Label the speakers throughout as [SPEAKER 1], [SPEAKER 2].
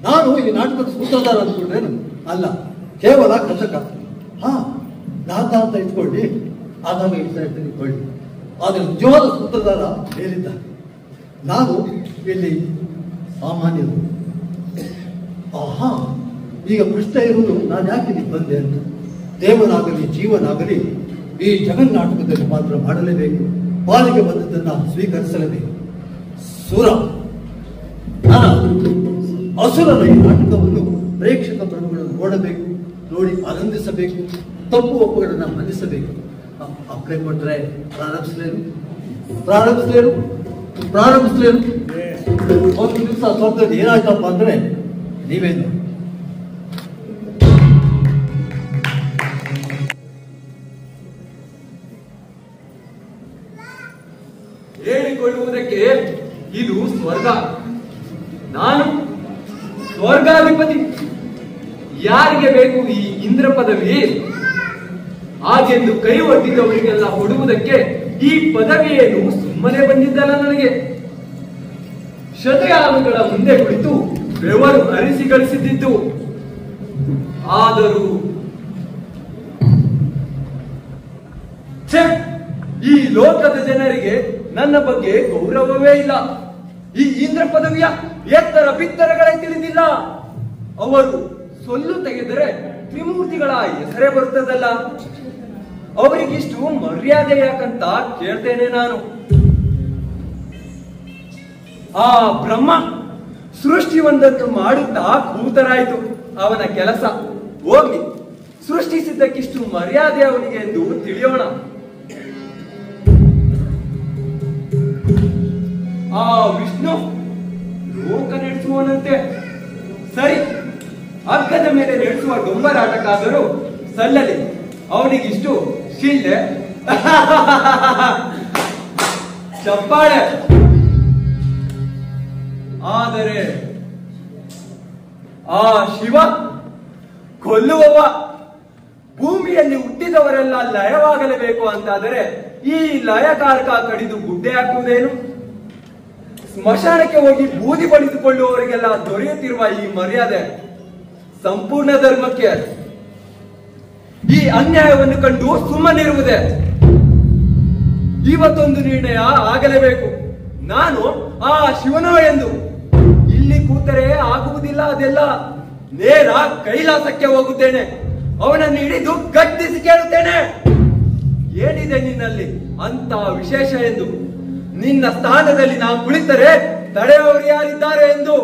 [SPEAKER 1] ನಾನು ಈ ನಾಟಕದ ಸೂತ್ರಧಾರ ಅಂದ್ಕೊಂಡ್ರೇನು ಅಲ್ಲ, ಕೇವಲ ಕಥಕ. ನಾಥ ಅಂತ ಇಟ್ಕೊಳ್ಳಿ, ಆದಾಗ ಇಟ್ಕೊಳ್ಳಿ, ಆದರೆ ನಿಜವಾದ ಸೂತ್ರಧಾರ ಮೇಲಿದ್ದ. ನಾನು ಇಲ್ಲಿ ಸಾಮಾನ್ಯರು. ಈಗ ಪ್ರಶ್ನೆ ಇರುವುದು, ನಾನು ಯಾಕೆ ಇಲ್ಲಿ ಬಂದೆ ಅಂತ. ದೇವನಾಗಲಿ ಜೀವನಾಗಲಿ ಈ ಜಗನ್ನಾಟಕದಲ್ಲಿ ಮಾತ್ರ ಮಾಡಲೇಬೇಕು, ಪಾಲಿಗೆ ಬಂದದ್ದನ್ನು ಸ್ವೀಕರಿಸಲೇಬೇಕು. ಸುರ ಅಸುರನ ಈ ನಾಟಕವನ್ನು ಪ್ರೇಕ್ಷಕ ಪ್ರಭುಗಳನ್ನು ನೋಡಬೇಕು, ನೋಡಿ ಆನಂದಿಸಬೇಕು, ತಪ್ಪು ಒಪ್ಪುಗಳನ್ನು ಮನ್ನಿಸಬೇಕು. ಅಪ್ಲೈ ಕೊಟ್ಟರೆ ಪ್ರಾರಂಭಿಸಲೇನು ಒಂದು ದಿವಸ ಸ್ವರ್ಗದಲ್ಲಿ ಏನಾಯ್ತಪ್ಪ ಅಂದ್ರೆ ನೀವೇನು
[SPEAKER 2] ಹೇಳಿಕೊಳ್ಳುವುದಕ್ಕೆ ಇದು ಸ್ವರ್ಗ, ನಾನು ಸ್ವರ್ಗಾಧಿಪತಿ. ಯಾರಿಗೆ ಬೇಕು ಈ ಇಂದ್ರ ಪದವಿ? ಹಾಗೆಂದು ಕೈ ಒಡ್ಡಿದವರಿಗೆಲ್ಲ ಕೊಡುವುದಕ್ಕೆ ಈ ಪದವಿಯೇನು ಸುಮ್ಮನೆ ಬಂದಿದ್ದಲ್ಲ ನನಗೆ. ಶತಯಾನುಗಳ ಮುಂದೆ ಕುಳಿತು ಬೆವರು ಹರಿಸಿ ಗಳಿಸಿದ್ದು. ಆದರೂ ಈ ಲೋಕದ ಜನರಿಗೆ ನನ್ನ ಬಗ್ಗೆ ಗೌರವವೇ ಇಲ್ಲ. ಈ ಇಂದ್ರ ಪದವಿಯ ಎತ್ತರ ಬಿತ್ತರಗಳೇ ತಿಳಿದಿಲ್ಲ. ಅವರು ಸೊಲ್ಲು ತೆಗೆದರೆ ತ್ರಿಮೂರ್ತಿಗಳ ಹೆಸರೇ ಬರುತ್ತದಲ್ಲ. ಅವರಿಗಿಷ್ಟು ಮರ್ಯಾದೆ ಯಾಕಂತ ಕೇಳ್ತೇನೆ ನಾನು. ಆ ಬ್ರಹ್ಮ ಸೃಷ್ಟಿ ಒಂದನ್ನು ಮಾಡುತ್ತಾ ಕೂತರಾಯಿತು ಅವನ ಕೆಲಸ. ಹೋಗ್ಲಿ, ಸೃಷ್ಟಿಸಿದ್ದಕ್ಕಿಷ್ಟು ಮರ್ಯಾದೆ ಅವನಿಗೆ ಎಂದು ತಿಳಿಯೋಣ. ಆ ವಿಷ್ಣು ಲೋಕ ನಡೆಸುವನಂತೆ. ಸರಿ, ಹಗ್ಗದ ಮೇಲೆ ನಡೆಸುವ ಡೊಂಬರಾಟಕ್ಕಾದರೂ ಸಲ್ಲಲಿ. ಅವನಿಗಿಷ್ಟು ಶಿಲ್ಲೆ ಚಪ್ಪಾಳೆ. ಆದರೆ ಆ ಶಿವ ಕೊಲ್ಲುವವ. ಭೂಮಿಯಲ್ಲಿ ಹುಟ್ಟಿದವರೆಲ್ಲ ಲಯವಾಗಲೇಬೇಕು ಅಂತಾದರೆ ಈ ಲಯಕಾರಕ ಕಡಿದು ಗುಡ್ಡೆ ಹಾಕುವುದೇನು? ಸ್ಮಶಾನಕ್ಕೆ ಹೋಗಿ ಬೂದಿ ಬಳಿದುಕೊಳ್ಳುವವರಿಗೆಲ್ಲ ದೊರೆಯುತ್ತಿರುವ ಈ ಮರ್ಯಾದೆ ಸಂಪೂರ್ಣ ಧರ್ಮಕ್ಕೆ. ಈ ಅನ್ಯಾಯವನ್ನು ಕಂಡು ಸುಮ್ಮನಿರುವುದೇ. ಇವತ್ತೊಂದು ನಿರ್ಣಯ ಆಗಲೇಬೇಕು. ನಾನು ಆ ಶಿವನೋ ಎಂದು. ಇಲ್ಲಿ ಕೂತರೆ ಆಗುವುದಿಲ್ಲ ಅದೆಲ್ಲ. ನೇರ ಕೈಲಾಸಕ್ಕೆ ಹೋಗುತ್ತೇನೆ. ಅವನನ್ನು ಹಿಡಿದು ಗಟ್ಟಿಸಿ ಕೇಳುತ್ತೇನೆ, ಏನಿದೆ ನಿನ್ನಲ್ಲಿ ಅಂತ ವಿಶೇಷ ಎಂದು. ನಿನ್ನ ಸ್ಥಾನದಲ್ಲಿ ನಾವು ಕುಳಿತರೆ ತಡೆಯವರು ಯಾರಿದ್ದಾರೆ ಎಂದು.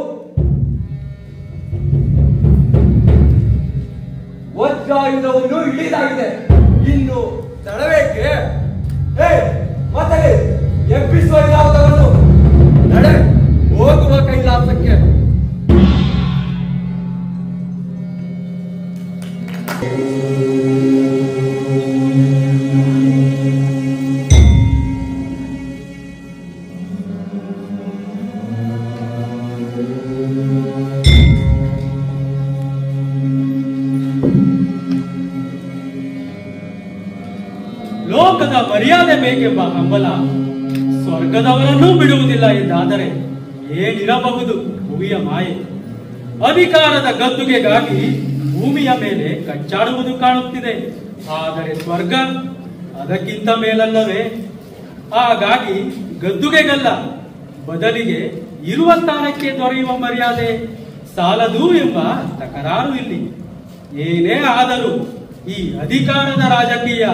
[SPEAKER 2] ವಜ್ರಾಯುಧವನ್ನು ಹಿಡಿದಾಗಿದೆ, ಇನ್ನು ತಡಬೇಕೆ? ಮತ್ತೆ ಎಬ್ಬಿಸುವ ಯಾವುದವನ್ನು ನಡೆ, ಹೋಗುವ ಕೈಲಾಸಕ್ಕೆ.
[SPEAKER 3] ಲೋಕದ ಮರ್ಯಾದೆ ಬೇಕೆಂಬ ಹಂಬಲ ಸ್ವರ್ಗದವರನ್ನೂ ಬಿಡುವುದಿಲ್ಲ ಎಂದಾದರೆ ಏನಿರಬಹುದು ಭುವಿಯ ಮಾಯೆ. ಅಧಿಕಾರದ ಗದ್ದುಗೆಗಾಗಿ ಭೂಮಿಯ ಮೇಲೆ ಕಚ್ಚಾಡುವುದು ಕಾಣುತ್ತಿದೆ. ಆದರೆ ಸ್ವರ್ಗ ಅದಕ್ಕಿಂತ ಮೇಲಲ್ಲವೇ? ಹಾಗಾಗಿ ಗದ್ದುಗೆಗಲ್ಲ, ಬದಲಿಗೆ ಇರುವ ಸ್ಥಾನಕ್ಕೆ ದೊರೆಯುವ ಮರ್ಯಾದೆ ಸಾಲದು ಎಂಬ ತಕರಾರು ಇಲ್ಲಿ. ಏನೇ ಆದರೂ ಈ ಅಧಿಕಾರದ ರಾಜಕೀಯ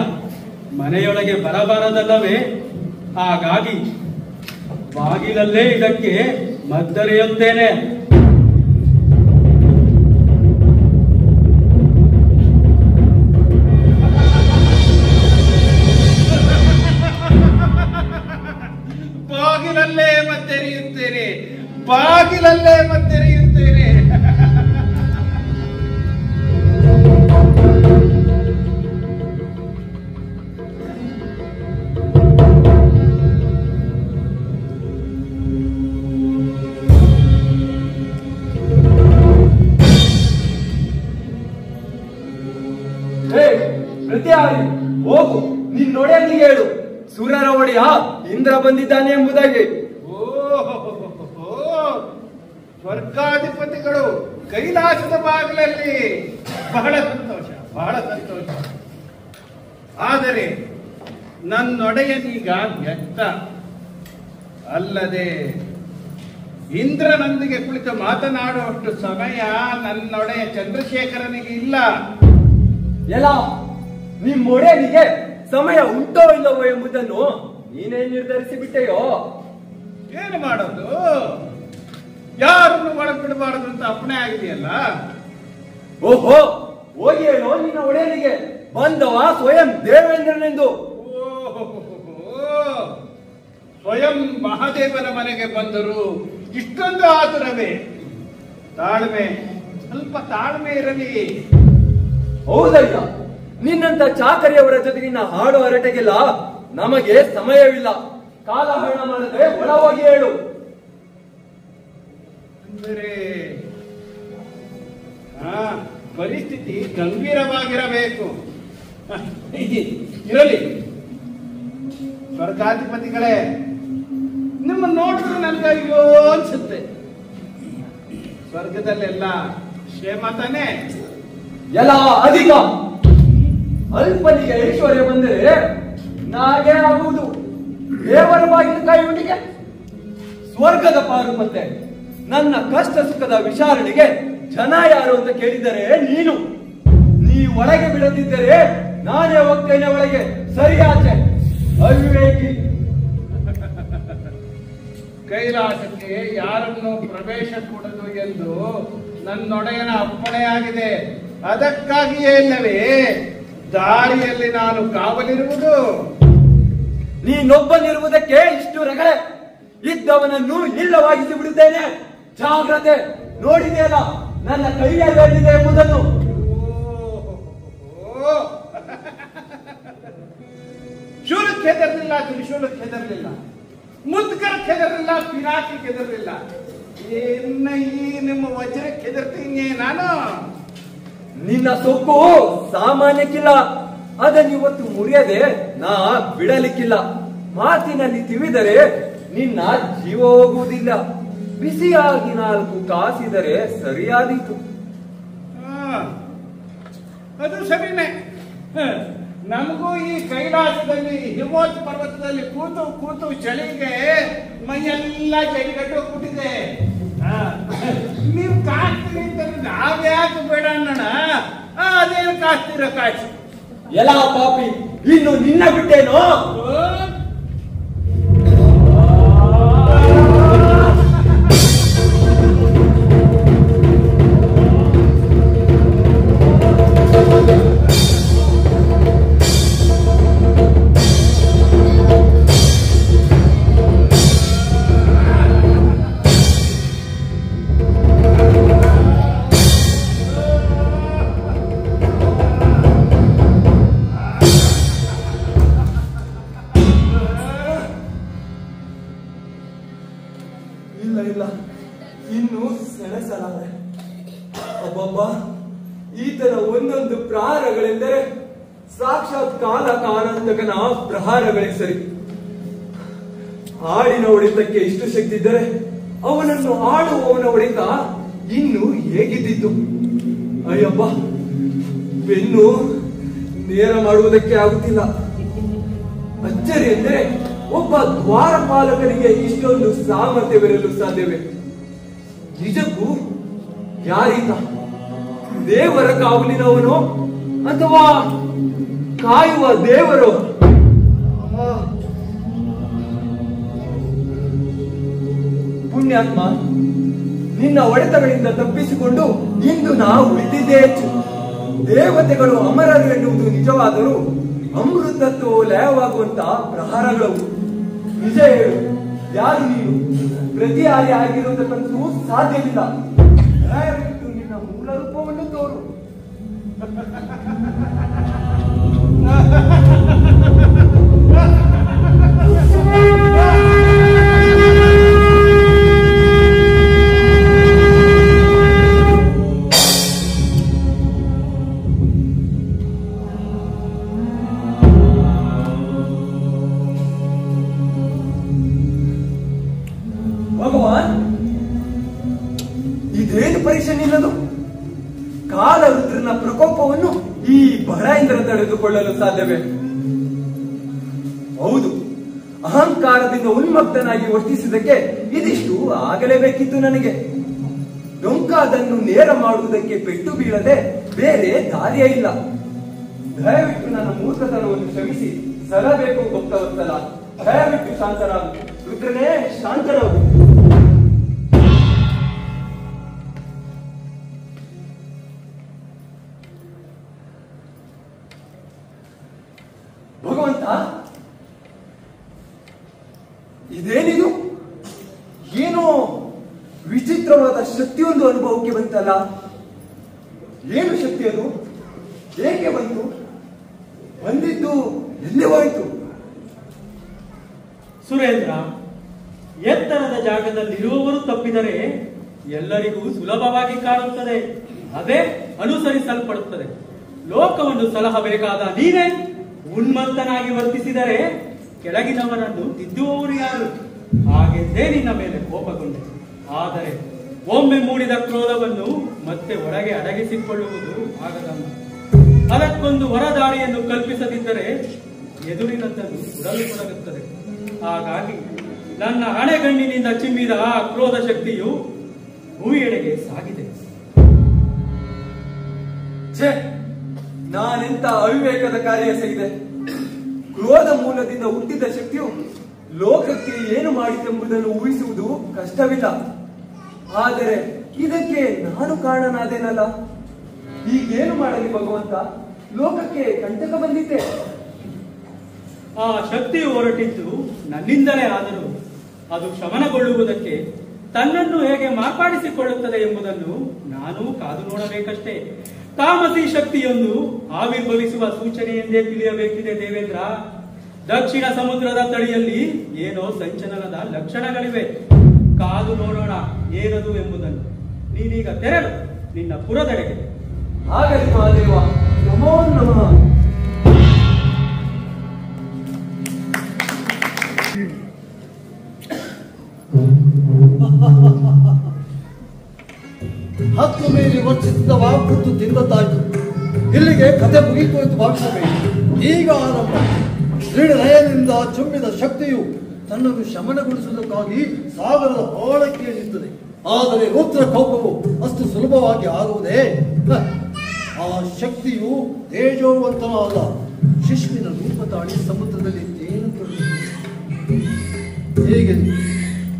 [SPEAKER 3] ಮನೆಯೊಳಗೆ ಬರಬಾರದಲ್ಲವೇ? ಹಾಗಾಗಿ ಬಾಗಿಲಲ್ಲೇ ಇದಕ್ಕೆ ಮದ್ದರೆಯುತ್ತೇನೆ.
[SPEAKER 4] ಬಾಗಿಲಲ್ಲೇ ಮದ್ದೆರೆಯುತ್ತೇನೆ, ಬಾಗಿಲಲ್ಲೇ ಮದ್ದೆರೆಯುತ್ತೇನೆ.
[SPEAKER 2] ಹೋಗು, ನೀನ್ ನೋಡಿ ಹೇಳು, ಸೂರ್ಯರ ಒಡೆಯ ಇಂದ್ರ ಬಂದಿದ್ದಾನೆ ಎಂಬುದಾಗಿ.
[SPEAKER 4] ಸ್ವರ್ಗಾಧಿಪತಿಗಳು ಕೈಲಾಸದ ಬಾಗಿಲಲ್ಲಿ. ಬಹಳ ಸಂತೋಷ, ಬಹಳ ಸಂತೋಷ. ಆದರೆ ನನ್ನೊಡೆಯನೀಗ ವ್ಯಕ್ತ ಅಲ್ಲದೆ ಇಂದ್ರನೊಂದಿಗೆ ಕುಳಿತು ಮಾತನಾಡುವಷ್ಟು ಸಮಯ ನನ್ನೊಡೆಯ ಚಂದ್ರಶೇಖರನಿಗೆ ಇಲ್ಲ.
[SPEAKER 2] ಎಲ್ಲ ನಿಮ್ಮೊಡೆಯನಿಗೆ ಸಮಯ ಉಂಟೋ ಇಲ್ಲವೋ ಎಂಬುದನ್ನು ನೀನೇ ನಿರ್ಧರಿಸಿ ಬಿಟ್ಟೆಯೋ?
[SPEAKER 4] ಏನು ಮಾಡೋದು? ಯಾರನ್ನು ಒಳಗಿಡಬಾರದು ಅಂತ ಅಪ್ಪಣೆ ಆಗಿದೆಯಲ್ಲ.
[SPEAKER 2] ಓಹೋ, ಹೋಗಿ ಹೇಳೋ ನಿನ್ನ ಒಡೆಯನಿಗೆ, ಬಂದವ ಸ್ವಯಂ ದೇವೇಂದ್ರನೆಂದು.
[SPEAKER 4] ಸ್ವಯಂ ಮಹಾದೇವನ ಮನೆಗೆ ಬಂದರು, ಇಷ್ಟೊಂದು ಆತುರವೇ? ತಾಳ್ಮೆ, ಸ್ವಲ್ಪ ತಾಳ್ಮೆ ಇರಲಿ.
[SPEAKER 2] ಹೌದಯ್ಯ, ನಿನ್ನಂತ ಚಾಕರಿಯವರ ಜೊತೆಗಿನ ಹಾಡು ಹರಟೆಗಿಲ್ಲ ನಮಗೆ ಸಮಯವಿಲ್ಲ. ಕಾಲಹರಣ ಮಾಡದೆ ಒಳ ಹೋಗಿ ಹೇಳು.
[SPEAKER 4] ಅಂದರೆ ಪರಿಸ್ಥಿತಿ ಗಂಭೀರವಾಗಿರಬೇಕು. ಇರಲಿ. ಸ್ವರ್ಗಾಧಿಪತಿಗಳೇ, ನಿಮ್ಮನ್ನು ನೋಡಿದ್ರೆ ನನಗೆ ಅಯ್ಯೋ ಅನ್ಸುತ್ತೆ. ಸ್ವರ್ಗದಲ್ಲೆಲ್ಲ ಕ್ಷೇಮ ತಾನೆ?
[SPEAKER 2] ಎಲ್ಲ ಅಧಿಕ. ಅಲ್ಪನಿಗೆ ಐಶ್ವರ್ಯ ಬಂದರೆ ನಾಗೆ ಆಗುವುದು. ದೇವರ ಬಾಗಿಲು ಕಾಯುವನಿಗೆ ಸ್ವರ್ಗದ ಪಾರು. ಮತ್ತೆ ನನ್ನ ಕಷ್ಟ ಸುಖದ ವಿಚಾರಣೆಗೆ ಜನ ಯಾರು ಅಂತ ಕೇಳಿದರೆ ನೀ ಒಳಗೆ ಬಿಡದಿದ್ದರೆ ನಾನೇ ಹೋಗ್ತೇನೆ ಒಳಗೆ. ಸರಿಯಾಚೆ ಅವಿವೇಕಿ.
[SPEAKER 4] ಕೈಲಾಸಕ್ಕೆ ಯಾರನ್ನು ಪ್ರವೇಶ ಕೊಡದು ಎಂದು ನನ್ನೊಡೆಯನ ಅಪ್ಪಣೆಯಾಗಿದೆ. ಅದಕ್ಕಾಗಿಯೇ ಇಲ್ಲವೇ ದಾರಿಯಲ್ಲಿ ನಾನು ಕಾವಲಿರುವುದು.
[SPEAKER 2] ನೀನೊಬ್ಬನಿರುವುದಕ್ಕೆ ಇಷ್ಟು ರಗಳೆ. ಇದ್ದವನನ್ನು ಇಲ್ಲವಾಗಿಸಿ ಬಿಡುತ್ತೇನೆ. ಜಾಗ್ರತೆ. ನೋಡಿದೆಯಲ್ಲ ನನ್ನ ಕೈಯಲ್ಲಿದೆ ಎಂಬುದನ್ನು.
[SPEAKER 4] ಶೂಲಕ್ಕೆ ಹೆದರಲಿಲ್ಲ, ತ್ರಿಶೂಲಕ್ಕೆ ಹೆದರಲಿಲ್ಲ, ಮುದ್ಕರಕ್ಕೆ ಹೆದರಲಿಲ್ಲ, ಪಿನಾಕಿಗೆ ಹೆದರಲಿಲ್ಲ. ಏನ ಈ ನಿಮ್ಮ ವಜ್ರಕ್ಕೆ ಹೆದರ್ತೀನಿ ನಾನು?
[SPEAKER 2] ನಿನ್ನ ಸೊಕ್ಕು ಸಾಮಾನ್ಯಕ್ಕಿಲ್ಲ. ಅದನ್ನಿವತ್ತು ಮುರಿಯದೆ ನಾ ಬಿಡಲಿಕ್ಕಿಲ್ಲ. ಮಾತಿನಲ್ಲಿ ತಿವಿದರೆ ನಿನ್ನ ಜೀವ ಹೋಗುವುದಿಲ್ಲ. ಬಿಸಿಯಾಗಿ 4 ಕಾಸಿದರೆ ಸರಿಯಾದೀತು.
[SPEAKER 4] ಅದು ಸರಿನೇ. ನಮಗೂ ಈ ಕೈಲಾಸದಲ್ಲಿ ಹಿಮವತ್ ಪರ್ವತದಲ್ಲಿ ಕೂತು ಕೂತು ಚಳಿಗೆ ಮೈಯೆಲ್ಲ ಚಳಿಗಟ್ಟು ಹೋಗ್ಬಿಟ್ಟಿದೆ. ನೀವು ಕಾಸ್ತೀರಿ ಅಂತಾರೆ, ನಾವ್ಯಾಕೆ ಬೇಡ ಅಣ್ಣ? ಅದೇನು ಕಾಸ್ತೀರ ಕಾಸು.
[SPEAKER 2] ಎಲ್ಲ ಪಾಪಿ, ಇನ್ನು ನಿನ್ನ ಬಿಟ್ಟೇನೋ? ಇಲ್ಲ, ಇನ್ನು ಸೆಣಸಲಾರೆ. ಅಬ್ಬಬ್ಬ, ಈ ತರ ಒಂದೊಂದು ಪ್ರಾರಗಳೆಂದರೆ ಸಾಕ್ಷಾತ್ ಕಾಲಾಂತಕನ ಪ್ರಹಾರಗಳೇ ಸರಿ. ಆಡಿನ ಹೊಡೆತಕ್ಕೆ ಇಷ್ಟು ಶಕ್ತಿ ಇದ್ದರೆ ಅವನನ್ನು ಆಡುವವನ ಹೊಡೆತ ಇನ್ನು ಹೇಗಿದ್ದಿತ್ತು? ಅಯ್ಯಪ್ಪ, ಬೆನ್ನು ನೇರ ಮಾಡುವುದಕ್ಕೆ ಆಗುತ್ತಿಲ್ಲ. ಅಚ್ಚರಿ ಎಂದರೆ ಒಬ್ಬ ದ್ವಾರಪಾಲಕರಿಗೆ ಇಷ್ಟೊಂದು ಸಾಮರ್ಥ್ಯವಿರಲು ಸಾಧ್ಯವೇ? ನಿಜಕ್ಕೂ ಯಾರೀತ? ದೇವರ ಕಾವಲಿನವನು ಅಥವಾ ಕಾಯುವ ದೇವರು? ಪುಣ್ಯಾತ್ಮ, ನಿನ್ನ ಹೊಡೆತಗಳಿಂದ ತಪ್ಪಿಸಿಕೊಂಡು ಇಂದು ನಾವು ಉಳಿದಿದ್ದೇ ಹೆಚ್ಚು. ದೇವತೆಗಳು ಅಮರರು ಎನ್ನುವುದು ನಿಜವಾದರೂ ಅಮೃತತ್ವ ಲಯವಾಗುವಂತಹ ಪ್ರಹಾರಗಳು. ನಿಜ ಹೇಳು, ಯಾರು ನೀನು? ಪ್ರತಿಹಾರಿ ಆಗಿರುವುದಕ್ಕಂತೂ ಸಾಧ್ಯವಿಲ್ಲ. ದಯವಿಟ್ಟು ನಿನ್ನ ಮೂಲ ರೂಪವನ್ನು ತೋರು. ಭಗವಾನ್, ಇದೇನು ಪರೀಕ್ಷೆ ನಿಲ್ಲದು? ಕಾಲರುದ್ರನ ಪ್ರಕೋಪವನ್ನು ಈ ಬಡಯಿಂದ ತಡೆದುಕೊಳ್ಳಲು ಸಾಧ್ಯವೇ? ಹೌದು, ಅಹಂಕಾರದಿಂದ ಉನ್ಮಕ್ತನಾಗಿ ವರ್ತಿಸಿದಕ್ಕೆ ಇದಿಷ್ಟು ಆಗಲೇಬೇಕಿತ್ತು ನನಗೆ. ಡೊಂಕಾದನ್ನು ನೇರ ಮಾಡುವುದಕ್ಕೆ ಪೆಟ್ಟು ಬೀಳದೆ ಬೇರೆ ದಾರಿಯೇ ಇಲ್ಲ. ದಯವಿಟ್ಟು ನನ್ನ ಮೂರ್ಖತನವನ್ನು ಕ್ಷಮಿಸಿ ಸಲಬೇಕು ಭಕ್ತವತ್ಸಲ. ದಯವಿಟ್ಟು ಶಾಂತರಾಗು. ರುದ್ರನೇ, ಶಾಂತರಾಗು. ಭಗವಂತ, ಇದೇನಿದು? ಏನೋ ವಿಚಿತ್ರವಾದ ಶಕ್ತಿಯೊಂದು ಅನುಭವಕ್ಕೆ ಬಂತಲ್ಲ. ಏನು ಶಕ್ತಿ ಅದು? ಏಕೆ ಬಂತು? ಬಂದಿದ್ದು ಎಲ್ಲಿ ಹೋಯಿತು?
[SPEAKER 3] ಸುರೇಂದ್ರ, ಎತ್ತರದ ಜಾಗದಲ್ಲಿರುವವರು ತಪ್ಪಿದರೆ ಎಲ್ಲರಿಗೂ ಸುಲಭವಾಗಿ ಕಾಣುತ್ತದೆ. ಅದೇ ಅನುಸರಿಸಲ್ಪಡುತ್ತದೆ. ಲೋಕವನ್ನು ಸಲಹಬೇಕಾದ ನೀನೇ ಉನ್ಮತ್ತನಾಗಿ ವರ್ತಿಸಿದರೆ ಕೆಳಗಿನವರನ್ನು ತಿದ್ದುವವರು ಯಾರು? ಹಾಗೆಂದೇ ನಿನ್ನ ಮೇಲೆ ಕೋಪಗೊಂಡೆ. ಆದರೆ ಒಮ್ಮೆ ಮೂಡಿದ ಕ್ರೋಧವನ್ನು ಮತ್ತೆ ಒಳಗೆ ಅಡಗಿಸಿಕೊಳ್ಳುವುದು ಆಗದಮ್ಮ. ಅದಕ್ಕೊಂದು ಹೊರದಾರಿಯನ್ನು ಕಲ್ಪಿಸದಿದ್ದರೆ ಎದುರಿನದ್ದನ್ನು ಸುಡಲು ತೊಡಗುತ್ತದೆ. ಹಾಗಾಗಿ ನನ್ನ ಹಣೆಗಣ್ಣಿನಿಂದ ಚಿಮ್ಮಿದ ಆ ಕ್ರೋಧ ಶಕ್ತಿಯು ಭೂಮಿಯೆಡೆಗೆ ಸಾಗಿದೆ.
[SPEAKER 2] ಛೇ, ನಾನೆಂತ ಅವಿವೇಕದ ಕಾರ್ಯ ಎಸಗಿದೆ. ಕ್ರೋಧ ಮೂಲದಿಂದ ಹುಟ್ಟಿದ ಶಕ್ತಿಯು ಲೋಕಕ್ಕೆ ಏನು ಮಾಡಿತೆಂಬುದನ್ನು ಊಹಿಸುವುದು ಕಷ್ಟವಿಲ್ಲ. ಆದರೆ ಇದಕ್ಕೆ ನಾನು ಕಾರಣನಾದೇನಲ್ಲ. ಈಗೇನು ಮಾಡಲಿ ಭಗವಂತ? ಲೋಕಕ್ಕೆ ಕಂಟಕ ಬಂದಿದ್ದೆ.
[SPEAKER 3] ಆ ಶಕ್ತಿಯು ಹೊರಟಿದ್ದು ನನ್ನಿಂದಲೇ ಆದರೂ ಅದು ಶಮನಗೊಳ್ಳುವುದಕ್ಕೆ ತನ್ನನ್ನು ಹೇಗೆ ಮಾರ್ಪಾಡಿಸಿಕೊಳ್ಳುತ್ತದೆ ಎಂಬುದನ್ನು ನಾನು ಕಾದು ನೋಡಬೇಕಷ್ಟೇ. ತಾಮಸಿ ಶಕ್ತಿಯೊಂದು ಆವಿರ್ಭವಿಸುವ ಸೂಚನೆ ಎಂದೇ ತಿಳಿಯಬೇಕಿದೆ ದೇವೇಂದ್ರ. ದಕ್ಷಿಣ ಸಮುದ್ರದ ತಳಿಯಲ್ಲಿ ಏನೋ ಸಂಚಲನದ ಲಕ್ಷಣಗಳಿವೆ. ಕಾದು ನೋಡೋಣ ಏನದು ಎಂಬುದನ್ನು. ನೀನೀಗ ತೆರಳು ನಿನ್ನ ಪುರದೆಡೆಗೆ.
[SPEAKER 2] ಆಗಲಿ ಮಹಾದೇವ, ನಮೋ ನಮಃ.
[SPEAKER 1] ಹತ್ತು ಮೇಲೆ ವರ್ಚಿಸಿದ ವಾಕೃತ್ತು ತಿಂದದ್ದಾಯ್ತು. ಇಲ್ಲಿಗೆ ಕಥೆ ಮುಗಿತು ಎಂದು ಭಾವಿಸಬೇಕು. ಈಗ ಆರಂಭ. ದೃಢಲಯದಿಂದ ಚುಮ್ಮಿದ ಶಕ್ತಿಯು ತನ್ನನ್ನು ಶಮನಗೊಳಿಸುವುದಕ್ಕಾಗಿ ಸಾಗರದ ಆಳಕ್ಕೆ ನಿಂತದೆ. ಆದರೆ ರುದ್ರ ಕೋಪವು ಅಷ್ಟು ಸುಲಭವಾಗಿ ಆಗುವುದೇ? ಆ ಶಕ್ತಿಯು ತೇಜೋವಂತನಾದ ಶಿಶುವಿನ ರೂಪ ತಾಳಿ ಸಮುದ್ರದಲ್ಲಿ ತೇನು ಹೇಗೆ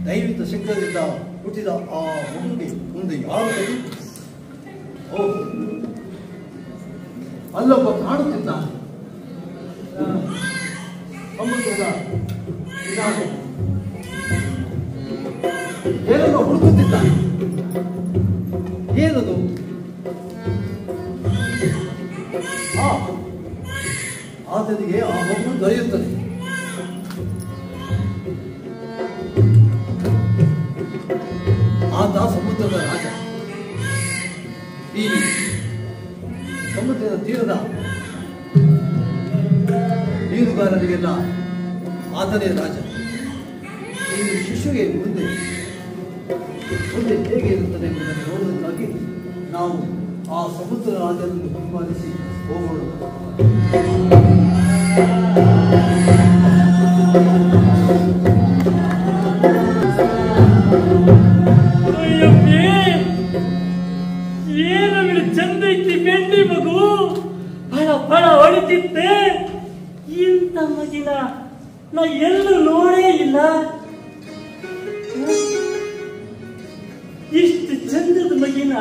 [SPEAKER 1] ದೈವಿಕ ಶಕ್ತಿಯಿಂದ ಹುಟ್ಟಿದ ಆ ಮಗುವಿಗೆ ಮುಂದೆ ಯಾರು ಬಳಿ? ಅಲ್ಲೊಬ್ಬ ಕಾಣುತ್ತಿದ್ದ ಸಮುದ್ರದ ಏನನ್ನು ಹುಡುಕುತ್ತಿದ್ದ. ಏನದು? ಆತನಿಗೆ ಆ ಮಗು ದೊರೆಯುತ್ತದೆ. ಆತ ಸಮುದ್ರದ ರಾಜ. ಈ ಸಮುದ್ರದ ತೀರದ ಕಾವಲುಗಾರರಿಗೆಲ್ಲ ಆತನೇ ರಾಜ. ಈ ಶಿಶುಗೆ ಮುಂದೆ ಹೇಗೆ ಇರುತ್ತದೆ ಎಂಬುದನ್ನು ನೋಡುವುದಕ್ಕಾಗಿ ನಾವು ಆ ಸಮುದ್ರ ರಾಜನನ್ನು ಹಿಂಬಾಲಿಸಿ ಹೋಗೋಣ.
[SPEAKER 5] ಏನು ಚಂದ ಐತಿ ಬೆಂಡಿ ಮಗು, ಫಳ ಫಳ ಹೊಡಿತಿತ್ತೆ. ಇಂಥ ಮಗಿನ ನಾ ಎಲ್ಲೂ ನೋಡೇ ಇಲ್ಲ. ಇಷ್ಟು ಚಂದದ ಮಗಿನ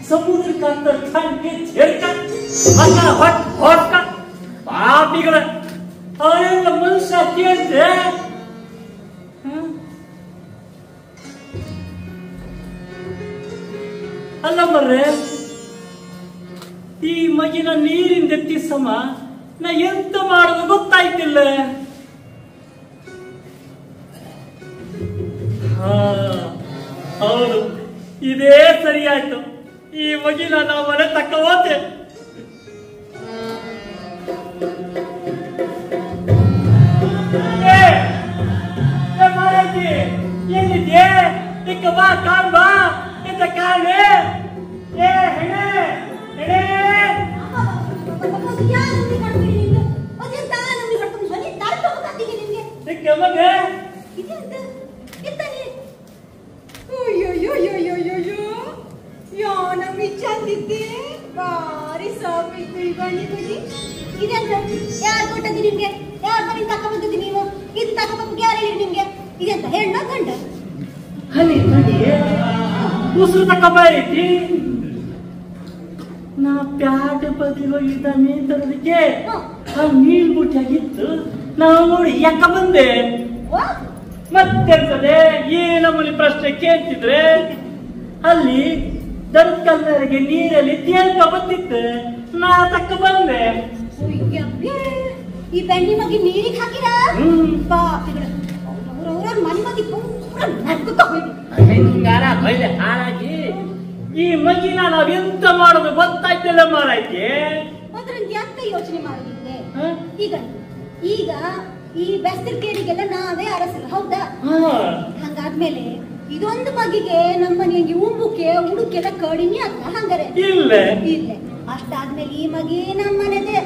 [SPEAKER 5] ಸಮುದ್ರಕ್ಕಂತ ಕಣ್ಣಿಗೆ ಸೇರ್ಕ ಹೊಟ್ಕ ಪಾಪಿಗಳ ಅವರೆಲ್ಲ ಮನುಷ್ಯ ಕೇಳ್ತೆ. ಅಲ್ಲ ಮರ್ರೆ, ಈ ಮಗಿನ ನೀರಿಂದ ಎತ್ತಿ ಸಮ ನಾ ಎಂತ ಮಾಡೋದು ಗೊತ್ತಾಯ್ತಿಲ್ಲ. ಹೌದು, ಇದೇ ಸರಿಯಾಯ್ತು. ಈ ಮಗಿನ ನಾವು ಮನೆ ತಕ್ಕ ಹೋದೆ. ಎಲ್ಲಿದ್ಯೆ? ಇಕ್ಕ ಬಾ, ಕಾಣ್ ಬಾ. ಎಂತ ಕಾಣೆ? ಏ ಹೆಣೆ ಹೆಣೆ
[SPEAKER 6] ಚಂದಿದ್ದೆ ಬಾರಿ ಸಾಪಿತ್ತು ಈ ಬಣ್ಣಿ ಬುಜಿ. ಇದೆಂತ ಯಾರು ಕೊಟ್ಟದ್ದು ನಿಮ್ಗೆ? ಯಾರು ಮನೆ ತಕೊಂಬಂದದ್ದು ನೀವು? ಇದು ತಕೊಂಬಂದು ಯಾರು ಹೇಳಿ ನಿಮ್ಗೆ? ಇದೆಂತ ಹೆಣ್ಣ ಗಂಡ?
[SPEAKER 5] ಹನಿ ನೋಡಿ ಉಸಿರು ತಕೊಂಬೈತಿ. ನಾ ಪ್ಯಾಟ ಬದಿರೋ ಇದ್ದ ಮೀನ್ ತರೋದಕ್ಕೆ ಆ ನೀಲ್ ಬುಟ್ಟಿಯಾಗಿತ್ತು. ನಾವು ನೋಡಿ ಯಾಕ ಬಂದೆ. ಮತ್ತೆಂತದೆ ಈ ನಮ್ಮಲ್ಲಿ ಪ್ರಶ್ನೆ ಕೇಳ್ತಿದ್ರೆ ಅಲ್ಲಿ ದರ್ಕಲ್ಲರಿಗೆ ನೀರಲ್ಲಿ ತೇಲ್ಕ ಬಂದಿತ್ತು. ನಾ ತಕ್ಕ ಬಂದೆ.
[SPEAKER 6] ಈ ಬೆಣ್ಣಿ ಮಗಿ ನೀರಿಗೆ ಹಾಕಿರ ಅವ್ರವ್ರ ಮನೆ ಮಗಿ ಪೂರ ನಡ್ಕೊತ ಹೋಯ್ತು.
[SPEAKER 5] ಹೆಂಗಾರ ಬೈಲೆ ಹಾಳಾಗಿ ಈ ಮಗಿನ ನಾವ್ ಎಂತ ಮಾಡೋದು ಗೊತ್ತಾಯ್ತಿಲ್ಲ ಮಾರೈತಿ.
[SPEAKER 6] ಅದ್ರಿಂದ ಎಂತ ಯೋಚನೆ ಮಾಡೋದಿದೆ? ಈಗ ಈ ಬೆಸ್ತರ್ಕೇರಿಗೆಲ್ಲ ನಾವೇ ಅರಸರು, ಹೌದಾ? ಹಂಗಾದ್ಮೇಲೆ ಇದೊಂದು ಮಗಿಗೆ ನಮ್ಮ ಮನೆಗೆ ಉಂಬುಕೆ ಉಡುಕೆಲ್ಲ ಕಡಿಮೆ ಆಗ್ತಾ ಹಂಗಾರೆ
[SPEAKER 5] ಇಲ್ಲ
[SPEAKER 6] ಇಲ್ಲ. ಅಷ್ಟಾದ್ಮೇಲೆ ಈ ಮಗಿ ನಮ್ಮ ಮನೆದೆ.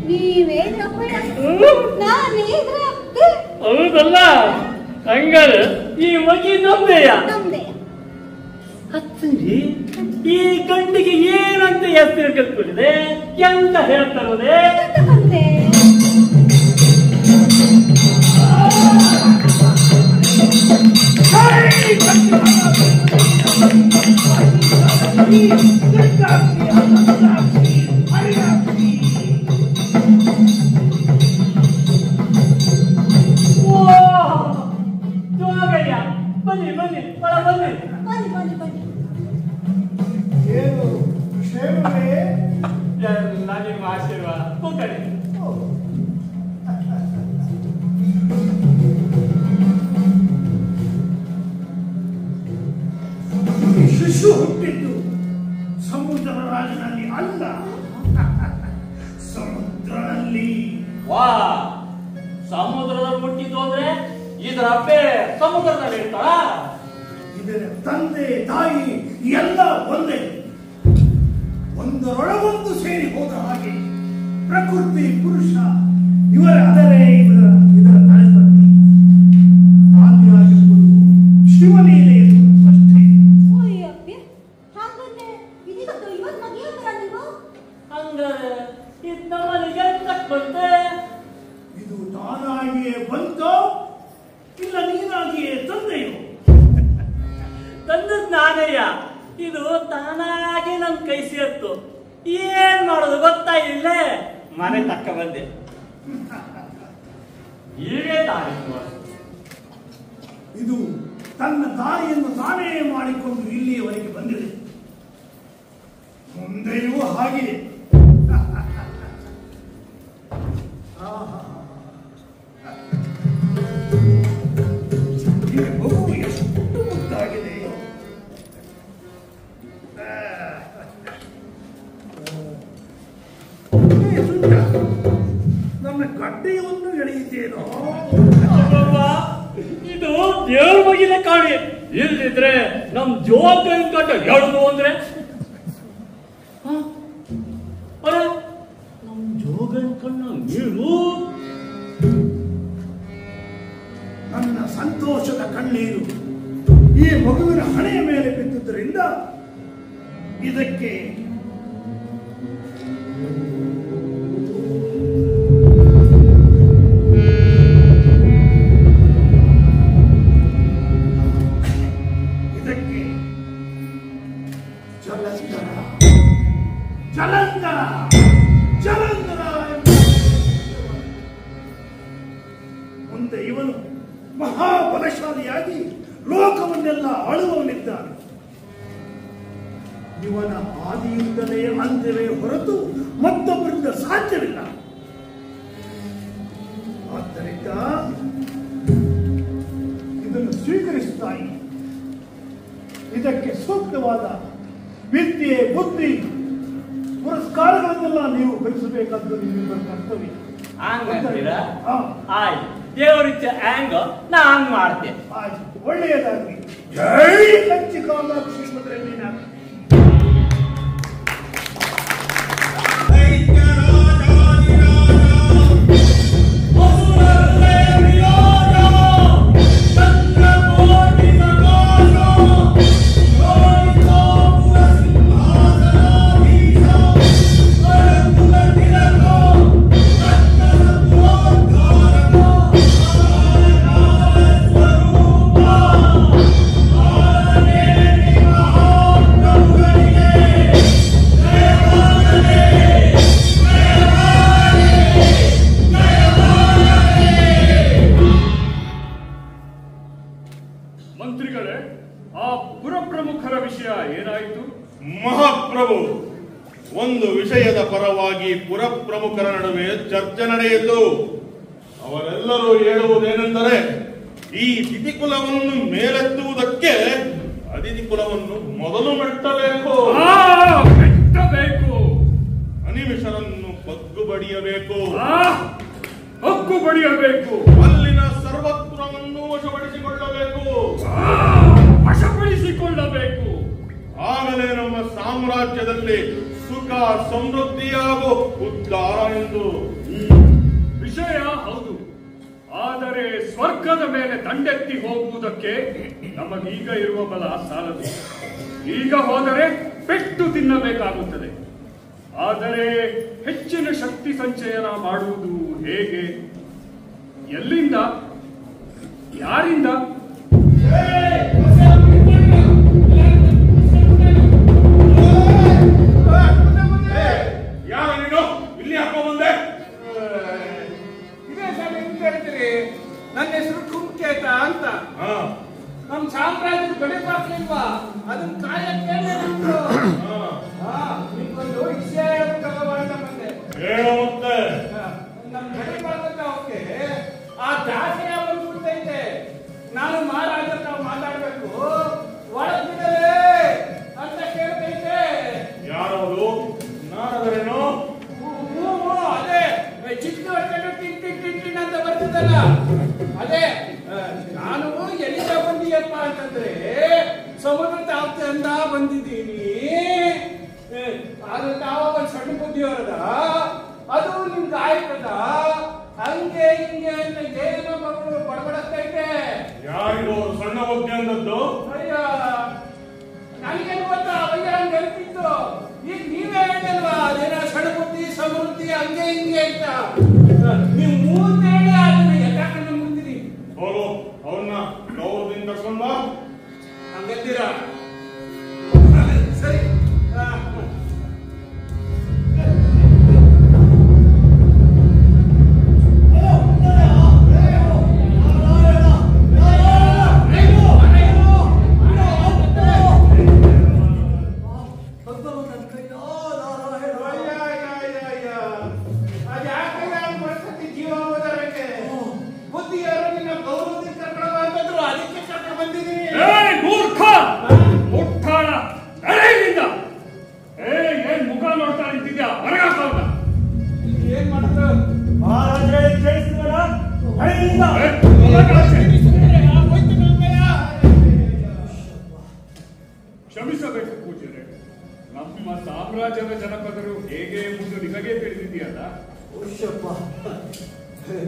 [SPEAKER 6] ನೀವೇ ನಾನೇ
[SPEAKER 5] ಹೌದಲ್ಲ? ಹಂಗಾರ ಈ ಮಗಿ ನಮ್ದೆಯ?
[SPEAKER 6] ನಮ್ದೆ.
[SPEAKER 5] ಹತ್ತಂಡಿ ಈ ಗಂಡಿಗೆ ಏನಂತ ಹೆಸರು ಕಲ್ತ್ಕೊಂಡಿದೆ ಎಂತ ಹೇಳ್ತಾರೋದೆ? ಬನ್ನಿ ಬನ್ನಿ ಒಳ ಬನ್ನಿ.
[SPEAKER 4] ಏನು ಕ್ಷೇಮವೇ?
[SPEAKER 5] ಎಲ್ಲ ನಿಮ್ಮ ಆಶೀರ್ವಾದ. ಕೂತ್ಕೊಳ್ಳಿ.
[SPEAKER 4] ಶಿಶು ಹುಟ್ಟಿದ್ದು ಸಮುದ್ರ ರಾಜನಲ್ಲಿ ಅಲ್ಲ, ಸಮುದ್ರದಲ್ಲಿ.
[SPEAKER 5] ವಾ, ಸಮುದ್ರದಲ್ಲಿ ಹುಟ್ಟಿದ್ದು ಅಂದ್ರೆ ಇದರ ಅಪ್ಪೆ ಸಮುದ್ರದಲ್ಲಿ ಇರ್ತಾಳ?
[SPEAKER 4] ಇದರ ತಂದೆ ತಾಯಿ ಎಲ್ಲ ಒಂದೇ, ಒಂದರೊಳಗೊಂದು ಸೇರಿ ಹೋದ ಹಾಗೆ. ಪ್ರಕೃತಿ ಪುರುಷ ಇವರ ಅದರೇ ಇದರ ತಲೆಪತ್ತಿ. ಆದಿಯಾಗಿರುವುದು ಶಿವಲೀಲೆ ಅಷ್ಟೇ.
[SPEAKER 5] ಹಂಗಾರೆ ಇದು ನಮ್ಮನಿಗೆ ಎಂತಕ್ ಬಂತೆ?
[SPEAKER 4] ಇದು ತಾನಾಗಿಯೇ ಬಂತೋ ಇಲ್ಲ ನೀನಾಗಿಯೇ ತಂದೆಯೋ?
[SPEAKER 5] ತಂದದ್ ನಾನಯ್ಯ. ಇದು ತಾನಾಗಿ ನನ್ ಕೈ ಸೇರ್ತು. ಏನ್ ಮಾಡೋದು ಗೊತ್ತಾಗಿಲ್ಲ, ಮನೆ ತಕ್ಕ ಬಂದೆ. ಹೀಗೆ ತಾರಿತ್ತು.
[SPEAKER 4] ಇದು ತನ್ನ ದಾರಿಯನ್ನು ತಾನೇ ಮಾಡಿಕೊಂಡು ಇಲ್ಲಿಯವರೆಗೆ ಬಂದಿದೆ. ಮುಂದೆಯೂ ಹಾಗಿದೆ. ಮಗು ಎಷ್ಟು ಮುದ್ದಾಗಿದೆಯೋ. ನಮ್ಮ ಗಡ್ಡೆಯು ಏನೋ
[SPEAKER 5] ಇದು ದೇವ್ರ ಬಗೆಲ್ಲ ಕಾಣಿ. ಇಲ್ದಿದ್ರೆ ನಮ್ ಜೋಗನ್ ಕಟ್ಟ ಹೇಳುದು ಅಂದ್ರೆ ಅರೆ ನಮ್ ಜೋಗನ್ ಕಣ್ಣ ನೀರು
[SPEAKER 4] ನನ್ನ ಸಂತೋಷದ ಕಣ್ಣೀರು ಈ ಮಗುವಿನ ಹಣೆಯ ಮೇಲೆ ಬಿದ್ದುದರಿಂದ ಇದಕ್ಕೆ ಜಲಂಧರ ಜಲಂಧರ ಮುಂದೆ ಇವನು ಮಹಾಬಲಶಾಲಿಯಾಗಿ ಲೋಕವನ್ನೆಲ್ಲ ಆಳುವವನಿದ್ದಾನೆ. ಇವನ ಆದಿಯಿಂದಲೇ ಅಂತ್ಯವೇ ಹೊರತು ಮತ್ತೊಬ್ಬರಿಂದ ಸಾಧ್ಯವಿಲ್ಲ. ಆದ್ದರಿಂದ ಇದನ್ನು ಸ್ವೀಕರಿಸುತ್ತಾಯಿ. ಇದಕ್ಕೆ ಸೂಕ್ತವಾದ ವಿದ್ಯೆ, ಬುದ್ಧಿ, ಪುರಸ್ಕಾರಗಳನ್ನೆಲ್ಲ ನೀವು ಕಲಿಸಬೇಕಾದ್ದು ನಿಮ್ಮಿಬ್ಬರ ಕರ್ತವ್ಯ.
[SPEAKER 5] ಆಯ್ತು, ದೇವರಿಚ್ಛೆ ಹ್ಯಾಂಗ ನಾ ಹಂಗ್ ಮಾಡ್ತೇನೆ.
[SPEAKER 4] ಆಯ್ತು, ಒಳ್ಳೆಯದಾಗಲಿ. ಜೈ ಲಂಚಿ ಕಾಮಾಕ್ಷಿ ಮೀನಾಕ್ಷಿ.
[SPEAKER 7] ಮಂತ್ರಿಗಳೇ, ಆ ಪುರಪ್ರಮುಖರ ವಿಷಯ ಏನಾಯಿತು?
[SPEAKER 8] ಮಹಾಪ್ರಭು, ಒಂದು ವಿಷಯದ ಪರವಾಗಿ ಪುರಪ್ರಮುಖರ ನಡುವೆ ಚರ್ಚೆ ನಡೆಯಿತು. ಅವರೆಲ್ಲರೂ ಹೇಳುವುದೇನೆಂದರೆ, ಈ ತಿಥಿಕುಲವನ್ನು ಮೇಲೆತ್ತುವುದಕ್ಕೆ ಅತಿಥಿ ಕುಲವನ್ನು ಮೊದಲು ಮೆಟ್ಟಬೇಕು. ಅನಿಮಿಷರನ್ನು ಬಗ್ಗು ಬಡಿಯಬೇಕು. ಅಲ್ಲಿನ ಸರ್ವತ್ವವನ್ನು ವಶಪಡಿಸಿಕೊಳ್ಳಬೇಕು. ಆಗಲೇ ನಮ್ಮ ಸಾಮ್ರಾಜ್ಯದಲ್ಲಿ ಸುಖ ಸಮೃದ್ಧಿ ಹಾಗೂ ಉದ್ಧಾರ ಎಂದು.
[SPEAKER 7] ವಿಷಯ ಹೌದು, ಆದರೆ ಸ್ವರ್ಗದ ಮೇಲೆ ದಂಡೆತ್ತಿ ಹೋಗುವುದಕ್ಕೆ ನಮಗೀಗ ಇರುವ ಬಲ ಸಾಲದು. ಈಗ ಹೋದರೆ ಪೆಟ್ಟು ತಿನ್ನಬೇಕಾಗುತ್ತದೆ. ಆದರೆ ಹೆಚ್ಚಿನ ಶಕ್ತಿ ಸಂಚಯನ ಮಾಡುವುದು ಹೇಗೆ? ಎಲ್ಲಿಂದ? ಯಾರಿಂದ?
[SPEAKER 8] ಯಾರು ನೀನು? ಇಲ್ಲಿ ಹಾಕೋ ಬಂದೆ?
[SPEAKER 9] ಇದೇ ಸಲ ಹೆಂಗ್ ಹೇಳ್ತೀರಿ? ನನ್ನ ಹೆಸರು ಕುಂಕೇತ ಅಂತ. ನಮ್ ಸಾಮ್ರಾಜ್ಯದ ಗಡಿಪಾಕ್ಲಿಲ್ವಾ, ಅದನ್ನ ಕಾಯಕ್ಕೆ ನಿಮ್ಗೊಂದು ವಿಷಯ ಹೇಳ್ಬೇಕಲ್ಲ ಬಂದೆ.
[SPEAKER 8] ಮತ್ತೆ
[SPEAKER 9] ನಮ್ ಗಡಿಪಾಕಕ್ಕೆ ಅವಕ್ಕೆ ಆ ದಾಸೆಯ ಬಂದ್ಬಿಡ್ತೈತೆ. ನಾನು ಮಹಾರಾಜ ಮಾತಾಡ್ಬೇಕು, ಒಳಗಿದ್ದಾರೆ ಅಂತ ಕೇಳ್ತೈತೆ.
[SPEAKER 8] ಯಾರವರು? ನಾರದರೇನು?
[SPEAKER 9] ಅದೇ ಚಿಕ್ಕ ತಿಂತೀನಿ ಅಂತ ಬರ್ತಿದ್ದಲ್ಲ, ಅದೇ ನಾನು ಎಲ್ಲಿಂದ ಬಂದೀಯಪ್ಪ ಅಂತಂದ್ರೆ ಸಮುದ್ರ ತಾಪ್ತಿಯಿಂದ ಬಂದಿದ್ದೀನಿ. ಅದು ತಾವ ಒಂದು ಸಣ್ಣ ಬುದ್ಧಿಯವರದ, ಅದು ನಿಮ್ಗೆ ಆಯ್ತದ ಹಂಗೆ ಹಿಂಗೆ ಅಂತ ಏನೋ ಮಗಳು ಬಡಬಡಸ್ತೈತೆ.
[SPEAKER 8] ಯಾರಿಗೂ ಸಣ್ಣ ಬುದ್ಧಿ ಅಂದದ್ದು?
[SPEAKER 9] ಅಯ್ಯ, ನನಗೇನು ಗೊತ್ತಾ, ಅಯ್ಯ ಹಂಗೆ ಹೇಳ್ತಿತ್ತು. ಈಗ ನೀವೇ ಹೇಳಿಲ್ವಾ ಅದೇನ ಸಣ್ಣ ಬುದ್ಧಿ ಸಮೃದ್ಧಿ ಹಂಗೆ ಹಿಂಗೆ ಅಂತ. ನೀವು ಮೂರ್ನೇಳೆ ಅದನ್ನ ಯಥಾಕಂಡ ಮುಂದಿರಿ.
[SPEAKER 8] ಹೋಗು, ಅವನ್ನ ಗೌರವದಿಂದ ಕರ್ಕೊಂಡ
[SPEAKER 9] ಹಂಗಂತೀರಾ? ಸರಿ.
[SPEAKER 7] ಮೂರ್ಖ! ಕ್ಷಮಿಸಬೇಕು ಪೂಜ್ಯರೇ, ನಮ್ಮ ಸಾಮ್ರಾಜ್ಯದ ಜನಪದರು ಹೇಗೆ ಎಂಬುದು ನಿಮಗೆ ತಿಳಿದಿದೆಯಲ್ಲ.
[SPEAKER 1] ಹುಷಪ್ಪ,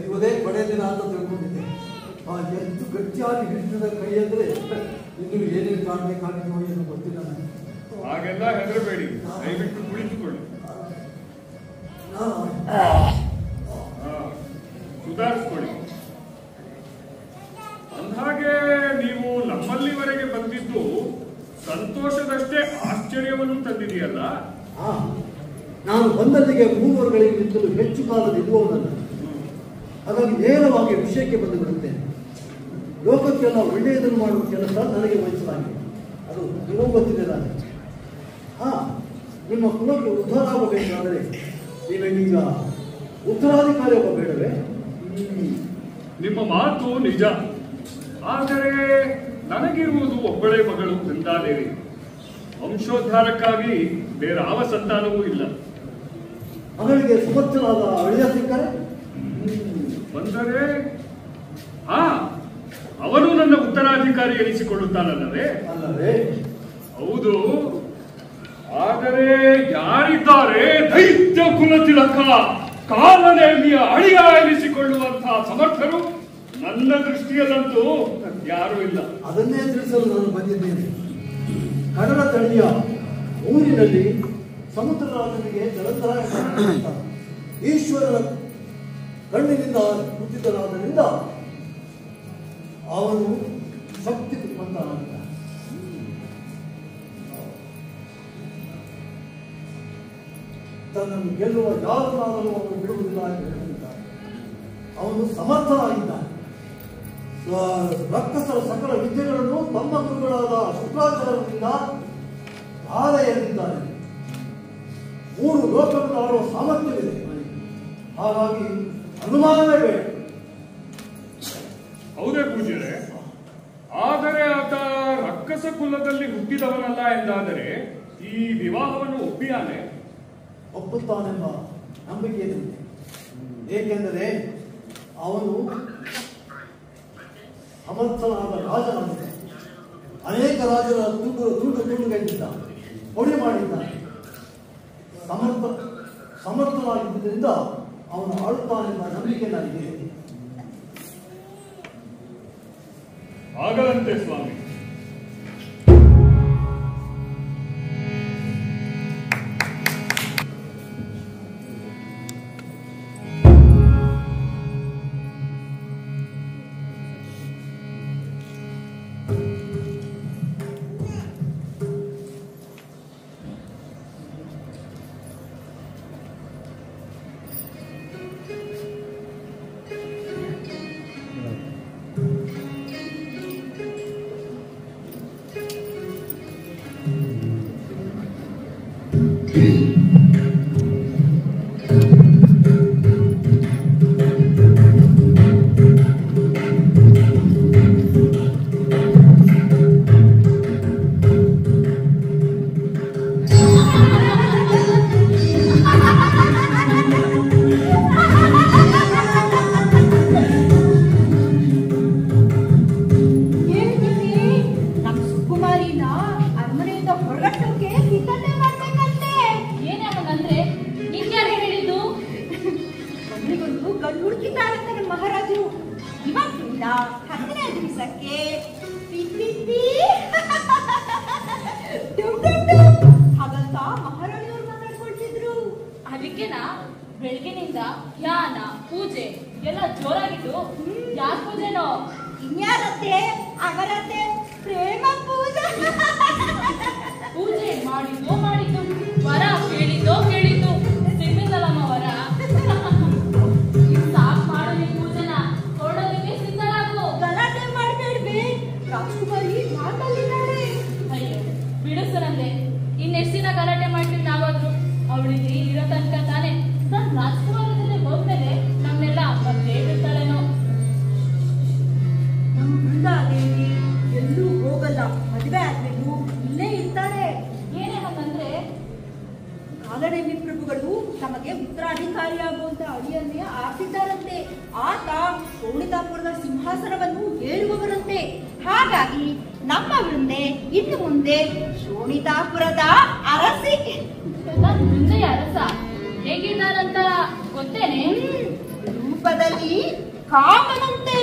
[SPEAKER 1] ಇವದೇ ಕೊನೆ ದಿನ ಅಂತ ತಿಳ್ಕೊಂಡಿದ್ದೆ. ಎಷ್ಟು ಗಟ್ಟಿಯಾಗಿ ಹಿಡಿದ ಕೈ ಅಂದ್ರೆ ಇನ್ನು ಏನೇನು ಕಾಣಬೇಕಾಗಿದೆಯೋ ಏನು ಗೊತ್ತಿಲ್ಲ ನನಗೆ.
[SPEAKER 7] ಹಾಗೆಲ್ಲ ಹೆದರಬೇಡಿ, ದಯವಿಟ್ಟು ಕುಳಿತುಕೊಳ್ಳಿ. ಸುಧಾರಿಸ್ಕೊಳ್ಳಿ. ಅಂದ್ಹಾಗೆ ನೀವು ನಮ್ಮಲ್ಲಿವರೆಗೆ ಬಂದಿದ್ದು ಸಂತೋಷದಷ್ಟೇ ಆಶ್ಚರ್ಯವನ್ನು ತಂದಿದೆಯಲ್ಲ.
[SPEAKER 1] ನಾನು ಬಂದಲ್ಲಿಗೆ 3 ವರ್ಷಗಳಿಗಿಂತಲೂ ಹೆಚ್ಚು ಕಾಲದ ಇರುವವನಲ್ಲ. ಹಾಗಾಗಿ ನೇರವಾಗಿ ವಿಷಯಕ್ಕೆ ಬಂದು ಬಿಡುತ್ತೇನೆ. ಲೋಕಕ್ಕೆಲ್ಲ ಒಳ್ಳೆಯದನ್ನು ಮಾಡುವ ಕೆಲಸ ನನಗೆ ವಹಿಸಲಾಗಿದೆ. ಅದು ನಿಮಗೂ ಗೊತ್ತಿದೆ. ನಿಮ್ಮ ಕುಲಕ್ಕೆ ಉದ್ಧಾರ ಆಗಬೇಕಾದರೆ ನೀವೀಗ ಉತ್ತರಾಧಿಕಾರಿ ಒಬ್ಬ ಬೇಡವೇ?
[SPEAKER 7] ನಿಮ್ಮ ಮಾತು ನಿಜ. ಆದರೆ ನನಗಿರುವುದು ಒಬ್ಬಳೇ ಮಗಳು ಬೃಂದಾದೇವಿ. ವಂಶೋದ್ಧಾರಕ್ಕಾಗಿ ಬೇರಾವ ಸಂತಾನವೂ ಇಲ್ಲ.
[SPEAKER 1] ಮಗಳಿಗೆ ಸಮರ್ಥನಾದ ಅಳಿಯ ಸಿಕ್ಕರೆ
[SPEAKER 7] ಬಂದರೆ ಅವನು ನನ್ನ ಉತ್ತರಾಧಿಕಾರಿ ಎನಿಸಿಕೊಳ್ಳುತ್ತಾನಲ್ಲವೇ?
[SPEAKER 1] ಅಲ್ಲವೇ?
[SPEAKER 7] ಹೌದು. ಆದರೆ ಯಾರಿದ್ದಾರೆ ದೈತ್ಯ ಕುಲತಿಲಕ ಕಾಲನೇಮಿಯ ಅಳಿಯ ಎನಿಸಿಕೊಳ್ಳುವಂತಹ ಸಮರ್ಥರು? ನನ್ನ ದೃಷ್ಟಿಯಲ್ಲಂತೂ ಯಾರೂ ಇಲ್ಲ.
[SPEAKER 1] ಅದನ್ನೇ ತಿಳಿಸಲು ನಾನು ಬಂದಿದ್ದೇನೆ. ಕಡಲ ತಳಿಯ ಊರಿನಲ್ಲಿ ಸಮುದ್ರರಾಜನಿಗೆ ಜಲಂಧರ ಈಶ್ವರನ ಕಣ್ಣಿನಿಂದ ಹುಟ್ಟಿದನಾದ್ದರಿಂದ ಅವನು ಶಕ್ತಿ ಬಂದನಾಗಿದ್ದ. ತನ್ನನ್ನು ಗೆಲ್ಲುವ ಯಾರನ್ನಾದರೂ ಅವನು ಬಿಡುವುದಿಲ್ಲ ಎಂದು ಹೇಳಿದ್ದಾನೆ. ಅವನು ಸಮರ್ಥನಾಗಿದ್ದಾನೆ. ರಕ್ಕಸರ ಸಕಲ ವಿದ್ಯೆಗಳನ್ನು ತಮ್ಮ ಗುರುಗಳಾದ ಶುಕ್ರಾಚಾರ್ಯರಿಂದ ಆಲಯಲ್ಲಿದ್ದಾನೆ. 3 ಲೋಕಗಳನ್ನು ಆಡುವ ಸಾಮರ್ಥ್ಯವಿದೆ. ಹಾಗಾಗಿ ಅನುಮಾನವೇ ಬೇಡ.
[SPEAKER 7] ಹೌದೇ ಪೂಜ್ಯರೇ? ಆದರೆ ಆತ ರಕ್ಕಸ ಕುಲದಲ್ಲಿ ಹುಟ್ಟಿದವನಲ್ಲ ಎಂದಾದರೆ ಈ ವಿವಾಹವನ್ನು ಒಪ್ಪಿಯಾನೆ?
[SPEAKER 1] ಒಪ್ಪುತ್ತಾನೆಂಬ ನಂಬಿಕೆ ಇದೆ. ಏಕೆಂದರೆ ಅವನು ಸಮರ್ಥನಾದ ರಾಜನಾಗಿದ್ದ. ಅನೇಕ ರಾಜರ ತುಂಡುಗೈದಿದ್ದ, ಹೊಡಿ ಮಾಡಿದ್ದಾನೆ. ಸಮರ್ಥನಾಗಿದ್ದರಿಂದ ಅವನು ಆಳುತ್ತಾನೆಂಬ ನಂಬಿಕೆ ನನಗೆ.
[SPEAKER 7] ಆಗದಂತೆ ಸ್ವಾಮಿ.
[SPEAKER 10] ಬೆಳಗಿನಿಂದ ಧ್ಯಾನ ಪೂಜೆ ಎಲ್ಲ ಜೋರಾಗಿದ್ದು. ಯಾಕೆ ಪೂಜೆನೋ?
[SPEAKER 6] ಇನ್ಯಾರತ್ತೆ ಅವರತ್ತೆ ಪ್ರೇಮ ಪೂಜೆ.
[SPEAKER 10] ಪೂಜೆ ಮಾಡಿದ್ದು ವರ ಕೇಳಿದ್ದು ಸಿಗ್ಲಿಲ್ಲಮ್ಮ ವರ. ಸಾಕ್ ಮಾಡಲಿ ಪೂಜೆನ ಕೊಡೋದಕ್ಕೆ ಸಿದ್ಧರಾಗು.
[SPEAKER 6] ಗಲಾಟೆ ಮಾಡಬೇಡ್ಬೇ, ರಾಜಕುಮಾರಿ ಮಾತಲ್ಲಿದ್ದಾರೆ.
[SPEAKER 10] ಅಯ್ಯೋ ಬಿಡಿಸರಂದೆ, ಇನ್ನೆಷ್ಟು ದಿನ ಗಲಾಟೆ ಮಾಡ್ತೀವಿ ನಾವಾದ್ರು? ಅವಳಿಗೆ ಇರೋ ತನಕ ತಾನೆ. ನಾನು ರಾಜಕುಮಾರದಲ್ಲಿ ಹೋದ್ಮೇಲೆ ನಮ್ಮೆಲ್ಲ ಬಂದೇ ಬಿಡ್ತಾಳೇನೋ.
[SPEAKER 6] ನಮ್ಮ ಬೃಂದಾದೇವಿ ಸಿಂಹಾಸನವನ್ನು ಏಳುವವರಂತೆ. ಹಾಗಾಗಿ ನಮ್ಮ ವೃಂದೆ ಇನ್ನು ಮುಂದೆ ಶೋಣಿತಾಪುರದ ಅರಸಿ.
[SPEAKER 10] ನನ್ನ ವೃಂದೆಯ ಅರಸ ಹೇಗಿದ್ದಾರಂತ ಗೊತ್ತೇನೆ?
[SPEAKER 6] ರೂಪದಲ್ಲಿ ಕಾಮನಂತೆ,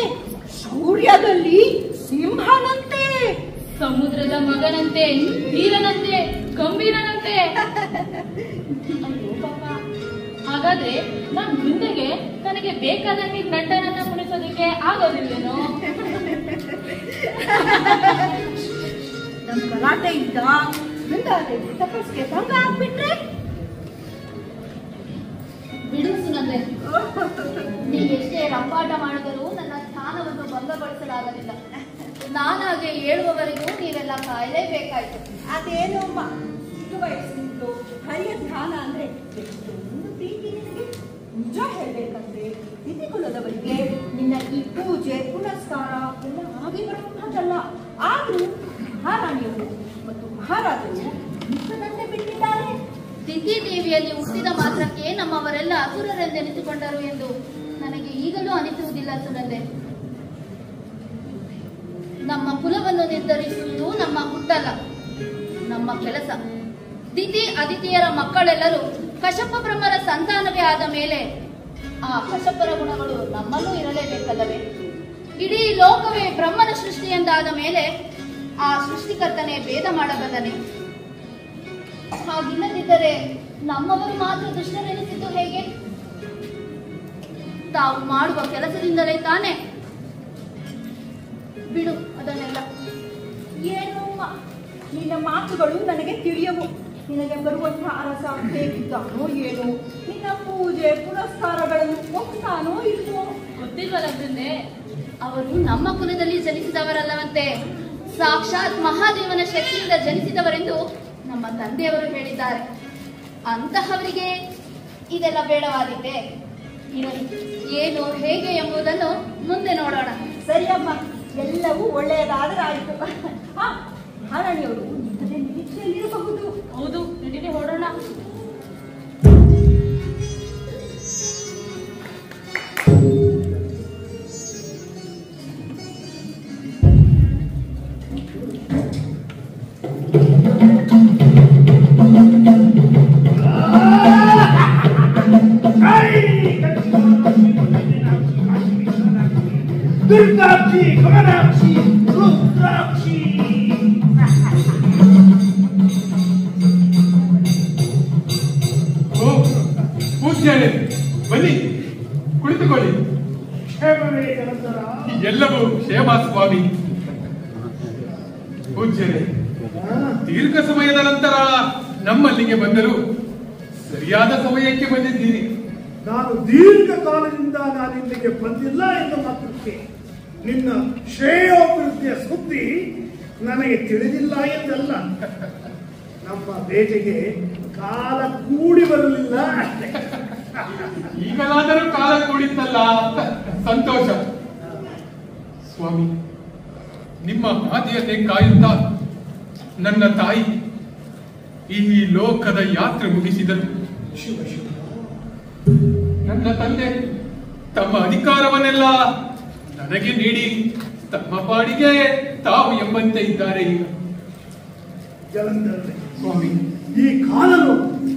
[SPEAKER 6] ಶೌರ್ಯದಲ್ಲಿ ಸಿಂಹನಂತೆ,
[SPEAKER 10] ಸಮುದ್ರದ ಮಗನಂತೆ, ವೀರನಂತೆ, ಗಂಭೀರನಂತೆ. ಅಯ್ಯೋ ಪಾಪ. ಹಾಗಾದ್ರೆ ನನ್ನ ವೃಂದೆಗೆ ನನಗೆ ಬೇಕಾದಂಗೆ ಗಂಡನನ್ನ ಕುಣಿಸೋದಕ್ಕೆ ಆಗೋದಿಲ್ವೇನೋ?
[SPEAKER 6] ನಮ್ಮ ಗಲಾಟೆಯಿಂದ ವೃಂದಾದೇವಿ ತಪಸ್ಸಿಗೆ ಭಂಗ ಆಗ್ಬಿಟ್ರೆ?
[SPEAKER 10] ಬಿಡು ಸುನಂದೆ, ನೀ ಎಷ್ಟೇ ರಂಪಾಟ ಮಾಡಿದರೂ ನನ್ನ ಸ್ಥಾನವನ್ನು ಭಂಗಗೊಳಿಸಲಾಗಲಿಲ್ಲ. ನಾನಾಗೆ ಹೇಳುವವರೆಗೂ ನೀವೆಲ್ಲ ಕಾಯಲೇಬೇಕಾಯ್ತು.
[SPEAKER 6] ಅದೇನು ಅಮ್ಮ, ಚಿಕ್ಕ ವಯಸ್ಸಿನಿಂದ ಹರಿಯ ಧ್ಯಾನ ಅಂದ್ರೆ ಎಷ್ಟೊಂದು ಪ್ರೀತಿ ನಿನಗೆ. ನಿಜ ಹೇಳ್ಬೇಕಂದ್ರೆ ತಿಥಿಕುಲದವರಿಗೆ ನಿನ್ನ ಈ ಪೂಜೆ ಪುನಸ್ಕಾರ ಎಲ್ಲ ಆಗಿ ಬರುವಂತಹದ್ದಲ್ಲ. ಆದ್ರೂ ಮಹಾರಾಣಿಯವರು ಮತ್ತು ಮಹಾರಾಜರು ನನ್ನೇ ಬಿಟ್ಟಿದ್ದಾರೆ.
[SPEAKER 10] ತಿಥಿ ದೇವಿಯಲ್ಲಿ ಹುಟ್ಟಿದ ಮಾತ್ರಕ್ಕೆ ನಮ್ಮವರೆಲ್ಲ ಅಸುರರೆಂದೆನಿಸಿಕೊಂಡರು ಎಂದು ನನಗೆ ಈಗಲೂ ಅನಿಸುವುದಿಲ್ಲ ಸುನಂದೆ. ನಮ್ಮ ಕುಲವನ್ನು ನಿರ್ಧರಿಸುವುದು ನಮ್ಮ ಹುಟ್ಟಲ್ಲ, ನಮ್ಮ ಕೆಲಸ. ತಿಥಿ ಅದಿತಿಯರ ಮಕ್ಕಳೆಲ್ಲರೂ ಕಶ್ಯಪ ಬ್ರಹ್ಮರ ಸಂತಾನವೇ ಆದ ಮೇಲೆ ಆ ಕಶ್ಯಪರ ಗುಣಗಳು ನಮ್ಮಲ್ಲೂ ಇರಲೇಬೇಕಲ್ಲವೇ? ಇಡೀ ಲೋಕವೇ ಬ್ರಹ್ಮನ ಸೃಷ್ಟಿ ಎಂದಾದ ಮೇಲೆ ಆ ಸೃಷ್ಟಿಕರ್ತನೆ ಭೇದ ಮಾಡಬಲ್ಲನೆ. ಹಾಗಿಲ್ಲದಿದ್ದರೆ ನಮ್ಮವರು ಮಾತ್ರ ದುಷ್ಟರೆನಿಸಿದ್ದು ಹೇಗೆ? ತಾವು ಮಾಡುವ ಕೆಲಸದಿಂದಲೇ ತಾನೆ. ಬಿಡು ಅದನ್ನೆಲ್ಲ.
[SPEAKER 6] ಏನು ನಿನ್ನ ಮಾತುಗಳು ನನಗೆ ತಿಳಿಯವು. ನಿನಗೆ ಬರುವಂತಹ ಅರಸ ಹೇಗಿದ್ದಾನೋ ಏನು, ನಿನ್ನ ಪೂಜೆ ಪುನಸ್ಕಾರಗಳನ್ನು ಒಪ್ತಾನೋ ಇಲ್ವೋ
[SPEAKER 10] ಗೊತ್ತಿಲ್ವಲ್ಲ ಬೃಂದೆ. ಅವರು ನಮ್ಮ ಕುಲದಲ್ಲಿ ಜನಿಸಿದವರಲ್ಲವಂತೆ, ಸಾಕ್ಷಾತ್ ಮಹಾದೇವನ ಶಕ್ತಿಯಿಂದ ಜನಿಸಿದವರೆಂದು ನಮ್ಮ ತಂದೆಯವರು ಹೇಳಿದ್ದಾರೆ. ಅಂತಹವರಿಗೆ ಇದೆಲ್ಲ ಬೇಡವಾದಿದ್ದೆ. ಇರಲಿ, ಏನು ಹೇಗೆ ಎಂಬುದನ್ನು ಮುಂದೆ ನೋಡೋಣ.
[SPEAKER 6] ಸರಿಯಮ್ಮ, ಎಲ್ಲವೂ ಒಳ್ಳೆಯದಾದರೆ ಆಯಿತು. ಮಹಾರಾಣಿಯವರು ನಿಮ್ಮದೇ ನಿರೀಕ್ಷೆಯಲ್ಲಿರಬಹುದು.
[SPEAKER 10] ಹೌದು, ನಡೀಲಿ ಹೊರಡೋಣ.
[SPEAKER 4] ದುರ್ಗಾಕ್ಷಿ, ಕಮಲಾಕ್ಷಿ, ರುದ್ರಾಕ್ಷಿ.
[SPEAKER 11] ಪೂಜ್ಯರೇ, ಬನ್ನಿ ಕುಳಿತುಕೊಳ್ಳಿ.
[SPEAKER 4] ಕ್ಷೇಮವೇ ನಿರಂತರ?
[SPEAKER 11] ಎಲ್ಲವೂ ಕ್ಷೇಮ ಸ್ವಾಮಿ. ಪೂಜ್ಯರೇ, ದೀರ್ಘ ಸಮಯದ ನಂತರ ನಮ್ಮಲ್ಲಿಗೆ ಬಂದರು. ಸರಿಯಾದ ಸಮಯಕ್ಕೆ ಬಂದಿದ್ದೀರಿ.
[SPEAKER 4] ನಾನು ದೀರ್ಘಕಾಲದಿಂದ ನಾನಿಲ್ಲಿಗೆ ಬಂದಿಲ್ಲ ಎಂದು ಮಾತ್ರಕ್ಕೆ ನಿನ್ನ ಶ್ರೇಯೋಭಿವೃದ್ಧಿಯ ಸುದ್ದಿ ನನಗೆ ತಿಳಿದಿಲ್ಲ ಎಂದಲ್ಲ. ನಮ್ಮ ಭೇಟಿಗೆ ಕಾಲ ಕೂಡಿ ಬರಲಿಲ್ಲ ಅಷ್ಟೇ.
[SPEAKER 11] ಈಗಲಾದರೂ ಕಾಲ ಕೂಡಿತ್ತಲ್ಲ, ಸಂತೋಷ. ಸ್ವಾಮಿ, ನಿಮ್ಮ ಮಾತೆಯನ್ನೇ ಕಾಯುತ್ತಾ ನನ್ನ ತಾಯಿ ಈ ಲೋಕದ ಯಾತ್ರೆ ಮುಗಿಸಿದರು.
[SPEAKER 4] ಶಿವ ಶಿವ.
[SPEAKER 11] ನನ್ನ ತಂದೆ ತಮ್ಮ ಅಧಿಕಾರವನ್ನೆಲ್ಲ ನನಗೆ ನೀಡಿ ತಮ್ಮ ಪಾಡಿಗೆ ತಾವು ಎಂಬಂತೆ ಇದ್ದಾರೆ. ಈಗ
[SPEAKER 4] ಜಲಂಧರನೇ
[SPEAKER 11] ಸ್ವಾಮಿ,
[SPEAKER 4] ಈ ಕಾಲನು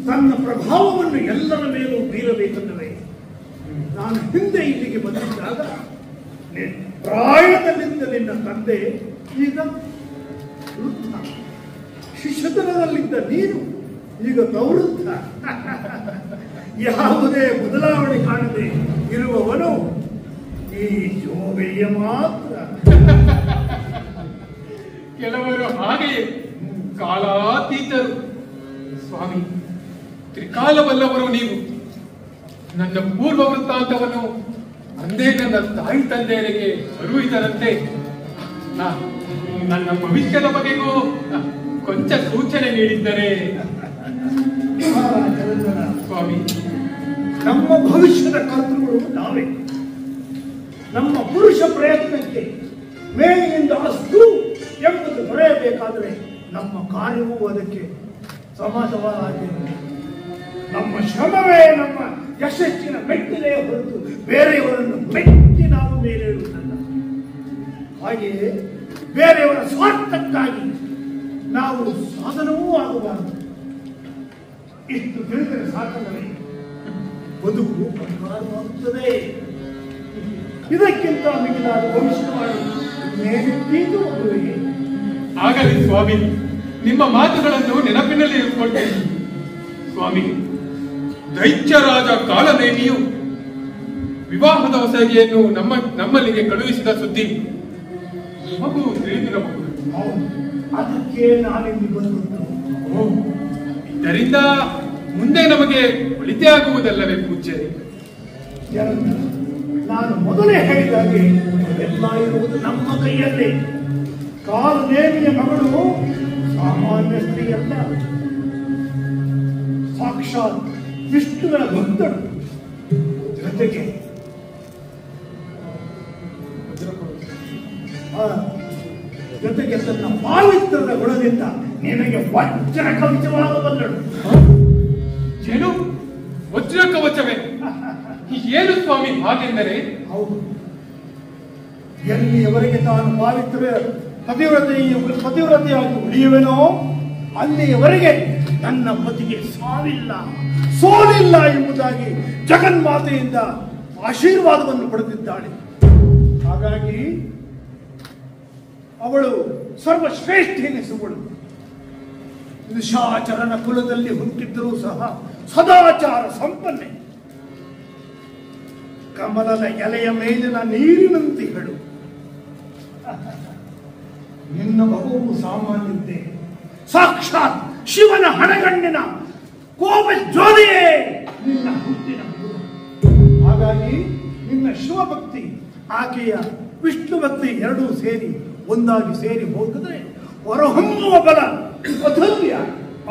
[SPEAKER 4] ತನ್ನ ಪ್ರಭಾವವನ್ನು ಎಲ್ಲರ ಮೇಲೂ ಬೀರಬೇಕೆಂದರೆ ನಾನು ಹಿಂದೆ ಇಲ್ಲಿಗೆ ಬಂದಿದ್ದಾಗ ಪ್ರಾಯದಲ್ಲಿದ್ದ ನಿನ್ನ ತಂದೆ ಈಗ ವೃದ್ಧ, ಶಿಶುತನದಲ್ಲಿದ್ದ ನೀನು ಈಗ ಪ್ರವೃದ್ಧ. ಯಾವುದೇ ಬದಲಾವಣೆ ಕಾಣದೆ ಇರುವವನು ಈ ಜೋಗಯ್ಯ ಮಾತ್ರ.
[SPEAKER 11] ಕೆಲವರು ಹಾಗೆಯೇ ಕಾಲಾತೀತರು. ಸ್ವಾಮಿ, ತ್ರಿಕಾಲವಲ್ಲವರು ನೀವು. ನನ್ನ ಪೂರ್ವ ವೃತ್ತಾಂತವನ್ನು ಅಂದೇ ನನ್ನ ತಾಯಿ ತಂದೆಯರಿಗೆ ಅರಿವಿದರಂತೆ ನನ್ನ ಭವಿಷ್ಯದ ಬಗೆಗೂ ಕೊಂಚ ಸೂಚನೆ ನೀಡಿದ್ದರೆ. ಸ್ವಾಮಿ,
[SPEAKER 4] ನಮ್ಮ ಭವಿಷ್ಯದ ಕರ್ತೃಗಳು ನಾವೇ. ನಮ್ಮ ಪುರುಷ ಪ್ರಯತ್ನಕ್ಕೆ ಮೇಲಿನಿಂದ ಅಸ್ತು ಎಂಬುದು ದೊರೆಯಬೇಕಾದರೆ ನಮ್ಮ ಕಾರ್ಯವೂ ಅದಕ್ಕೆ ಸಮಾಸವಾಗಿ ನಮ್ಮ ಶ್ರಮವೇ ನಮ್ಮ ಯಶಸ್ಸಿನ ಮೆಟ್ಟಿಲೇ ಹೊರತು ಬೇರೆಯವರನ್ನು ಮೆಟ್ಟಿ ನಾವು ಮೇಲೇರುವುದಲ್ಲ. ಹಾಗೆಯೇ ಬೇರೆಯವರ ಸ್ವಾರ್ಥಕ್ಕಾಗಿ ನಾವು ಸಾಧನವೂ ಆಗಬಾರದು. ಇಷ್ಟು ತಿಳಿದರೆ ಸಾಕಲ್ಲವೇ ಬದುಕು ಬಂಗಾರವಾಗುತ್ತದೆ. ಇದಕ್ಕಿಂತ ಮಿಗಿಲಾದ ಭವಿಷ್ಯವಾಣಿ ಇನ್ನೇನಿದ್ದೀತು ಮಗುವಿಗೆ.
[SPEAKER 11] ಆಗಲಿ ಸ್ವಾಮಿ, ನಿಮ್ಮ ಮಾತುಗಳನ್ನು ನೆನಪಿನಲ್ಲಿ ಇಟ್ಕೊಳ್ತೇನೆ. ಸ್ವಾಮಿ, ದೈತ್ಯರಾಜ ಕಾಲನೇಮಿಯು ವಿವಾಹದ ಹೊಸಗೆಯನ್ನು ನಮ್ಮಲ್ಲಿಗೆ ಕಳುಹಿಸಿದ ಸುದ್ದಿ ನಮಗೂ ತಿಳಿದಿರಬಹುದು.
[SPEAKER 4] ಅದಕ್ಕೆ ನಾನಿಲ್ಲಿ ಬಂದದ್ದು.
[SPEAKER 11] ಇದರಿಂದ ಮುಂದೆ ನಮಗೆ ಒಳಿತೇ ಆಗುವುದಲ್ಲವೇ ಪೂಜ್ಯರೇ?
[SPEAKER 4] ನಾನು ಮೊದಲೇ ಹೇಳಿದಾಗೆ ಎಲ್ಲ ಇರುವುದು ನಮ್ಮ ಕೈಯಲ್ಲೇ. ಕಾಲನೇಮಿಯ ಮಗಳು ಸಾಮಾನ್ಯ ಸ್ತ್ರೀಯಲ್ಲ, ಸಾಕ್ಷಾತ್ ವಿಷ್ಣುವಿನ ಭಕ್ತಳು. ಜೊತೆಗೆ ತನ್ನ ಪಾವಿತ್ರದ ಗುಣದಿಂದ ನಿನಗೆ ವಜ್ರ ಕವಚವಾಗಬಲ್ಲಳು.
[SPEAKER 11] ಏನು ವಜ್ರ ಕವಚವೇ? ಏನು ಸ್ವಾಮಿ ಹಾಗೆಂದರೆ?
[SPEAKER 4] ಹೌದು, ಎಲ್ಲಿಯವರೆಗೆ ತಾನು ಪತಿವ್ರತೆಯಾಗಿ ಉಳಿಯುವೆನೋ ಅಲ್ಲಿಯವರೆಗೆ ನನ್ನ ಪತಿಗೆ ಸಾವಿಲ್ಲ, ಸೋಲಿಲ್ಲ ಎಂಬುದಾಗಿ ಜಗನ್ಮಾತೆಯಿಂದ ಆಶೀರ್ವಾದವನ್ನು ಪಡೆದಿದ್ದಾಳೆ. ಹಾಗಾಗಿ ಅವಳು ಸರ್ವಶ್ರೇಷ್ಠೆನಿಸುವಳು. ನಿಶಾಚರನ ಕುಲದಲ್ಲಿ ಹುಟ್ಟಿದ್ದರೂ ಸಹ ಸದಾಚಾರ ಸಂಪನ್ನೆ. ಕಮಲದ ಎಲೆಯ ಮೇಲಿನ ನೀರಿನಂತೆ ಹೇಳು. ನಿನ್ನ ಮಗುವು ಸಾಮಾನ್ಯತೆ ಸಾಕ್ಷಾತ್ ಶಿವನ ಹಣಗಣ್ಣಿನ ಕೋಪ ಜ್ಯೋತಿಯೇ ನಿನ್ನ ಹುಟ್ಟಿನ ಮಗು. ಹಾಗಾಗಿ ನಿನ್ನ ಶಿವಭಕ್ತಿ ಆಕೆಯ ವಿಷ್ಣು ಭಕ್ತಿ ಎರಡೂ ಸೇರಿ ಒಂದಾಗಿ ಸೇರಿ ಹೋಗಿದ್ರೆ ಹೊರಹೊಮ್ಮುವ ಬಲ ಅತುಲ್ಯ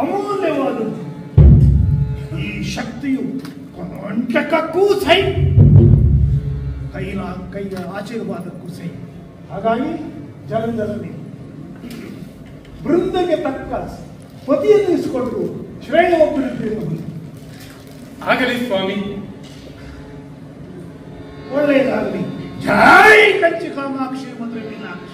[SPEAKER 4] ಅಮೂಲ್ಯವಾದದ್ದು. ಈ ಶಕ್ತಿಯು ಕೊಂಟಕಕ್ಕೂ ಸೈ, ಕೈಯ ಆಶೀರ್ವಾದಕ್ಕೂ ಸೈ. ಹಾಗಾಗಿ ಜಗದಲ್ಲಿ ಬೃಂದಕ್ಕೆ ತಕ್ಕ ಪತಿಯನ್ನು ಇಸ್ಕೊಂಡು ಶ್ರೇಯೋಭಿವೃದ್ಧಿ.
[SPEAKER 11] ಆಗಲಿ ಸ್ವಾಮಿ,
[SPEAKER 4] ಒಳ್ಳೆಯದಾಗಲಿ. ಜೈ ಕಂಚಿ ಕಾಮಾಕ್ಷಿ ಮಧುರೆ ಮೀನಾಕ್ಷಿ.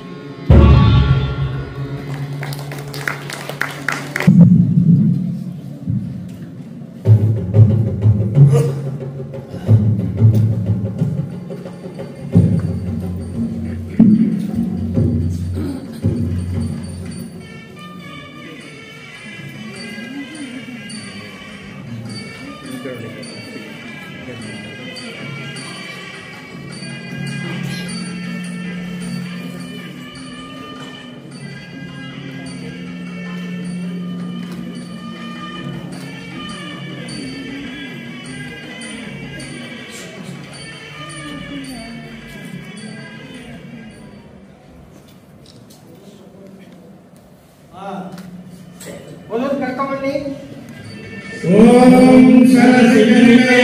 [SPEAKER 1] ಕರ್ಕೊಂಡ್ಬನ್ನಿ.
[SPEAKER 12] ಓಂ ಸರಸಿಗನಿಗೆ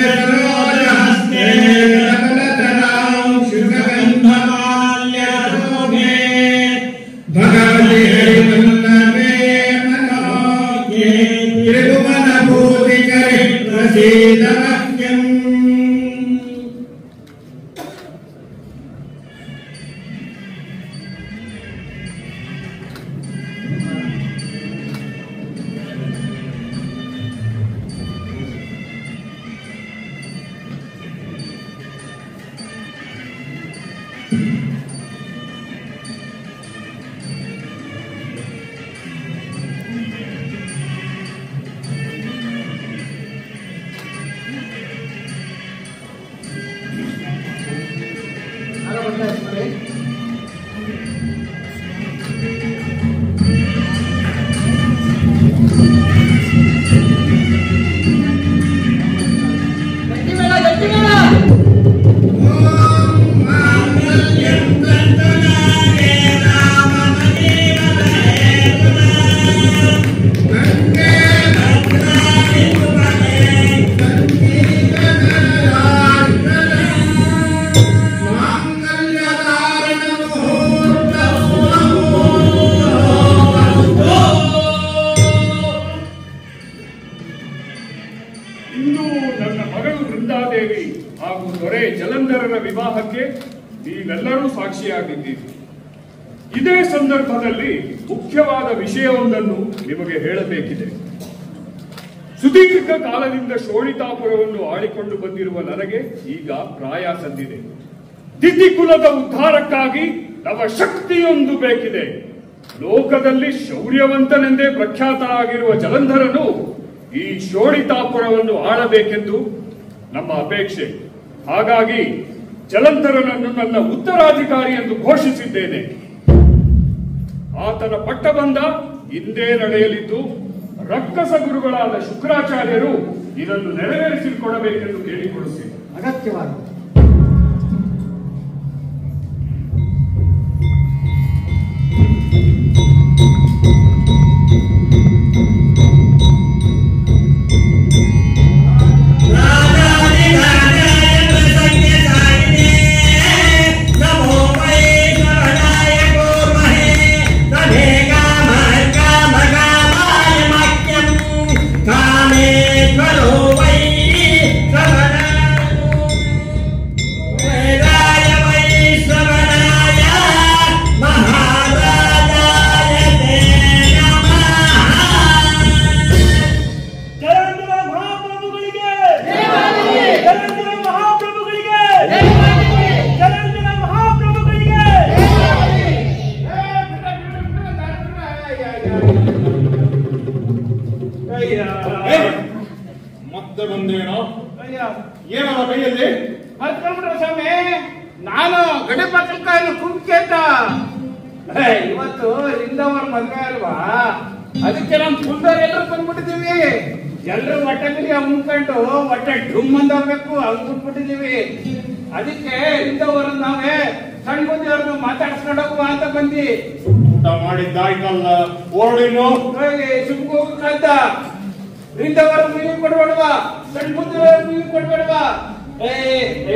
[SPEAKER 12] ಸರೋಜಹಸ್ತೆ ಕಮಲಧರಾಂ ಶುಭಗಂಧಮಾಲ್ಯರೋಗೆ ಭಗವತಿ ಹರಿವಲ್ಲಭೆ ಮನೋಜ್ಞೆ ತ್ರಿಭುವನಭೂತಿಕರೆ ಪ್ರಸೀದ ಮಹ್ಯಂ.
[SPEAKER 7] ಹಾಗೂ ದೊರೆ ಜಲಂಧರನ ವಿವಾಹಕ್ಕೆ ನೀವೆಲ್ಲರೂ ಸಾಕ್ಷಿಯಾಗಿದ್ದೀರಿ. ಇದೇ ಸಂದರ್ಭದಲ್ಲಿ ಮುಖ್ಯವಾದ ವಿಷಯವೊಂದನ್ನು ನಿಮಗೆ ಹೇಳಬೇಕಿದೆ. ಸುದೀರ್ಘ ಕಾಲದಿಂದ ಶೋಣಿತಾಪುರವನ್ನು ಆಳಿಕೊಂಡು ಬಂದಿರುವ ನನಗೆ ಈಗ ಪ್ರಾಯ ಸಂದಿದೆ. ತಿಥಿಕುಲದ ಉದ್ಧಾರಕ್ಕಾಗಿ ನವ ಶಕ್ತಿಯೊಂದು ಬೇಕಿದೆ. ಲೋಕದಲ್ಲಿ ಶೌರ್ಯವಂತನೆಂದೇ ಪ್ರಖ್ಯಾತನಾಗಿರುವ ಜಲಂಧರನು ಈ ಶೋಣಿತಾಪುರವನ್ನು ಆಳಬೇಕೆಂದು ನಮ್ಮ ಅಪೇಕ್ಷೆ. ಹಾಗಾಗಿ ಜಲಂಧರನನ್ನು ನನ್ನ ಉತ್ತರಾಧಿಕಾರಿ ಎಂದು ಘೋಷಿಸಿದ್ದೇನೆ. ಆತನ ಪಟ್ಟಬಂಧ ಇಂದೇ ನಡೆಯಲಿದ್ದು ರಕ್ಕಸ ಗುರುಗಳಾದ ಶುಕ್ರಾಚಾರ್ಯರು ಇದನ್ನು ನೆರವೇರಿಸಿಕೊಡಬೇಕೆಂದು ಕೇಳಿಕೊಳ್ಳುತ್ತೇನೆ.
[SPEAKER 1] ಅಗತ್ಯವಾಗಿ
[SPEAKER 9] ಮತ್ತೆ ಬಂದೇನೋ ಏನೋ ಕೈಯಲ್ಲಿ ಮರ್ಕೊಂಡ್ರ ಸ್ವಾಮಿ. ನಾನು ಗಣಪತಿಕಾಯನ್ನು ಕುಂಕೆಂತ ಇವತ್ತು ಇಂದವರ ಮದುವೆ ಅಲ್ವಾ, ಅದಕ್ಕೆ ನಮ್ ಕುಂದರ್ ಎಲ್ಲರೂ ಬಂದ್ಬಿಟ್ಟಿದೀವಿ. ಎಲ್ರು ಹೊಟ್ಟೆಗೆ ಮುಂದ್ಕೊಂಡು ಹೊಟ್ಟೆ ಡುಮ್ ಅಂದೋಗ್ಬೇಕು ಹಂಗ್ ಬಿಟ್ಬಿಟ್ಟಿದೀವಿ. ಅದಕ್ಕೆ ಇಂದವರು ನಾವೇ ಸಣ್ಣ ಬುದ್ಧಿಯವ್ರನ್ನ ಮಾತಾಡ್ಸ್ಕೊಂಡು ಹೋಗುವ ಅಂತ ಬಂದಿ.
[SPEAKER 8] ಊಟ ಮಾಡಿದ್ದಾಯ್ತಲ್ಲ ಓಡಿನು
[SPEAKER 9] ಸುಮ್ಕೋಗಕ್ಕಾದ ಇಂದವರು ನೀವು ಕೊಡ್ಬೇಡವಾ, ಸಣ್ಣ ಬುದ್ಧಿಯವರು ನೀವು ಕೊಡ್ಬೇಡವಾ.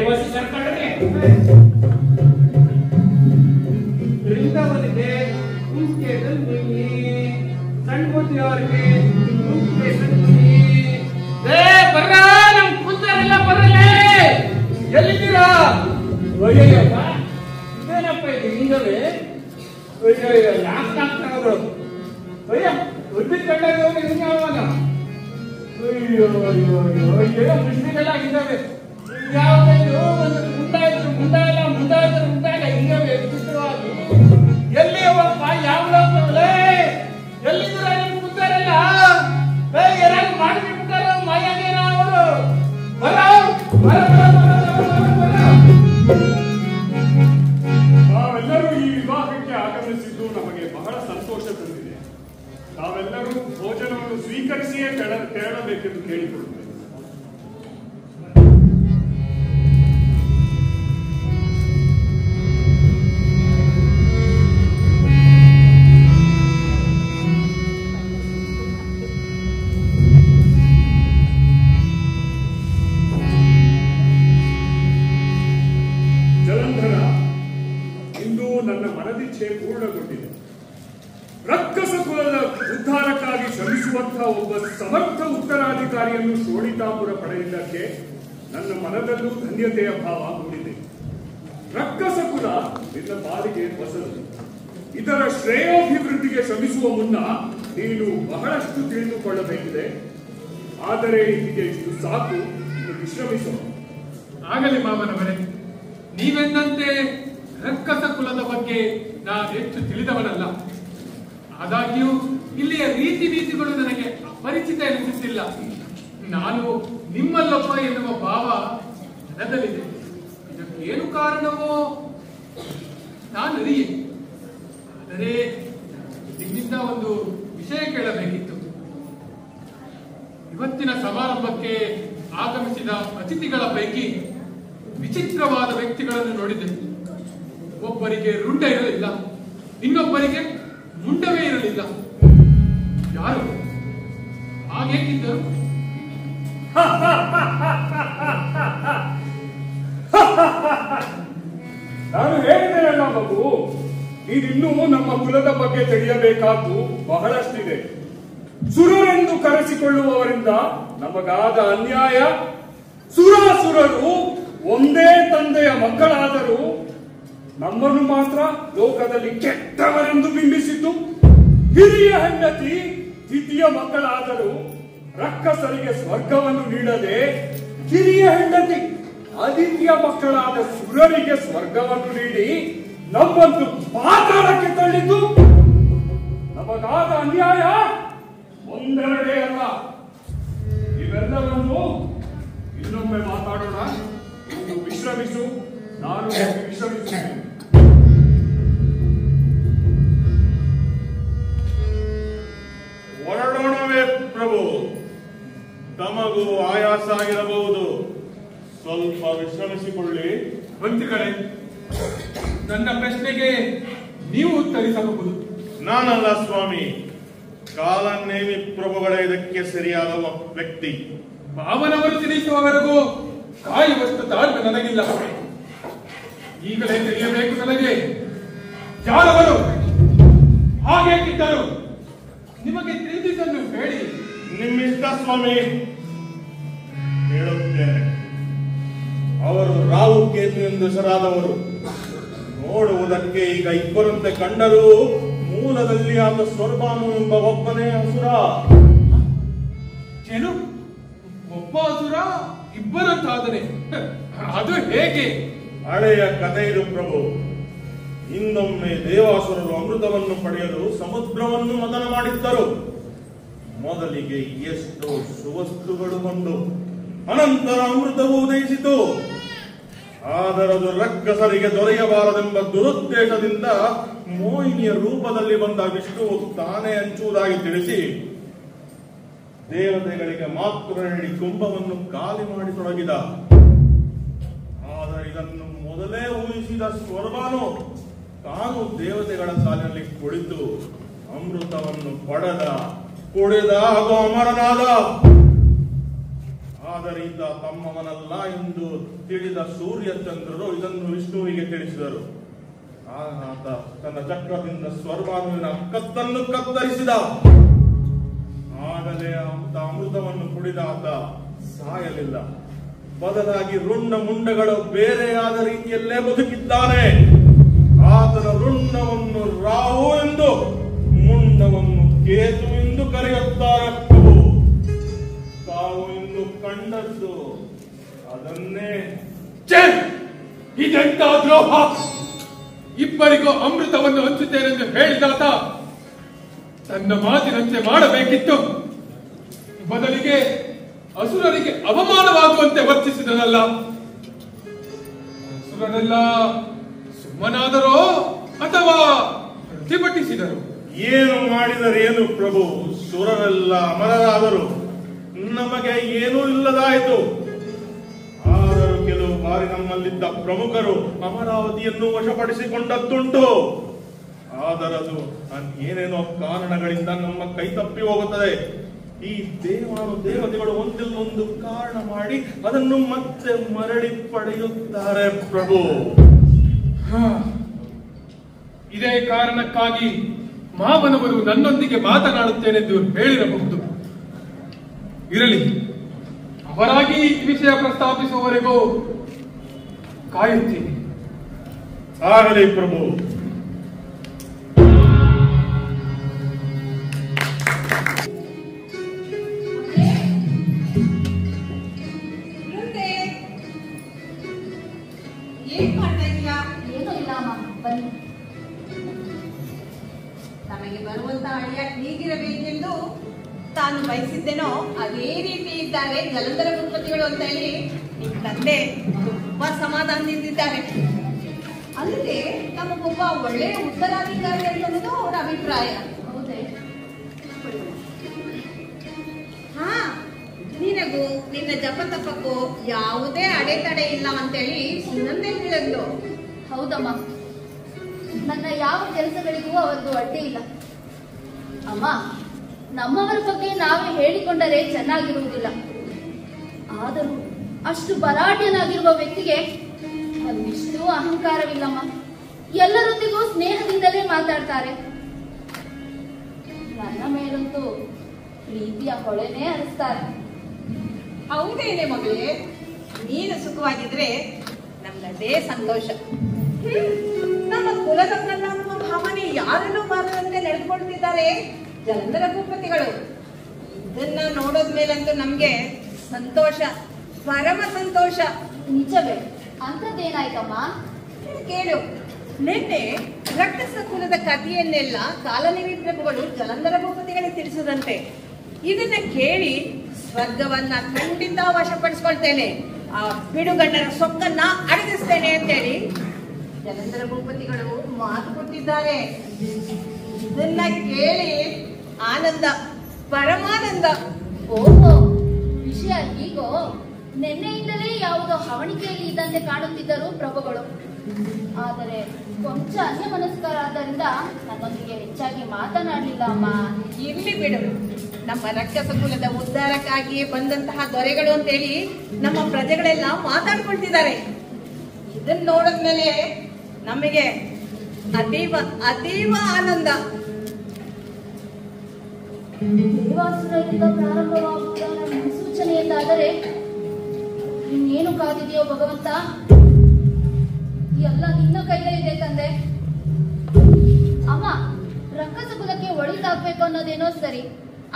[SPEAKER 9] ವಸಿ ಸರ್ಕೊಂಡ್ರೆ ಇಂದವರಿಗೆ ಕುಂಕೆ ತಂದಿ, ಸಣ್ಣ ಬುದ್ಧಿಯವರಿಗೆ ಕುಂಕೆ ತಂದಿ. ಬರ್ರ ನಮ್ ಕುಂದರೆಲ್ಲ ಬರಲೇ, ಎಲ್ಲಿದ್ದೀರಾ? ಅಯ್ಯಯ್ಯಪ್ಪ ಇದೇನಪ್ಪ ಇದು ಹಿಂಗವೇ? ಅಯ್ಯಯ್ಯ ನಾಲ್ಕು ಅಯ್ಯ ಉದ್ದಿನ ಕಂಡಾಗ ಹೋಗಿ ಹಿಂಗೆ ಅವಾಗ ಅಯ್ಯೋ ಅಯ್ಯೋ ಅಯ್ಯೋ ಅಯ್ಯೋ ಮುಸ್ಲಿಮೆಲ್ಲ ಹಿಂಗವೇ. ಯಾವ್ದು ಒಂದು ಮುಂದಾಯ್ತು ಹಿಂಗವೇ ವಿಚಿತ್ರವಾಗಿ. ಎಲ್ಲಿ ಹೋಗಪ್ಪ ಯಾವ ಲೋಕಗಳೇ? ಎಲ್ಲಿದ್ದೀರ ನಿಮ್ ಕುಂದರೆಲ್ಲ? ಯಾರು ಮಾಡಿಬಿಟ್ಟಾರ ಮಾಯಾನೇನ ಅವರು?
[SPEAKER 7] ನಾವೆಲ್ಲರೂ ಈ ವಿವಾಹಕ್ಕೆ ಆಗಮಿಸಿದ್ದು ನಮಗೆ ಬಹಳ ಸಂತೋಷ ತಂದಿದೆ. ನಾವೆಲ್ಲರೂ ಭೋಜನವನ್ನು ಸ್ವೀಕರಿಸಿಯೇ ತೆರಳಬೇಕೆಂದು ಕೇಳಿಕೊಳ್ಳುತ್ತೇವೆ. ಜಲಂಧರ, ಇಂದು ನನ್ನ ಮನದಿಚ್ಛೆ ಪೂರ್ಣಗೊಂಡಿದೆ. ರಕ್ಕಸ ಕುಲದ ಉದ್ಧಾರಕ್ಕಾಗಿ ಶ್ರಮಿಸುವಂತಹ ಒಬ್ಬ ಸಮರ್ಥ ಉತ್ತರಾಧಿಕಾರಿಯನ್ನು ಶೋಣಿತಾಪುರ ಪಡೆಯುವುದಕ್ಕೆ ನನ್ನ ಮನದಲ್ಲೂ ಧನ್ಯತೆಯ ಭಾವ ಮೂಡಿದೆ. ರಕ್ಕಸ ಕುಲ ನಿನ್ನ ಪಾಲಿಗೆ ಹೊಸದು. ಇದರ ಶ್ರೇಯೋಭಿವೃದ್ಧಿಗೆ ಶ್ರಮಿಸುವ ಮುನ್ನ ನೀನು ಬಹಳಷ್ಟು ತಿಳಿದುಕೊಳ್ಳಬೇಕಿದೆ. ಆದರೆ ಇಲ್ಲಿಗೆ ಇಷ್ಟು ಸಾಕು, ಇನ್ನು ವಿಶ್ರಮಿಸುವ.
[SPEAKER 11] ಆಗಲಿ ಮಾವನವರೇ, ನೀವೆಂದಂತೆ ರಕ್ಕಸ ಕುಲದ ಬಗ್ಗೆ ನಾನು ಹೆಚ್ಚು ತಿಳಿದವನಲ್ಲ. ಆದಾಗ್ಯೂ ಇಲ್ಲಿಯ ರೀತಿ ನೀತಿಗಳು ನನಗೆ ಅಪರಿಚಿತ ಎನಿಸುತ್ತಿಲ್ಲ. ನಾನು ನಿಮ್ಮಲ್ಲೊಬ್ಬ ಎನ್ನುವ ಭಾವ ನನದಲ್ಲಿದೆ. ಇದಕ್ಕೇನು ಕಾರಣವೋ ನಾನು ಅರಿಯೆ. ಆದರೆ ನಿಮ್ಮಿಂದ ಒಂದು ವಿಷಯ ಕೇಳಬೇಕಿತ್ತು. ಇವತ್ತಿನ ಸಮಾರಂಭಕ್ಕೆ ಆಗಮಿಸಿದ ಅತಿಥಿಗಳ ಪೈಕಿ ವಿಚಿತ್ರವಾದ ವ್ಯಕ್ತಿಗಳನ್ನು ನೋಡಿದೆ. ಒಬ್ಬರಿಗೆ ರುಂಡ ಇರಲಿಲ್ಲ, ಇನ್ನೊಬ್ಬರಿಗೆ ಮುಂಡವೇ ಇರಲಿಲ್ಲ. ಯಾರು ಹಾಗೇಕಿದ್ದರು?
[SPEAKER 7] ನಾನು ಹೇಳಿದ್ದೇನಲ್ಲ ಮಗು, ನೀನಿನ್ನೂ ನಮ್ಮ ಕುಲದ ಬಗ್ಗೆ ತಿಳಿಯಬೇಕಾದ್ದು ಬಹಳಷ್ಟಿದೆ. ಸುರರೆಂದು ಕರೆಸಿಕೊಳ್ಳುವವರಿಂದ ನಮಗಾದ ಅನ್ಯಾಯ, ಸುರಾಸುರರು ಒಂದೇ ತಂದೆಯ ಮಕ್ಕಳಾದರೂ ನಮ್ಮನ್ನು ಮಾತ್ರ ಲೋಕದಲ್ಲಿ ಕೆಟ್ಟವರೆಂದು ಬಿಂಬಿಸಿತು. ಹಿರಿಯ ಹೆಂಡತಿ ದ್ವಿತೀಯ ಮಕ್ಕಳಾದರೂ ರಕ್ಕಸರಿಗೆ ಸ್ವರ್ಗವನ್ನು ನೀಡದೆ, ಕಿರಿಯ ಹೆಂಡತಿ ಆದಿತ್ಯ ಮಕ್ಕಳಾದ ಸುರರಿಗೆ ಸ್ವರ್ಗವನ್ನು ನೀಡಿ ನಮ್ಮನ್ನು ಪಾತಾಳಕ್ಕೆ ತಳ್ಳಿತು. ನಮಗಾದ ಅನ್ಯಾಯ ಒಂದೆರಡೇ ಅಲ್ಲ. ಇವೆಲ್ಲವನ್ನು ಇನ್ನೊಮ್ಮೆ ಮಾತಾಡೋಣ. ನೀನು ವಿಶ್ರಮಿಸು, ನಾನು ವಿಶ್ರಮಿಸುತ್ತೇನೆ.
[SPEAKER 8] ಹೊರಡೋಣವೇ ಪ್ರಭು? ತಮಗೂ ಆಯಾಸ ಆಗಿರಬಹುದು, ಸ್ವಲ್ಪ ವಿಶ್ರಮಿಸಿಕೊಳ್ಳಿ.
[SPEAKER 11] ಮಂತ್ರಿಗಳೇ, ನನ್ನ ಪ್ರಶ್ನೆಗೆ ನೀವು ಉತ್ತರಿಸಬಹುದು.
[SPEAKER 8] ನಾನಲ್ಲ ಸ್ವಾಮಿ, ಕಾಲನೇಮಿ ಪ್ರಭುಗಳೇ ಇದಕ್ಕೆ ಸರಿಯಾದ ವ್ಯಕ್ತಿ.
[SPEAKER 11] ಮಾವನವರು ತಿಳಿಸುವವರೆಗೂ ಕಾಯುವಷ್ಟು ತಾಳ್ಮೆ ನನಗಿಲ್ಲ. ಈಗಲೇ ತಿಳಿಯಬೇಕು ನನಗೆ, ಯಾರವರು ಹಾಗೇಕಿದ್ದರು ನಿಮಗೆ ತಿಳಿದಿದ್ದನ್ನು ಹೇಳಿ.
[SPEAKER 8] ನಿಮ್ಮಿಷ್ಟ ಸ್ವಾಮಿ, ಹೇಳುತ್ತೇನೆ. ಅವರು ರಾಹು ಕೇತು ಎಂದು ಹೆಸರಾದವರು. ನೋಡುವುದಕ್ಕೆ ಈಗ ಇಬ್ಬರಂತೆ ಕಂಡರೂ ಮೂಲದಲ್ಲಿ ಆತ ಸ್ವರ್ಭಾನು ಎಂಬ ಒಬ್ಬನೇ ಅಸುರ.
[SPEAKER 11] ಏನು, ಒಬ್ಬ ಅಸುರ ಇಬ್ಬರಂತಾದರೆ ಅದು ಹೇಗೆ?
[SPEAKER 8] ಹಳೆಯ ಕಥೆ ಇದು ಪ್ರಭು. ಹಿಂದೊಮ್ಮೆ ದೇವಾಸುರರು ಅಮೃತವನ್ನು ಪಡೆಯಲು ಸಮುದ್ರವನ್ನು ಮಥನ ಮಾಡಿದ್ದರು. ಮೊದಲಿಗೆ ಎಷ್ಟೋ ಸುವಸ್ತುಗಳು ಬಂದು ಅನಂತರ ಅಮೃತವು ಉದಯಿಸಿತು. ಆದರದು ರಕ್ಕಸರಿಗೆ ದೊರೆಯಬಾರದೆಂಬ ದುರುದ್ದೇಶದಿಂದ ಮೋಹಿನಿಯ ರೂಪದಲ್ಲಿ ಬಂದ ವಿಷ್ಣುವು ತಾನೇ ಹಂಚುವುದಾಗಿ ತಿಳಿಸಿ ದೇವತೆಗಳಿಗೆ ಮಾತ್ರ ನೀಡಿ ಕುಂಭವನ್ನು ಖಾಲಿ ಮಾಡಿ ತೊಡಗಿದ. ಆದರೆ ಇದನ್ನು ಮೊದಲೇ ಊಹಿಸಿದ ಸ್ವರ್ಭಾನು ತಾನು ದೇವತೆಗಳ ಸಾಲಿನಲ್ಲಿ ಕುಳಿತು ಅಮೃತವನ್ನು ಪಡೆದ, ಕುಡಿದ ಹಾಗೂ ಅಮರನಾದ. ಆದರೆ ಈತ ತಮ್ಮವನಲ್ಲ ಎಂದು ತಿಳಿದ ಸೂರ್ಯಚಂದ್ರರು ಇದನ್ನು ವಿಷ್ಣುವಿಗೆ ತಿಳಿಸಿದರು. ಆತ ತನ್ನ ಚಕ್ರದಿಂದ ಸ್ವರ್ಭಾನುವಿನ ಕತ್ತನ್ನು ಕತ್ತರಿಸಿದ. ಆಗಲೇ ಆತ ಅಮೃತವನ್ನು ಕುಡಿದ ಆತ ಸಾಯಲಿಲ್ಲ. ಬದಲಾಗಿ ರುಂಡ ಮುಂಡಗಳು ಬೇರೆಯಾದ ರೀತಿಯಲ್ಲೇ ಬದುಕಿದ್ದಾನೆ. ಆತನ ರುಂಡವನ್ನು ರಾಹು ಎಂದು, ಮುಂಡವನ್ನು ಕೇತು ಎಂದು ಕರೆಯುತ್ತಾರೆ ಪ್ರಭು. ತಾವು ಇಂದು ಕಂಡದ್ದು ಅದನ್ನೇ.
[SPEAKER 11] ಇದೆಂತ ದ್ರೋಹ! ಇಬ್ಬರಿಗೂ ಅಮೃತವನ್ನು ಹಂಚುತ್ತೇನೆಂದು ಹೇಳಿದಾತ ತನ್ನ ಮಾತಿನಂತೆ ಮಾಡಬೇಕಿತ್ತು. ಬದಲಿಗೆ ಅಸುರರಿಗೆ ಅವಮಾನವಾಗುವಂತೆ ವರ್ತಿಸಿದನಲ್ಲ. ಅಸುರರೆಲ್ಲ ಸುಮ್ಮನಾದರೋ ಅಥವಾ ಪ್ರತಿಭಟಿಸಿದರು?
[SPEAKER 8] ಏನು ಮಾಡಿದರೇನು ಪ್ರಭು? ಸುರರೆಲ್ಲ ಅಮರರಾದರು, ನಮಗೆ ಏನೂ ಇಲ್ಲದಾಯಿತು. ಆದರೂ ಕೆಲವು ಬಾರಿ ನಮ್ಮಲ್ಲಿದ್ದ ಪ್ರಮುಖರು ಅಮರಾವತಿಯನ್ನು ವಶಪಡಿಸಿಕೊಂಡದ್ದುಂಟು. ಆದರದು ಏನೇನೋ ಕಾರಣಗಳಿಂದ ನಮ್ಮ ಕೈ ತಪ್ಪಿ ಹೋಗುತ್ತದೆ. ಈ ದೇವತೆಗಳು ಒಂದಿಲ್ಲೊಂದು ಕಾರಣ ಮಾಡಿ ಅದನ್ನು ಮತ್ತೆ ಮರಳಿ ಪಡೆಯುತ್ತಾರೆ ಪ್ರಭು.
[SPEAKER 11] ಇದೇ ಕಾರಣಕ್ಕಾಗಿ ಮಾವನವರು ನನ್ನೊಂದಿಗೆ ಮಾತನಾಡುತ್ತೇನೆಂದು ಹೇಳಿರಬಹುದು. ಇರಲಿ, ಅವರಾಗಿ ಈ ವಿಷಯ ಪ್ರಸ್ತಾಪಿಸುವವರೆಗೂ ಕಾಯುತ್ತೀನಿ.
[SPEAKER 8] ಆಗಲಿ ಪ್ರಭು.
[SPEAKER 10] ಏನ್ ಮಾಡ್ತಾ ಇದೀಯಾ? ಏನೂ ಇಲ್ಲ ಅಮ್ಮ, ಬನ್ನಿ.
[SPEAKER 13] ತಮಗೆ ಬರುವಂತ ಅಳಿಯ ಹೀಗಿರಬೇಕೆಂದು ತಾನು ಬಯಸಿದ್ದೇನೋ ಅದೇ ರೀತಿ ಇದ್ದಾರೆ ಜಲಂಧರ ಭೂಪತಿಗಳು ಅಂತ ಹೇಳಿ ನಿಮ್ ತಂದೆ ತುಂಬಾ ಸಮಾಧಾನದಿಂದಿದ್ದಾರೆ. ಅಲ್ಲದೆ ತಮಗೊಬ್ಬ ಒಳ್ಳೆಯ ಉತ್ತರಾಧಿಕಾರಿ ಅನ್ನೋದು ಅವರ ಅಭಿಪ್ರಾಯ.
[SPEAKER 10] ಹೌದೇ?
[SPEAKER 13] ಹಾ, ನಿನಗೂ ನಿನ್ನ ಜಪತಪಕ್ಕೂ ಯಾವುದೇ ಅಡೆತಡೆ ಇಲ್ಲ ಅಂತೇಳಿ ಸುನಂದೆ ಹೇಳಿದ್ಲು.
[SPEAKER 10] ಹೌದಮ್ಮ, ನನ್ನ ಯಾವ ಕೆಲಸಗಳಿಗೂ ಅವರದ್ದು ಅಡ್ಡಿ ಇಲ್ಲ. ಅಮ್ಮ, ನಮ್ಮವರ ಬಗ್ಗೆ ನಾವೇ ಹೇಳಿಕೊಂಡರೆ ಚೆನ್ನಾಗಿರುವುದಿಲ್ಲ. ಆದರೂ ಅಷ್ಟು ಭರಾಟೆನಾಗಿರುವ ವ್ಯಕ್ತಿಗೆ ಒಂದಿಷ್ಟು ಅಹಂಕಾರವಿಲ್ಲಮ್ಮ. ಎಲ್ಲರೊಂದಿಗೂ ಸ್ನೇಹದಿಂದಲೇ ಮಾತಾಡ್ತಾರೆ. ನನ್ನ ಮೇಲಂತೂ ಪ್ರೀತಿಯ ಹೊಳೆನೇ ಹರಿಸ್ತಾರೆ.
[SPEAKER 13] ಹೌದೇನೆ ಮಗಳೇ, ನೀನು ಸುಖವಾಗಿದ್ರೆ ನಮ್ಗದೇ ಸಂತೋಷ. ನಮ್ಮ ಕುಲದ ಅನ್ನುವ ಭಾವನೆ ಯಾರನ್ನೂ ಬಾರದಂತೆ ನಡೆದುಕೊಳ್ತಿದ್ದಾರೆ ಜಲಂಧರ ಭೂಪತಿಗಳು. ಇದನ್ನ ನೋಡೋದ್ಮೇಲಂತೂ ನಮ್ಗೆ ಸಂತೋಷ, ಪರಮ ಸಂತೋಷ.
[SPEAKER 10] ನಿಜವೇ? ಅಂಥದ್ದೇನಾಯ್ತಮ್ಮ?
[SPEAKER 13] ಕೇಳು, ನಿನ್ನೆ ರಕ್ಕಸ ಕುಲದ ಕಥೆಯನ್ನೆಲ್ಲ ಕಾಲನೇಮಿ ಪ್ರಭುಗಳು ಜಲಂಧರ ಭೂಪತಿಗಳಿಗೆ ತಿಳಿಸಿದಂತೆ ಇದನ್ನ ಕೇಳಿ ಸ್ವರ್ಗವನ್ನ ಖಂಡಿತ ವಶಪಡಿಸ್ಕೊಳ್ತೇನೆ, ಆ ಬಿಡುಗಣ್ಣರ ಸೊಕ್ಕನ್ನ ಅಡಗಿಸ್ತೇನೆ ಅಂತೇಳಿ ಜಲಂಧರ ಭೂಪತಿಗಳು ಮಾತು ಕೊಟ್ಟಿದ್ದಾರೆ. ಇದನ್ನ ಕೇಳಿ ಆನಂದ, ಪರಮಾನಂದ.
[SPEAKER 10] ಓಹೋ, ವಿಷಯ ಹೀಗೋ? ನಿನ್ನೆಯಿಂದಲೇ ಯಾವುದೋ ಹವಣಿಕೆಯಲ್ಲಿ ಇದ್ದಂತೆ ಕಾಣುತ್ತಿದ್ದರು ಪ್ರಭುಗಳು. ಆದರೆ ಕೊಂಚ ಅನ್ಯ ಮನಸ್ಕರಾದ್ದರಿಂದ ನನ್ನೊಂದಿಗೆ ಹೆಚ್ಚಾಗಿ ಮಾತನಾಡಲಿಲ್ಲ ಅಮ್ಮ.
[SPEAKER 13] ಇರ್ಲಿ ಬಿಡು, ನಮ್ಮ ರಕ್ಕಸ ಕುಲದ ಉದ್ಧಾರಕ್ಕಾಗಿಯೇ ಬಂದಂತಹ ದೊರೆಗಳು ಅಂತೇಳಿ ನಮ್ಮ ಪ್ರಜೆಗಳೆಲ್ಲ ಮಾತಾಡ್ಕೊಳ್ತಿದ್ದಾರೆ. ಇದನ್ನ ನೋಡಿದ್ಮೇಲೆ ನಮಗೆ ಅತೀವ ಅತೀವ ಆನಂದ.
[SPEAKER 10] ದೇವಾಸುರರಿಂದ ಪ್ರಾರಂಭವಾಗುವ ಮುನ್ಸೂಚನೆ ಎಂದಾದರೆ ಇನ್ನೇನು ಕಾದಿದೆಯೋ ಭಗವಂತ? ಎಲ್ಲ ನಿನ್ನ ಕೈಯಲ್ಲಿದೆ ತಂದೆ. ಅಮ್ಮ, ರಕ್ಕಸ ಕುಲಕ್ಕೆ ಒಳಿತಾಗ್ಬೇಕು ಅನ್ನೋದೇನೋ ಸರಿ,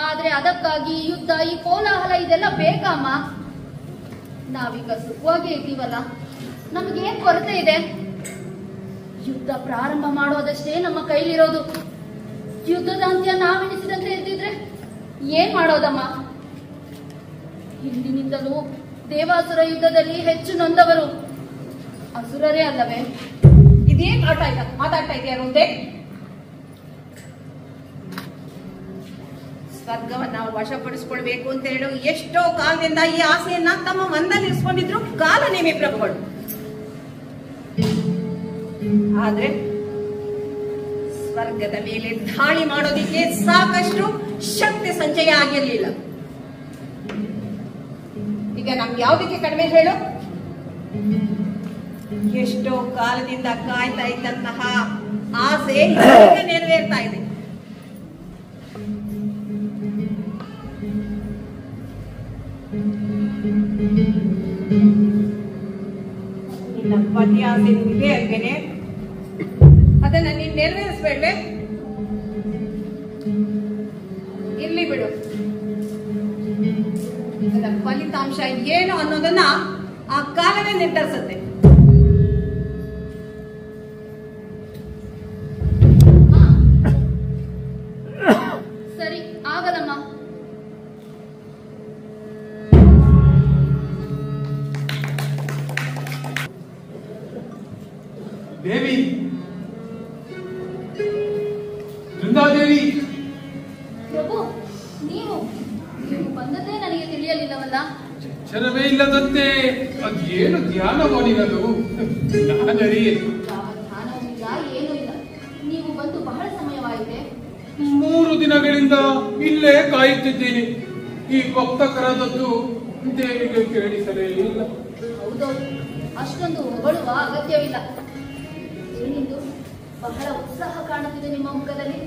[SPEAKER 10] ಆದ್ರೆ ಅದಕ್ಕಾಗಿ ಯುದ್ಧ, ಈ ಕೋಲಾಹಲ ಇದೆಲ್ಲ ಬೇಕಮ್ಮ? ನಾವೀಗ ಸುಖವಾಗಿ ಇದ್ದೀವಲ್ಲ, ನಮಗೇನ್ ಕೊರತೆ ಇದೆ? ಯುದ್ಧ ಪ್ರಾರಂಭ ಮಾಡೋದಷ್ಟೇ ನಮ್ಮ ಕೈಲಿರೋದು. ಯುದ್ಧದ ಅಂತ್ಯ ನಾವೆನಿಸಿದಂತೆ ಇದ್ದಿದ್ರೆ ಏನ್ ಮಾಡೋದಮ್ಮ? ಹಿಂದಿನಿಂದಲೂ ದೇವಾಸುರ ಯುದ್ಧದಲ್ಲಿ ಹೆಚ್ಚು ನೊಂದವರು ಅಸುರರೇ ಅಲ್ಲವೇ?
[SPEAKER 13] ಇದೇನ್ ಮಾತಾಡ್ತಾ ಇದೆಯಾ ಮುಂದೆ? ಸ್ವರ್ಗವನ್ನ ವಶಪಡಿಸ್ಕೊಳ್ಬೇಕು ಅಂತ ಹೇಳು ಎಷ್ಟೋ ಕಾಲದಿಂದ ಈ ಆಸೆಯನ್ನ ತಮ್ಮ ಮನದಲ್ಲಿ ಇರಿಸ್ಕೊಂಡಿದ್ರು ಕಾಲನೇಮಿ ಪ್ರಭುಗಳು. ಆದ್ರೆ ಸ್ವರ್ಗದ ಮೇಲೆ ದಾಳಿ ಮಾಡೋದಿಕ್ಕೆ ಸಾಕಷ್ಟು ಶಕ್ತಿ ಸಂಚಯ ಆಗಿರ್ಲಿಲ್ಲ. ಈಗ ನಮ್ಗೆ ಯಾವ್ದಕ್ಕೆ ಕಡಿಮೆ ಹೇಳು? ಎಷ್ಟೋ ಕಾಲದಿಂದ ಕಾಯ್ತಾ ಇದ್ದಂತಹ ಆಸೆ ಈಗ ನೆರವೇರ್ತಾ ಇದೆ. ನಿನ್ನ ಪತಿ ಆಸೆ ಇದೆ ಅಲ್ವೇನೆ? ಅದನ್ನ ನೀನ್ ನೆರವೇರಿಸ್ಬೇಡ್ವೆ? ಇರ್ಲಿ ಬಿಡು, ಅದರ ಫಲಿತಾಂಶ ಏನು ಅನ್ನೋದನ್ನ ಆ ಕಾಲವೇ ನಿರ್ಧರಿಸುತ್ತೆ.
[SPEAKER 10] ಸರಿ, ಆಗಲ್ಲಮ್ಮ.
[SPEAKER 11] ದೇವಿ, ಬೃಂದಾದೇವಿ.
[SPEAKER 10] ಪ್ರಭು, ನೀವು ಬಂದದ್ದೇ ನನಗೆ ತಿಳಿಯಲಿಲ್ಲವಲ್ಲ?
[SPEAKER 11] ಎಚ್ಚರವೇ ಇಲ್ಲದಂತೆ ಅದೇನು ಧ್ಯಾನವೋ ನಿನ್ನದು? ನಾನರಿಯೆ.
[SPEAKER 10] ಯಾವ ಧ್ಯಾನವೂ ಇಲ್ಲ, ಏನೂ ಇಲ್ಲ. ನೀವು ಬಂದು ಬಹಳ ಸಮಯವಾಯಿತೆ.
[SPEAKER 11] 3 ದಿನಗಳಿಂದ ಇಲ್ಲೇ ಕಾಯುತ್ತಿದ್ದೀನಿ. ಈ ಭಕ್ತಕರದದ್ದು ದೇವಿಗೆ ಕೇಳಿಸಲೇ ಇಲ್ಲ.
[SPEAKER 10] ಹೌದೌದು, ಅಷ್ಟೊಂದು ಹೊಗಳುವ ಅಗತ್ಯವಿಲ್ಲ. ಏನಿದು ಬಹಳ ಉತ್ಸಾಹ ಕಾಣುತ್ತಿದೆ ನಿಮ್ಮ ಮುಖದಲ್ಲಿ?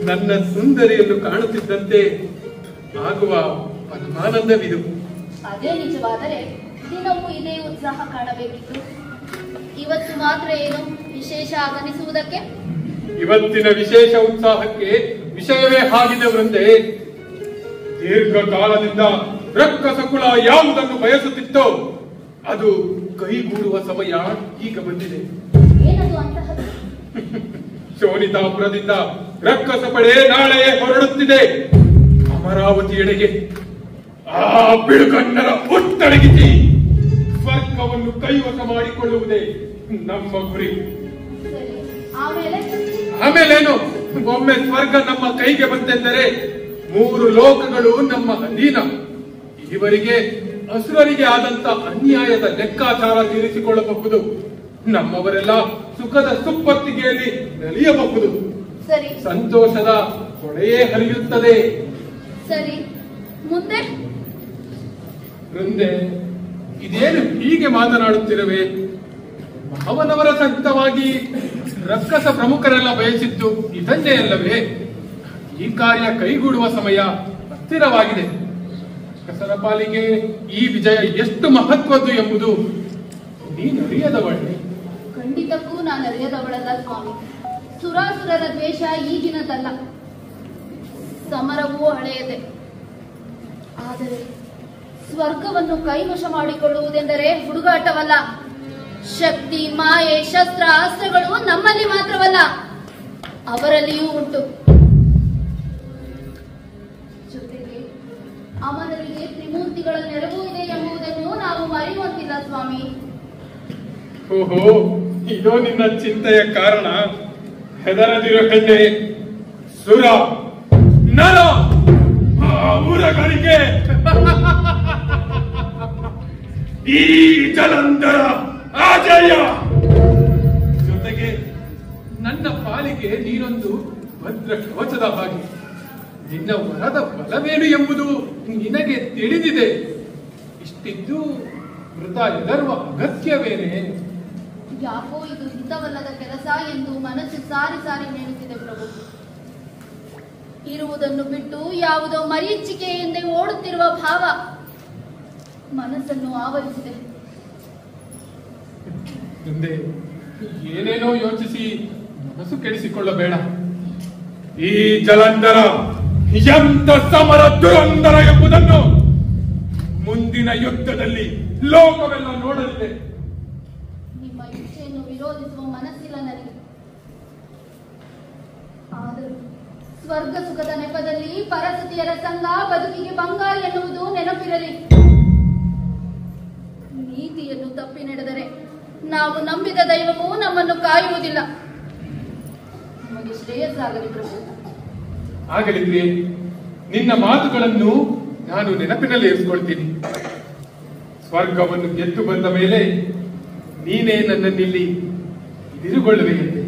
[SPEAKER 11] ನನ್ನ ಸುಂದರಿಯನ್ನು ಕಾಣುತ್ತಿದ್ದಂತೆ ಆಗುವ ಆನಂದವಿದು.
[SPEAKER 10] ಅದೇ ನಿಜವಾದರೆ ದಿನವೂ ಇದೇ ಉತ್ಸಾಹ ಕಾಣಬೇಕಿತ್ತು. ಇವತ್ತು ಮಾತ್ರ ಏನು ವಿಶೇಷ ಆಗಮಿಸುವುದಕ್ಕೆ?
[SPEAKER 11] ಇವತ್ತಿನ ವಿಶೇಷ ಉತ್ಸಾಹಕ್ಕೆ ವಿಷಯವೇ ಆಗಿದೆ ವೃಂದೆ. ದೀರ್ಘಕಾಲದಿಂದ ರಕ್ಕಸ ಕುಲ ಯಾವುದನ್ನು ಬಯಸುತ್ತಿತ್ತೋ ಅದು ಕೈಗೂಡುವ ಸಮಯ ಈಗ ಬಂದಿದೆ.
[SPEAKER 10] ಏನದು ಅಂತಹದ್ದು?
[SPEAKER 11] ಶೋಣಿತಾಪುರದಿಂದ ರಕ್ಕಸ ಪಡೆ ನಾಳೆಯೇ ಹೊರಡುತ್ತಿದೆ ಅಮರಾವತಿಯೆಡೆಗೆ. ಆ ಬಿಳುಗಣ್ಣರ ಒತ್ತಡಗಿಸಿ ಸ್ವರ್ಗವನ್ನು ಕೈವಶ ಮಾಡಿಕೊಳ್ಳುವುದೇ ನಮ್ಮ ಗುರಿ. ಆಮೇಲೇನು? ಒಮ್ಮೆ ಸ್ವರ್ಗ ನಮ್ಮ ಕೈಗೆ ಬಂತೆಂದರೆ 3 ಲೋಕಗಳು ನಮ್ಮ ಅಧೀನ. ಇವರಿಗೆ ಅಸುರರಿಗೆ ಆದಂತ ಅನ್ಯಾಯದ ಲೆಕ್ಕಾಚಾರ ತೀರಿಸಿಕೊಳ್ಳಬಹುದು. ನಮ್ಮವರೆಲ್ಲ ಸುಖದ ಸುಪ್ಪತ್ತಿಗೆಯಲ್ಲಿ ನಲಿಯಬಹುದು.
[SPEAKER 10] ಸರಿ,
[SPEAKER 11] ಸಂತೋಷದ ಹೊಳೆಯೇ ಹರಿಯುತ್ತದೆ.
[SPEAKER 10] ಸರಿ, ಮುಂದೆ?
[SPEAKER 11] ವೃಂದೆ, ಇದೇನು ಹೀಗೆ ಮಾತನಾಡುತ್ತಿರುವೆ? ಅವನವರ ಸಹಿತವಾಗಿ ರಕ್ಕಸ ಪ್ರಮುಖರೆಲ್ಲ ಬಯಸಿದ್ದು ಇದನ್ನೇ ಅಲ್ಲವೇ? ಈ ಕಾರ್ಯ ಕೈಗೂಡುವ ಸಮಯ ಹತ್ತಿರವಾಗಿದೆ. ರಕ್ಕಸರ ಪಾಲಿಗೆ ಈ ವಿಜಯ ಎಷ್ಟು ಮಹತ್ವದ್ದು ಎಂಬುದು ನೀನು ಅರಿಯದವಳೆ.
[SPEAKER 10] ಖಂಡಿತ ಹಳೆಯದವಳಲ್ಲ ಸ್ವಾಮಿ. ಸುರಾಸುರರ ದ್ವೇಷ ಈಗಿನದಲ್ಲ, ಸಮರವೂ ಹಳೆಯದೆ. ಆದರೆ ಸ್ವರ್ಗವನ್ನು ಕೈವಶ ಮಾಡಿಕೊಳ್ಳುವುದೆಂದರೆ ಹುಡುಗಾಟವಲ್ಲ. ಶಕ್ತಿ, ಮಾಯೆ, ಶಸ್ತ್ರ, ಅಸ್ತ್ರಗಳು ನಮ್ಮಲ್ಲಿ ಮಾತ್ರವಲ್ಲ, ಅವರಲ್ಲಿಯೂ ಉಂಟು. ಜೊತೆಗೆ ಅಮರರಿಗೆ ತ್ರಿಮೂರ್ತಿಗಳ ನೆರವು ಇದೆ ಎಂಬುದನ್ನು ನಾವು ಮರೆಯುವಂತಿಲ್ಲ ಸ್ವಾಮಿ.
[SPEAKER 11] ಓಹೋ, ಇದೋ ನಿನ್ನ ಚಿಂತೆಯ ಕಾರಣ. ಹೆದರದಿರೋ ಹೆಣ್ಣೆ, ಸುರ ನರ ಊರಗಳಿಗೆ ಈ ಜಲಂಧರ ಅಜಯ. ಜೊತೆಗೆ ನನ್ನ ಪಾಲಿಗೆ ನೀನೊಂದು ಭದ್ರ ಕವಚದ ಹಾಗೆ. ನಿನ್ನ ವರದ ಬಲವೇನು ಎಂಬುದು ನಿನಗೆ ತಿಳಿದಿದೆ. ಇಷ್ಟಿದ್ದು ಮೃತ ಹೆದರುವ ಅಗತ್ಯವೇನೆ?
[SPEAKER 10] ಯಾಕೋ ಇದು ಹಿತವಲ್ಲದ ಕೆಲಸ ಎಂದು ಮನಸ್ಸು ಸಾರಿ ಸಾರಿ ಹೇಳುತ್ತಿದೆ ಪ್ರಭು. ಇರುವುದನ್ನು ಬಿಟ್ಟು ಯಾವುದೋ ಮರೀಚಿಕೆ ಎಂದೇ ಓಡುತ್ತಿರುವ ಭಾವ ಮನಸ್ಸನ್ನು ಆವರಿಸಿದೆ.
[SPEAKER 11] ಮುಂದೆ ಏನೇನೋ ಯೋಚಿಸಿ ಮನಸ್ಸು ಕೆಡಿಸಿಕೊಳ್ಳಬೇಡ. ಈ ಜಲಂಧರ ಎಂತ ಸಮರ ದುರಂಧರ ಎಂಬುದನ್ನು ಮುಂದಿನ ಯುದ್ಧದಲ್ಲಿ ಲೋಕವೆಲ್ಲ ನೋಡಲಿದೆ.
[SPEAKER 10] ನಿಮ್ಮ ಇಚ್ಛೆಯನ್ನು ವಿರೋಧಿಸುವ ಮನಸ್ಸಿಲ್ಲ ನನಗೆ. ಆದರೂ ಸ್ವರ್ಗ ಸುಖದ ನೆಪದಲ್ಲಿ ಪರಸತಿಯರ ಸಂಘ ಬದುಕಿಗೆ ಭಂಗ ಎನ್ನುವುದು ನೆನಪಿರಲಿ. ನೀತಿಯನ್ನು ತಪ್ಪಿ ನಡೆದರೆ ನಾವು ನಂಬಿದ ದೈವವು ನಮ್ಮನ್ನು ಕಾಯುವುದಿಲ್ಲ. ನಮಗೆ ಶ್ರೇಯಸ್ಸಾಗಲಿ ಪ್ರಭು.
[SPEAKER 11] ಆಗಲಿದ್ರೆ ನಿನ್ನ ಮಾತುಗಳನ್ನು ನಾನು ನೆನಪಿನಲ್ಲಿ ಇರಿಸಿಕೊಳ್ತೀನಿ. ಸ್ವರ್ಗವನ್ನು ಗೆದ್ದು ಬಂದ ಮೇಲೆ ನೀನೇ ನನ್ನನ್ನಿಲ್ಲಿ ಇದಿರುಗೊಳ್ಳುವೆಯಂತೆ.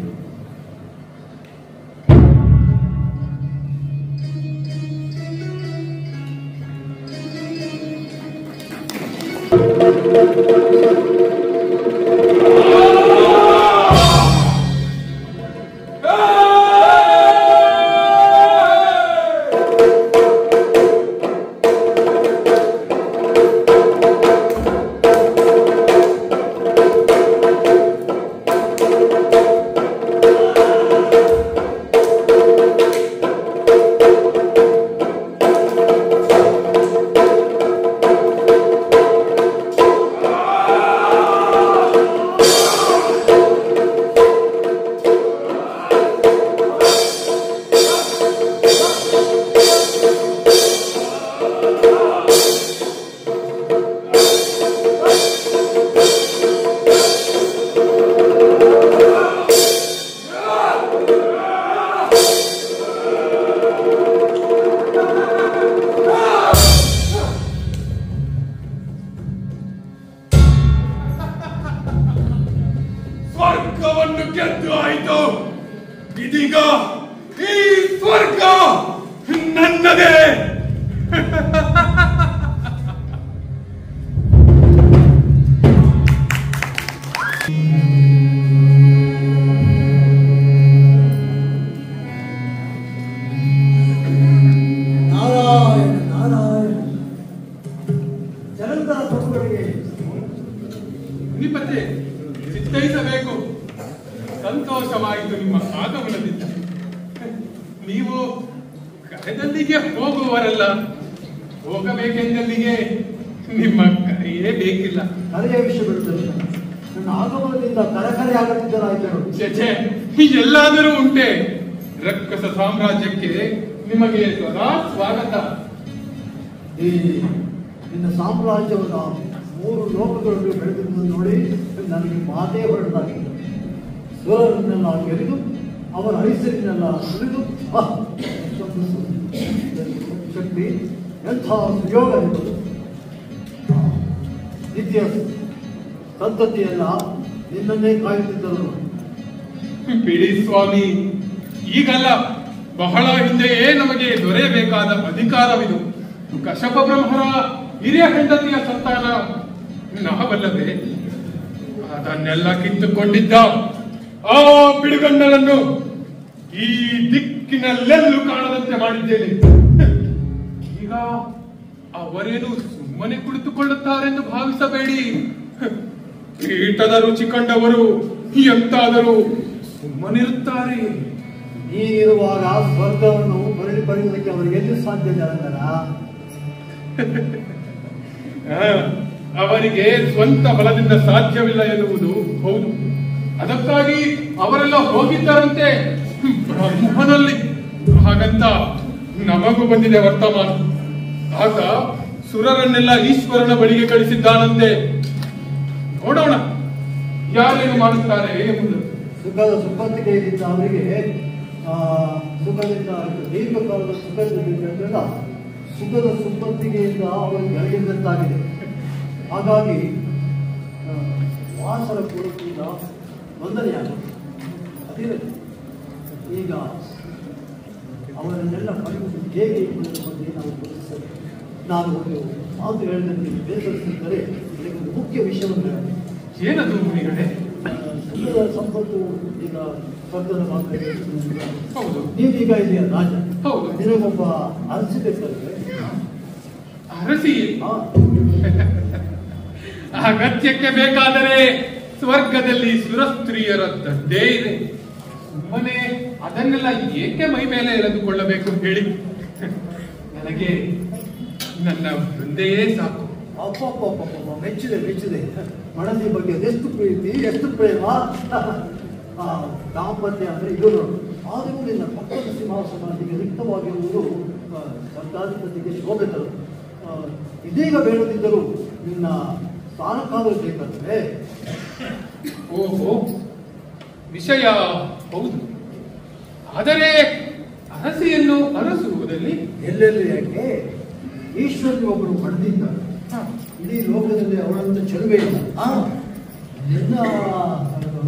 [SPEAKER 11] ಸ್ವರ್ಗವನ್ನು ಗೆದ್ದು ಆಯಿತು. ಇದೀಗ ಈ ಸ್ವರ್ಗ ನನ್ನದೇ.
[SPEAKER 1] ನಾರಾಯಣ ನಾರಾಯಣ. ಜಲಂಧರ ಪ್ರಭುಗಳಿಗೆ
[SPEAKER 11] ನಿಪತ್ತೆ ಚಿತ್ತೈಸಬೇಕು. ಸಂತೋಷವಾಯಿತು ನಿಮ್ಮ ಆಗಮನದಿಂದ. ನೀವು ಕರೆದಲ್ಲಿಗೆ ಹೋಗುವವರಲ್ಲ, ಹೋಗಬೇಕೆಂದಲ್ಲಿಗೆ ನಿಮ್ಮ ಕರೆಯೇ ಬೇಕಿಲ್ಲ.
[SPEAKER 1] ಕರೆಯ ವಿಷಯ ಬಿಡುತ್ತದೆ. ನನ್ನ ಆಗಮನದಿಂದ ಕರಕರೆ ಆಗುತ್ತಿದ್ದರಾಯ್ತು.
[SPEAKER 11] ಛೇ, ಎಲ್ಲಾದರೂ ಉಂಟೆ. ರಕ್ಕಸ ಸಾಮ್ರಾಜ್ಯಕ್ಕೆ ನಿಮಗೆ ಸದಾ ಸ್ವಾಗತ.
[SPEAKER 1] ಈ ನಿನ್ನ ಸಾಮ್ರಾಜ್ಯವನ್ನ 3 ಲೋಕಗಳನ್ನು ಬೆಳೆದಿರುವುದು ನೋಡಿ ನನಗೆ ಮಾತೇ ಹೊರಟಾಗಿದೆ. ಸುರರನ್ನೆಲ್ಲ ಗೆದ್ದು ಅವರ ಐಸರಿನೆಲ್ಲ ಸುರಿದು ಶಕ್ತಿ ಎಂಥ ಸುಯೋಗ ಇರುವುದು. ನಿತ್ಯ ಸಂತತಿಯೆಲ್ಲ ನಿನ್ನನ್ನೇ ಕಾಯುತ್ತಿದ್ದರು.
[SPEAKER 11] ಬಿಡಿ ಸ್ವಾಮಿ, ಈಗಲ್ಲ, ಬಹಳ ಹಿಂದೆಯೇ ನಮಗೆ ದೊರೆಯಬೇಕಾದ ಅಧಿಕಾರವಿದು. ಕಶ್ಯಪ ಬ್ರಹ್ಮರ ಹಿರಿಯ ಹೆಂಡತಿಯ ಸಂತಾನ ನಾವಲ್ಲವೇ? ಅದನ್ನೆಲ್ಲ ಕಿತ್ತುಕೊಂಡಿದ್ದ ಆ ಬಿಡುಗಣ್ಣನನ್ನು ಈ ದಿಕ್ಕಿನಲ್ಲೆಲ್ಲೂ ಕಾಣದಂತೆ ಮಾಡಿದ್ದೇನೆ. ಈಗ ಅವರೇನು ಸುಮ್ಮನೆ ಕುಳಿತುಕೊಳ್ಳುತ್ತಾರೆಂದು ಭಾವಿಸಬೇಡಿ. ಪೀಠದ ರುಚಿ ಕಂಡವರು ಎಂತಾದರೂ ಸುಮ್ಮನಿರುತ್ತಾರೆ.
[SPEAKER 1] ನೀನಿರುವಾಗ ಸ್ವರ್ಗವನ್ನು ಮರಳಿ ಪಡೆಯುವುದಕ್ಕೆ ಅವರಿಗೆ ಎಲ್ಲಿ ಸಾಧ್ಯ ಜಲಂಧರ?
[SPEAKER 11] ಅವರಿಗೆ ಸ್ವಂತ ಬಲದಿಂದ ಸಾಧ್ಯವಿಲ್ಲ ಎನ್ನುವುದು ಹೌದು. ಅದಕ್ಕಾಗಿ ಅವರೆಲ್ಲ ಹೋಗಿದ್ದಾರಂತೆ ಬ್ರಹ್ಮನಲ್ಲಿ. ಹಾಗಂತ ನಮಗೂ ಬಂದಿದೆ ವರ್ತಮಾನ. ಆಗ ಸುರರನ್ನೆಲ್ಲ ಈಶ್ವರನ ಬಳಿಗೆ ಕಳಿಸಿದ್ದಾನಂತೆ. ನೋಡೋಣ ಯಾರೇನು ಮಾಡುತ್ತಾರೆ ಎಂಬುದು.
[SPEAKER 1] ಸುಖದ ಸುಪ್ಪತ್ತಿಗೆಯಿಂದ ಅವರಿಗೆ ಸುಖದಿಂದ ದೀರ್ಘಕಾಲದ ಸುಖದಿಂದ ಸುಖದ ಸುಪ್ಪತ್ತಿಗೆಯಿಂದ ಅವರಿಗೆ ಬೆಳಗಿದಂತಾಗಿದೆ. ಹಾಗಾಗಿ ವಾಸರ ಪೂರ್ವದಿಂದ ತೊಂದರೆಯಾಗುತ್ತೆ. ಅದಿರಲಿ, ಈಗ ಅವರನ್ನೆಲ್ಲ ಪಡೆಯುವುದು ಹೇಗೆ ಎಂಬುದರ ಬಗ್ಗೆ ನಾವು ಗುರುತಿಸಬೇಕು. ನಾನು ಒಂದು ಮಾತು ಹೇಳಿದಂತೆ ಬೇಸರಿಸಿದ್ದರೆ ಇದಕ್ಕೊಂದು ಮುಖ್ಯ ವಿಷಯವನ್ನು
[SPEAKER 11] ಏನದು ಮುನಿಗಳೇ?
[SPEAKER 1] ಸುಖದ ಸಂಪತ್ತು ಈಗ ಸ್ವರ್ಗದ ಮಾತ್ರ.
[SPEAKER 11] ಹೌದು,
[SPEAKER 1] ನೀವೀಗ ಇದೆಯಾ ರಾಜ?
[SPEAKER 11] ಹೌದು.
[SPEAKER 1] ನಿನಗೊಬ್ಬ ಅರಸಿ ಬೇಕಲ್ವೇ?
[SPEAKER 11] ಅರಸಿ ಅಗತ್ಯಕ್ಕೆ ಬೇಕಾದರೆ ಸ್ವರ್ಗದಲ್ಲಿ ಸುರಸ್ತ್ರೀಯರ ದಂಡೇ ಇದೆ. ಸುಮ್ಮನೆ ಅದನ್ನೆಲ್ಲ ಏಕೆ ಮೈ ಮೇಲೆ ಎಳೆದುಕೊಳ್ಳಬೇಕು ಹೇಳಿ? ನನಗೆ ನನ್ನ ವೃಂದೆಯೇ ಸಾಕು.
[SPEAKER 1] ಅಪ್ಪ ಮೆಚ್ಚಿದೆ ಮೆಚ್ಚಿದೆ. ಮಡದಿ ಬಗ್ಗೆ ಎಷ್ಟು ಪ್ರೀತಿ, ಎಷ್ಟು ಪ್ರೇಮ. ದಾಂಪತ್ಯ ಅಂದ್ರೆ ಇದು ನೋಡು. ಆದರೂ ನಿನ್ನ ಪಕ್ಕದ ಸಿಂಹಾಸನಕ್ಕೆ ರಿಕ್ತವಾಗಿರುವುದು ಸರ್ಕಾಧಿಪತಿಗೆ ಶೋಭೆ ತರು. ಇದೀಗ ಬೇಡದಿದ್ದರೂ ನಿನ್ನ ಸ್ಥಾನಕ್ಕಾದರೂ ಬೇಕಂದ್ರೆ.
[SPEAKER 11] ಓಹೋ, ವಿಷಯ ಹೌದು. ಆದರೆ ಅರಸಿಯನ್ನು ಅರಸುವುದಲ್ಲಿ
[SPEAKER 1] ಎಲ್ಲೆಲ್ಲಿ ಯಾಕೆ? ಈಶ್ವರನಿಗೆ ಒಬ್ಬರು ಪಡೆದಿದ್ದಾರೆ. ಇಡೀ ಲೋಕದಲ್ಲಿ ಅವಳಂತ ಚೆಲುವೆ ಇಲ್ಲ. ನಿನ್ನ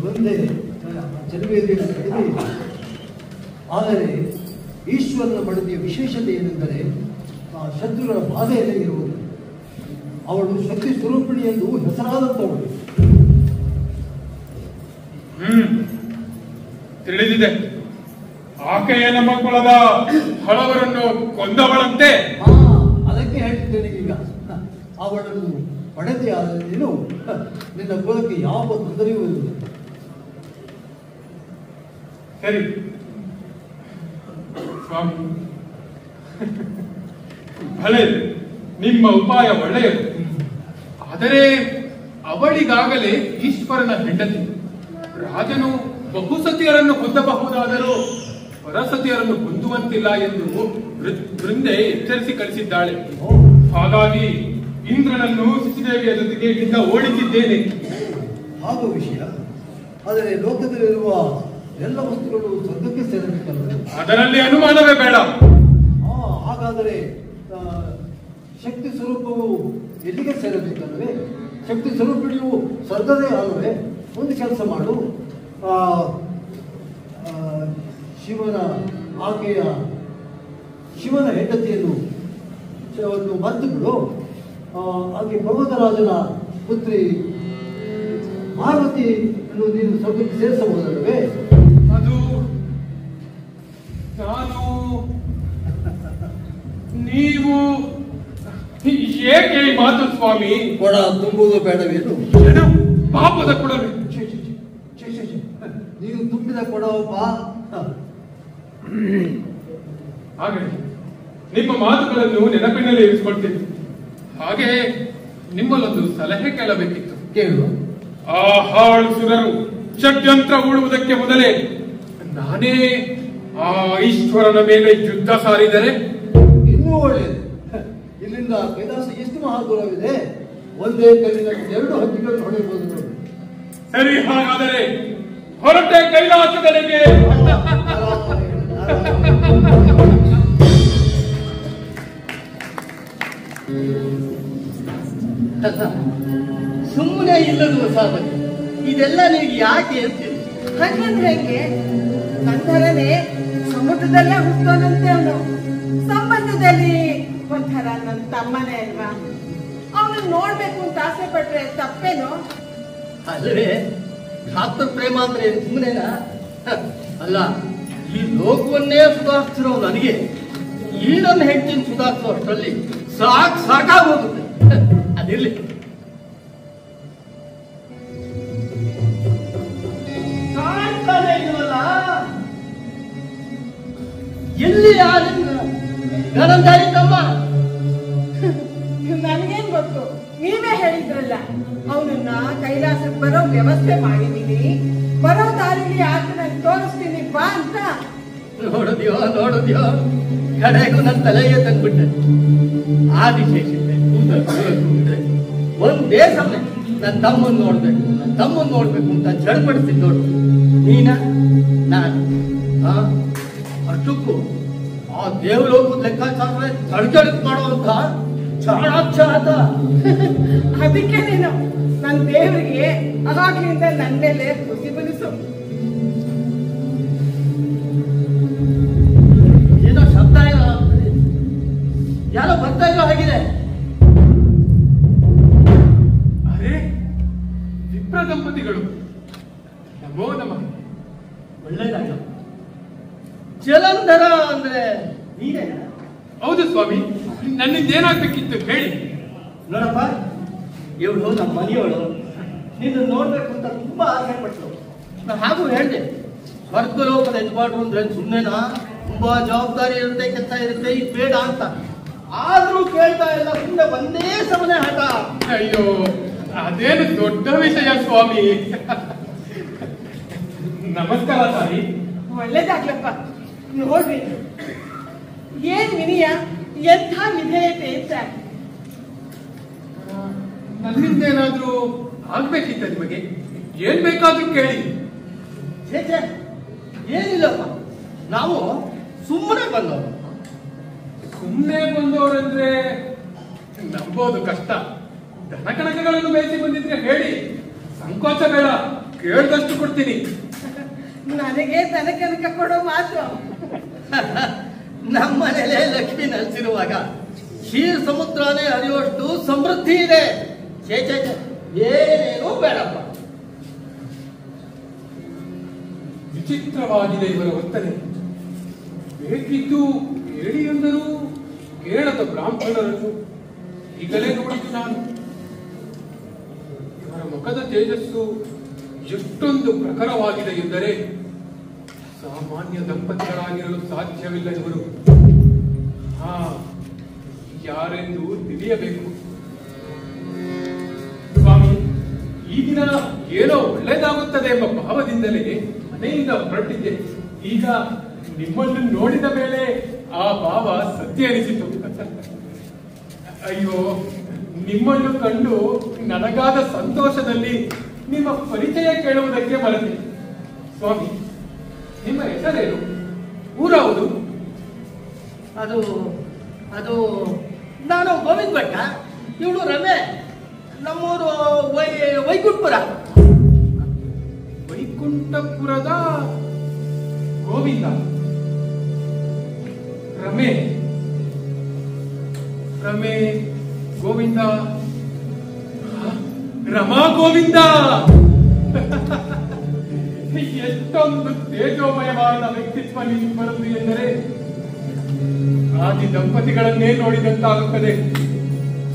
[SPEAKER 1] ಒಂದೇ ಚೆಲುವೆಯಲ್ಲಿ ಕಡಿಮೆ ಇಲ್ಲ. ಆದರೆ ಈಶ್ವರನ ಮಡದಿಯ ವಿಶೇಷತೆ ಏನೆಂದರೆ ಶತ್ರುಗಳ ಬಾಧೆಯಲ್ಲೇ ಇರುವುದು. ಅವಳು ಶಕ್ತಿ ಸ್ವರೂಪಿಣಿ ಎಂದು ಹೆಸರಾದಂತವಳು.
[SPEAKER 11] ತಿಳಿದಿದೆ. ಆಕೆಯ ನಮ್ಮ ಕುಲದ ಹಳವರನ್ನು ಕೊಂದವಳಂತೆ.
[SPEAKER 1] ಅದಕ್ಕೆ ಹೇಳ್ತಿದ್ದೇನೆ ಈಗ. ಅವಳನ್ನು ಪಡೆದೇ ಆದರೆ ನೀನು ನಿನ್ನ ಕುಲಕ್ಕೆ ಯಾವ ತೊಂದರೆಯೂ ಇಲ್ಲ.
[SPEAKER 11] ಸರಿ ಸ್ವಾಮಿ, ಭಲೆ, ನಿಮ್ಮ ಉಪಾಯ ಒಳ್ಳೆಯದು. ಆದರೆ ಅವಳಿಗಾಗಲೇ ಈಶ್ವರನ ಹೆಂಡತಿ. ರಾಜನು ಬಹುಸತಿಯರನ್ನು ಹೊಂದಬಹುದಾದರೂ ಪರಸತಿಯರನ್ನು ಹೊಂದುವಂತಿಲ್ಲ ಎಂದು ವೃಂದೆ ಎಚ್ಚರಿಸಿ ಕಳಿಸಿದ್ದಾಳೆ. ಹಾಗಾಗಿ ಇಂದ್ರನನ್ನು ಸಿಸಿದೇವಿಯ ಜೊತೆಗೆ ಇಲ್ಲಿಂದ ಓಡಿಸಿದ್ದೇನೆ.
[SPEAKER 1] ಹಾಗೂ ವಿಷಯ. ಆದರೆ ಲೋಕದಲ್ಲಿರುವ ಎಲ್ಲ ವಸ್ತುಗಳು ಸ್ವರ್ಗಕ್ಕೆ ಸೇರಬೇಕಲ್ಲ?
[SPEAKER 11] ಅದರಲ್ಲಿ ಅನುಮಾನವೇ ಬೇಡ.
[SPEAKER 1] ಹಾಗಾದರೆ ಶಕ್ತಿ ಸ್ವರೂಪವು ಎಲ್ಲಿಗೆ ಸೇರಬೇಕಲ್ವೇ? ಶಕ್ತಿ ಸ್ವರೂಪಿಣಿಯು ಸ್ವರ್ಗದೇ ಅಲ್ಲವೇ? ಒಂದು ಕೆಲಸ ಮಾಡು. ಶಿವನ ಹೆಂಡತಿಯನ್ನು ಮರೆತು ಬಿಡು. ಆಕೆ ಪರ್ವತರಾಜನ ಪುತ್ರಿ ಪಾರ್ವತಿಯನ್ನು ನೀನು ಸ್ವರ್ಗಕ್ಕೆ ಸೇರಿಸಬಹುದಲ್ಲವೇ?
[SPEAKER 11] ಅದು ನಾನು ನೀವು ಏಕೆ ಈ ಮಾತು ಸ್ವಾಮಿ?
[SPEAKER 1] ಕೊಡ ತುಂಬುವುದು ಬೇಡವೇನು?
[SPEAKER 11] ಪಾಪದ ಕೊಡವೆ.
[SPEAKER 1] ನೀನು ತುಂಬಿದ ಕೊಡವಪ್ಪ.
[SPEAKER 11] ಹಾಗೆ ನಿಮ್ಮ ಮಾತುಗಳನ್ನು ನೆನಪಿನಲ್ಲಿ ಇರಿಸಿಕೊಳ್ತೀನಿ. ಹಾಗೆ ನಿಮ್ಮಲ್ಲೊಂದು ಸಲಹೆ ಕೇಳಬೇಕಿತ್ತು.
[SPEAKER 1] ಕೇಳು.
[SPEAKER 11] ಆ ಹಾಳು ಸುರರು ಷಡ್ಯಂತ್ರ ಹೂಡುವುದಕ್ಕೆ ಮೊದಲೇ ನಾನೇ ಆ ಈಶ್ವರನ ಮೇಲೆ ಯುದ್ಧ ಸಾರಿದರೆ
[SPEAKER 1] ಇನ್ನೂ ಒಳ್ಳೆಯದು. ಇಲ್ಲಿಂದ ಕೈಲಾಸ ಎಷ್ಟು ಮಹಾದೂರವಿದೆ? ಒಂದೇ ಕಲ್ಲಿನ 2 ಹಕ್ಕಿಗಳನ್ನು ಹೊಡೆಯಬಹುದು ನೋಡಿ.
[SPEAKER 11] ಸರಿ, ಹಾಗಾದರೆ ಹೊರಟೆ ಕೈಲಾಸದೆಡೆಗೆ.
[SPEAKER 14] ಸುಮ್ಮನೆ ಇಲ್ಲದು ಸಾಧನೆ ಇದೆಲ್ಲ ನೀವು ಯಾಕೆ ಅಂತೀರಿ?
[SPEAKER 13] ಹಾಗಂದ್ರೆ ಹೆಂಗೆ? ನಂತರನೇ ಸಮುದ್ರದಲ್ಲೇ ಹುಟ್ಟೋನಂತೆ ಅವನು. ಸಂಬಂಧದಲ್ಲಿ ಒಂಥರ ನನ್ನ ತಮ್ಮನೇ ಅಲ್ವಾ? ಅವನನ್ನು ನೋಡ್ಬೇಕು ಅಂತ ಆಸೆ ಪಟ್ರೆ ತಪ್ಪೇನು?
[SPEAKER 14] ಅಲ್ಲವೇ, ಭ್ರಾತೃ ಪ್ರೇಮ ಅಂದ್ರೆ ಸುಮ್ಮನೆನಾ? ಅಲ್ಲ, ಈ ಲೋಕವನ್ನೇ ಸುಧಾರಿಸಿರೋ ನನಗೆ ಈ ನನ್ನ ಹೆಂಡತಿನ ಸುಧಾರಿಸೋ ಅಷ್ಟರಲ್ಲಿ ಸಾಕಾಗೋಗುತ್ತೆ. ಅದಿರ್ಲಿ. ಎಲ್ಲಿ ಗರಂಧಾರಿ ತಮ್ಮ?
[SPEAKER 13] ನನಗೇನ್ ಗೊತ್ತು, ನೀವೇ ಹೇಳಿದ್ರಲ್ಲ ಅವನನ್ನ ಕೈಲಾಸಕ್ಕೆ ಬರೋ ವ್ಯವಸ್ಥೆ ಮಾಡಿದೀನಿ, ಬರೋ ದಾರಿಲಿ ಆತನ ತೋರಿಸ್ತೀನಿ ಬಾ ಅಂತ.
[SPEAKER 14] ನೋಡಿದ್ಯೋ ಕಡೆಗೂ ನನ್ನ ತಲೆಗೆ ತಂದ್ಬಿಟ್ಟೆ. ಆದಿಶೇಷಿದ್ದೆ ಒಂದೇ ಸಮಯ ನನ್ನ ತಮ್ಮನ್ ನೋಡ್ಬೇಕು ಅಂತ ಚಡಪಡಿಸಿದ್ ನೋಡು. ನೀನ ನಾನು ಅಷ್ಟಕ್ಕೂ ಆ ದೇವಲೋಕದ ಲೆಕ್ಕಾಚಾರ ತಡ್ಕಡಕ್ ಮಾಡುವಂತ ಚಾಣಾಕ್ಷ ಆತ.
[SPEAKER 13] ಅದಕ್ಕೆ ನೀನು ನನ್ನ ದೇವರಿಗೆ ಅವಾಗ್ಲಿಂದ ನನ್ನ ಮೇಲೆ ಖುಷಿ ಬನಿಸು.
[SPEAKER 14] ಏನೋ ಶಬ್ದ ಯಾರೋ ಬರ್ತಾ ಇರೋ ಹಾಗಿದೆ.
[SPEAKER 11] ಅರೆ ವಿಪ್ರ ದಂಪತಿಗಳು, ನಮೋ ನಮಃ.
[SPEAKER 14] ಒಳ್ಳೇದಾಗ ಜಲಂಧರ ಅಂದ್ರೆ ನೀನೇನ?
[SPEAKER 11] ಹೌದು ಸ್ವಾಮಿ, ನನ್ನಿಂದ ಏನಾಗ್ಬೇಕಿತ್ತು ಹೇಳಿ.
[SPEAKER 14] ನೋಡಪ್ಪ, ಇವಳು ನಮ್ಮ ಮನೆಯವಳು, ನಿನ್ನ ನೋಡ್ಬೇಕು ಅಂತ ತುಂಬಾ ಆಸೆ ಪಟ್ಟಳು. ನಾನು ಹಾಗೂ ಹೇಳಿದೆ, ಸ್ವರ್ಗಲೋಕದ ಯಜಮಾನರು ಅಂದ್ರೆ ಸುಮ್ಮನೆನಾ, ತುಂಬಾ ಜವಾಬ್ದಾರಿ ಇರುತ್ತೆ, ಕೆಲಸ ಇರುತ್ತೆ, ಈಗ ಬೇಡ ಅಂತ. ಆದ್ರೂ ಕೇಳ್ತಾ ಇಲ್ಲ, ಸುಮ್ಮನೆ ಒಂದೇ ಸಮನೆ ಹಠ.
[SPEAKER 11] ಅಯ್ಯೋ, ಅದೇನು ದೊಡ್ಡ ವಿಷಯ ಸ್ವಾಮಿ. ನಮಸ್ಕಾರ ತಾಯಿ.
[SPEAKER 13] ಒಳ್ಳೇದಾಗ್ಲಪ್ಪ. ನೋಡ್ರಿ, ಏನ್ ವಿನಯ, ಎಂಥ ವಿಧೇಯತೆ ಅಂತ.
[SPEAKER 11] ನನ್ನಿಂದ ಏನಾದ್ರೂ ಆಗ್ಬೇಕಿತ್ತ ನಿಮಗೆ? ಏನ್ ಬೇಕಾದ್ರೂ ಕೇಳಿ.
[SPEAKER 14] ಛೇ, ಏನಿಲ್ಲಪ್ಪ, ನಾವು ಸುಮ್ಮನೆ ಬಂದವರು.
[SPEAKER 11] ಸುಮ್ಮನೆ ಬಂದವರಂದ್ರೆ ನಂಬೋದು ಕಷ್ಟ. ದನಕಣಕಗಳನ್ನು ಬೇಯಿಸಿ ಬಂದಿದ್ರೆ ಹೇಳಿ, ಸಂಕೋಚ ಬೇಡ, ಕೇಳ್ದಷ್ಟು ಕೊಡ್ತೀನಿ.
[SPEAKER 13] ನನಗೆ ತನಕನಕ ಕೊಡೋ ಮಾತು.
[SPEAKER 14] ನಮ್ಮ ಮನೇಲೆ ಲಕ್ಷ್ಮಿ ನೆಲೆಸಿರುವಾಗ ಕ್ಷೀರ ಸಮುದ್ರನೇ ಹರಿಯುವಷ್ಟು ಸಮೃದ್ಧಿ ಇದೆ. ಛೇ, ಏನೇನೂ ಬೇಡಪ್ಪ.
[SPEAKER 11] ವಿಚಿತ್ರವಾಗಿದೆ ಇವರ ವರ್ತನೆ. ಬೇಕಿದ್ದು ಕೇಳಿ ಎಂದರು ಕೇಳದ ಬ್ರಾಹ್ಮಣರನ್ನು ಈಗಲೇ ನೋಡಿದ್ದು ನಾನು. ಇವರ ಮುಖದ ತೇಜಸ್ಸು ಎಷ್ಟೊಂದು ಪ್ರಖರವಾಗಿದೆ ಎಂದರೆ ಸಾಮಾನ್ಯ ದಂಪತಿಗಳಾಗಿರಲು ಸಾಧ್ಯವಿಲ್ಲ ಇವರು. ಯಾರೆಂದು ತಿಳಿಯಬೇಕು. ಸ್ವಾಮಿ, ಈ ದಿನ ಏನೋ ಒಳ್ಳೆಯದಾಗುತ್ತದೆ ಎಂಬ ಭಾವದಿಂದಲೇ ಮನೆಯಿಂದ ಹೊರಟಿದ್ದೆ. ಈಗ ನಿಮ್ಮನ್ನು ನೋಡಿದ ಮೇಲೆ ಆ ಭಾವ ಸತ್ಯ ಎನಿಸಿತು. ಅಯ್ಯೋ, ನಿಮ್ಮನ್ನು ಕಂಡು ನನಗಾದ ಸಂತೋಷದಲ್ಲಿ ನಿಮ್ಮ ಪರಿಚಯ ಕೇಳುವುದಕ್ಕೆ ಬರಲಿ. ಸ್ವಾಮಿ, ನಿಮ್ಮ ಹೆಸರೇನು? ಊರಾವುದು?
[SPEAKER 14] ಅದು ನಾನು ಗೋವಿಂದ ಭಟ್ಟ, ಇವಳು ರಮೆ. ನಮ್ಮೂರು ವೈಕುಂಠಪುರ.
[SPEAKER 11] ವೈಕುಂಠಪುರದ ಗೋವಿಂದ. ರಮೆ ಗೋವಿಂದ, ರಮಾ ಗೋವಿಂದ. ಎಷ್ಟೊಂದು ತೇಜೋಮಯವಾದ ವ್ಯಕ್ತಿತ್ವ ನಿಮ್ಮರದ್ದು ಎಂದರೆ ಆದಿ ದಂಪತಿಗಳನ್ನೇ ನೋಡಿದಂತಾಗುತ್ತದೆ.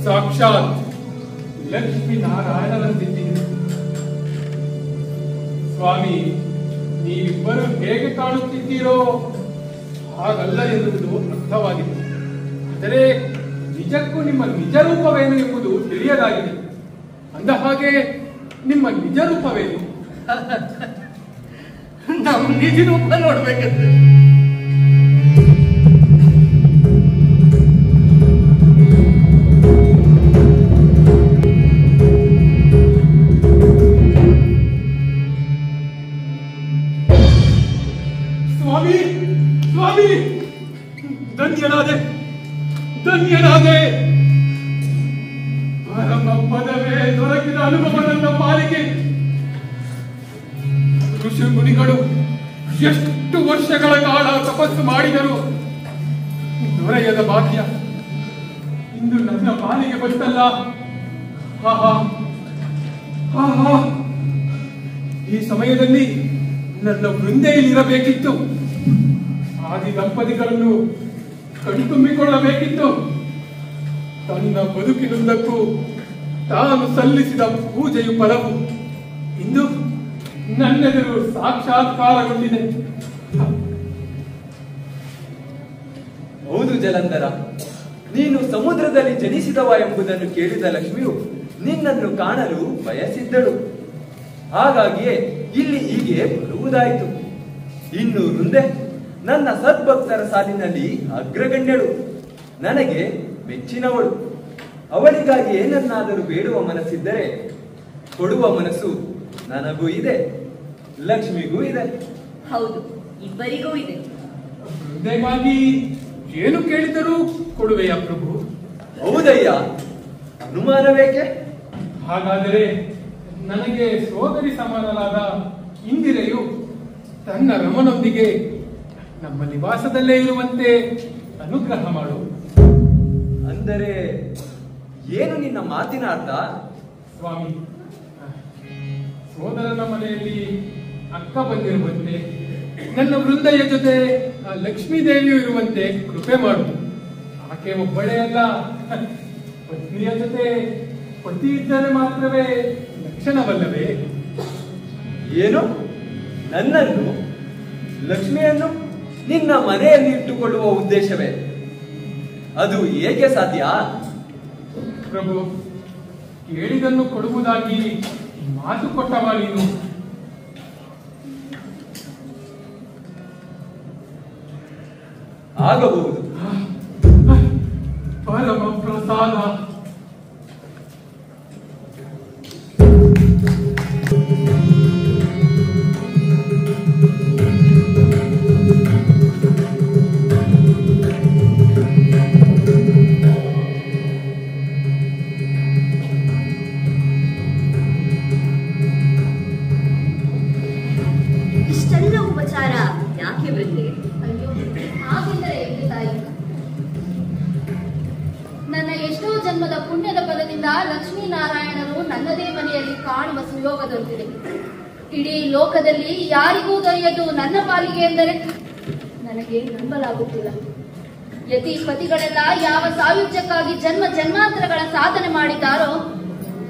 [SPEAKER 11] ಸಾಕ್ಷಾತ್ ಲಕ್ಷ್ಮೀ ನಾರಾಯಣರಂತಿದ್ದೀರಿ. ಸ್ವಾಮಿ, ನೀವಿಬ್ಬರು ಹೇಗೆ ಕಾಣುತ್ತಿದ್ದೀರೋ ಹಾಗಲ್ಲ ಎನ್ನುವುದು ಅರ್ಥವಾಗಿದೆ. ಆದರೆ ನಿಜಕ್ಕೂ ನಿಮ್ಮ ನಿಜ ರೂಪವೇನು ಎಂಬುದು ತಿಳಿಯದಾಗಿದೆ. ಅಂದ ಹಾಗೆ ನಿಮ್ಮ ನಿಜ ರೂಪವೇನು?
[SPEAKER 14] ನಮ್ಮ ನಿಜ ರೂಪ ನೋಡ್ಬೇಕಂದ್ರೆ
[SPEAKER 11] ಸ್ವಾಮಿ, ಧನ್ಯನಾದೆ. ಪರಮ ಪದವೇ ದೊರಕಿದ ಅನುಭವ ನನ್ನ ಪಾಲಿಗೆ. ಋಷಿ ಮುನಿಗಳು ಎಷ್ಟು ವರ್ಷಗಳ ಕಾಲ ತಪಸ್ಸು ಮಾಡಿದರು, ದೊರೆಯದ ಭಾಗ್ಯ ಇಂದು ನನ್ನ ಪಾಲಿಗೆ ಬಂತಲ್ಲ. ಈ ಸಮಯದಲ್ಲಿ ನನ್ನ ವೃಂದೆಯಲ್ಲಿರಬೇಕಿತ್ತು. ಆದಿ ದಂಪತಿಗಳನ್ನು ಕಣ್ತುಂಬಿಕೊಳ್ಳಬೇಕಿತ್ತು. ತನ್ನ ಬದುಕಿನುದ್ದಕ್ಕೂ ತಾನು ಸಲ್ಲಿಸಿದ ಪೂಜೆಯು ಫಲವು ಇಂದು ನನ್ನೆದುರು ಸಾಕ್ಷಾತ್ಕಾರಗೊಂಡಿದೆ.
[SPEAKER 2] ಹೌದು ಜಲಂಧರ, ನೀನು ಸಮುದ್ರದಲ್ಲಿ ಜನಿಸಿದವ ಎಂಬುದನ್ನು ಕೇಳಿದ ಲಕ್ಷ್ಮಿಯು ನಿನ್ನನ್ನು ಕಾಣಲು ಬಯಸಿದ್ದಳು. ಹಾಗಾಗಿಯೇ ಇಲ್ಲಿ ಹೀಗೆ ಬರುವುದಾಯಿತು. ಇನ್ನು ಮುಂದೆ ನನ್ನ ಸದ್ಭಕ್ತರ ಸಾಲಿನಲ್ಲಿ ಅಗ್ರಗಣ್ಯಳು, ನನಗೆ ಮೆಚ್ಚಿನವಳು. ಅವಳಿಗಾಗಿ ಏನನ್ನಾದರೂ ಬೇಡುವ ಮನಸ್ಸಿದ್ದರೆ ಕೊಡುವ ಮನಸ್ಸು ನನಗೂ ಇದೆ, ಲಕ್ಷ್ಮಿಗೂ ಇದೆ.
[SPEAKER 15] ಹೌದು, ಇಬ್ಬರಿಗೂ ಇದೆ.
[SPEAKER 11] ಹೃದಯವಾಗಿ ಏನು ಕೇಳಿದರೂ ಕೊಡುವೆಯಾ ಪ್ರಭು?
[SPEAKER 2] ಹೌದಯ್ಯ, ಅನುಮಾನವೇಕೆ?
[SPEAKER 11] ಹಾಗಾದರೆ ನನಗೆ ಸೋದರಿ ಸಮಾನರಾದ ಇಂದಿರೆಯು ತನ್ನ ರಮನೊಂದಿಗೆ ನಮ್ಮ ನಿವಾಸದಲ್ಲೇ ಇರುವಂತೆ ಅನುಗ್ರಹ ಮಾಡು.
[SPEAKER 2] ಅಂದರೆ ಏನು ನಿನ್ನ ಮಾತಿನ ಅರ್ಥ?
[SPEAKER 11] ಸ್ವಾಮಿ, ಸೋದರನ ಮನೆಯಲ್ಲಿ ಅಕ್ಕ ಬಂದಿರುವಂತೆ, ನನ್ನ ವೃಂದೆಯ ಜೊತೆ ಲಕ್ಷ್ಮೀ ದೇವಿಯು ಇರುವಂತೆ ಕೃಪೆ ಮಾಡು. ಆಕೆ ಒಬ್ಬಳೇ ಅಲ್ಲ, ಪತ್ನಿಯ ಜೊತೆ ಪತಿ ಇದ್ದರೆ ಮಾತ್ರವೇ ಲಕ್ಷಣವಲ್ಲವೇ?
[SPEAKER 2] ಏನು, ನನ್ನನ್ನು ಲಕ್ಷ್ಮಿಯನ್ನು ನಿನ್ನ ಮನೆಯಲ್ಲಿ ಇಟ್ಟುಕೊಳ್ಳುವ ಉದ್ದೇಶವೇ? ಅದು ಹೇಗೆ ಸಾಧ್ಯ?
[SPEAKER 11] ಪ್ರಭು, ಕೇಳಿದನ್ನು ಕೊಡುವುದಾಗಿ ಮಾತು ಕೊಟ್ಟವ ನೀನು.
[SPEAKER 2] ಆಗಬಹುದು.
[SPEAKER 11] ಪರಮ ಪ್ರಸಾದ.
[SPEAKER 15] ಇಷ್ಟೆಲ್ಲ ಉಪಚಾರ ಯಾಕೆ ವೃದ್ಧೆ?
[SPEAKER 10] ಅಯ್ಯೋ, ಹಾಗೆಂದರೆ ಏಕೆ ತಾಯಿ? ನನ್ನ ಎಷ್ಟೋ ಜನ್ಮದ ಪುಣ್ಯದ ಫಲದಿಂದ ಲಕ್ಷ್ಮೀನಾರಾಯಣರು ನನ್ನದೇ ಮನೆಯಲ್ಲಿ ಕಾಣುವ ಸುಯೋಗ ದೊರೆತಿದೆ. ಇಡೀ ಲೋಕದಲ್ಲಿ ಯಾರಿಗೂ ದೊರೆಯದು ನನ್ನ ಪಾಲಿಗೆ ಎಂದರೆ ನನಗೆ ನಂಬಲಾಗುತ್ತಿಲ್ಲ. ಯತಿ ಪತಿಗಳೆಲ್ಲ ಯಾವ ಸಾಯುಜ್ಯಕ್ಕಾಗಿ ಜನ್ಮ ಜನ್ಮಾಂತರಗಳ ಸಾಧನೆ ಮಾಡಿದ್ದಾರೋ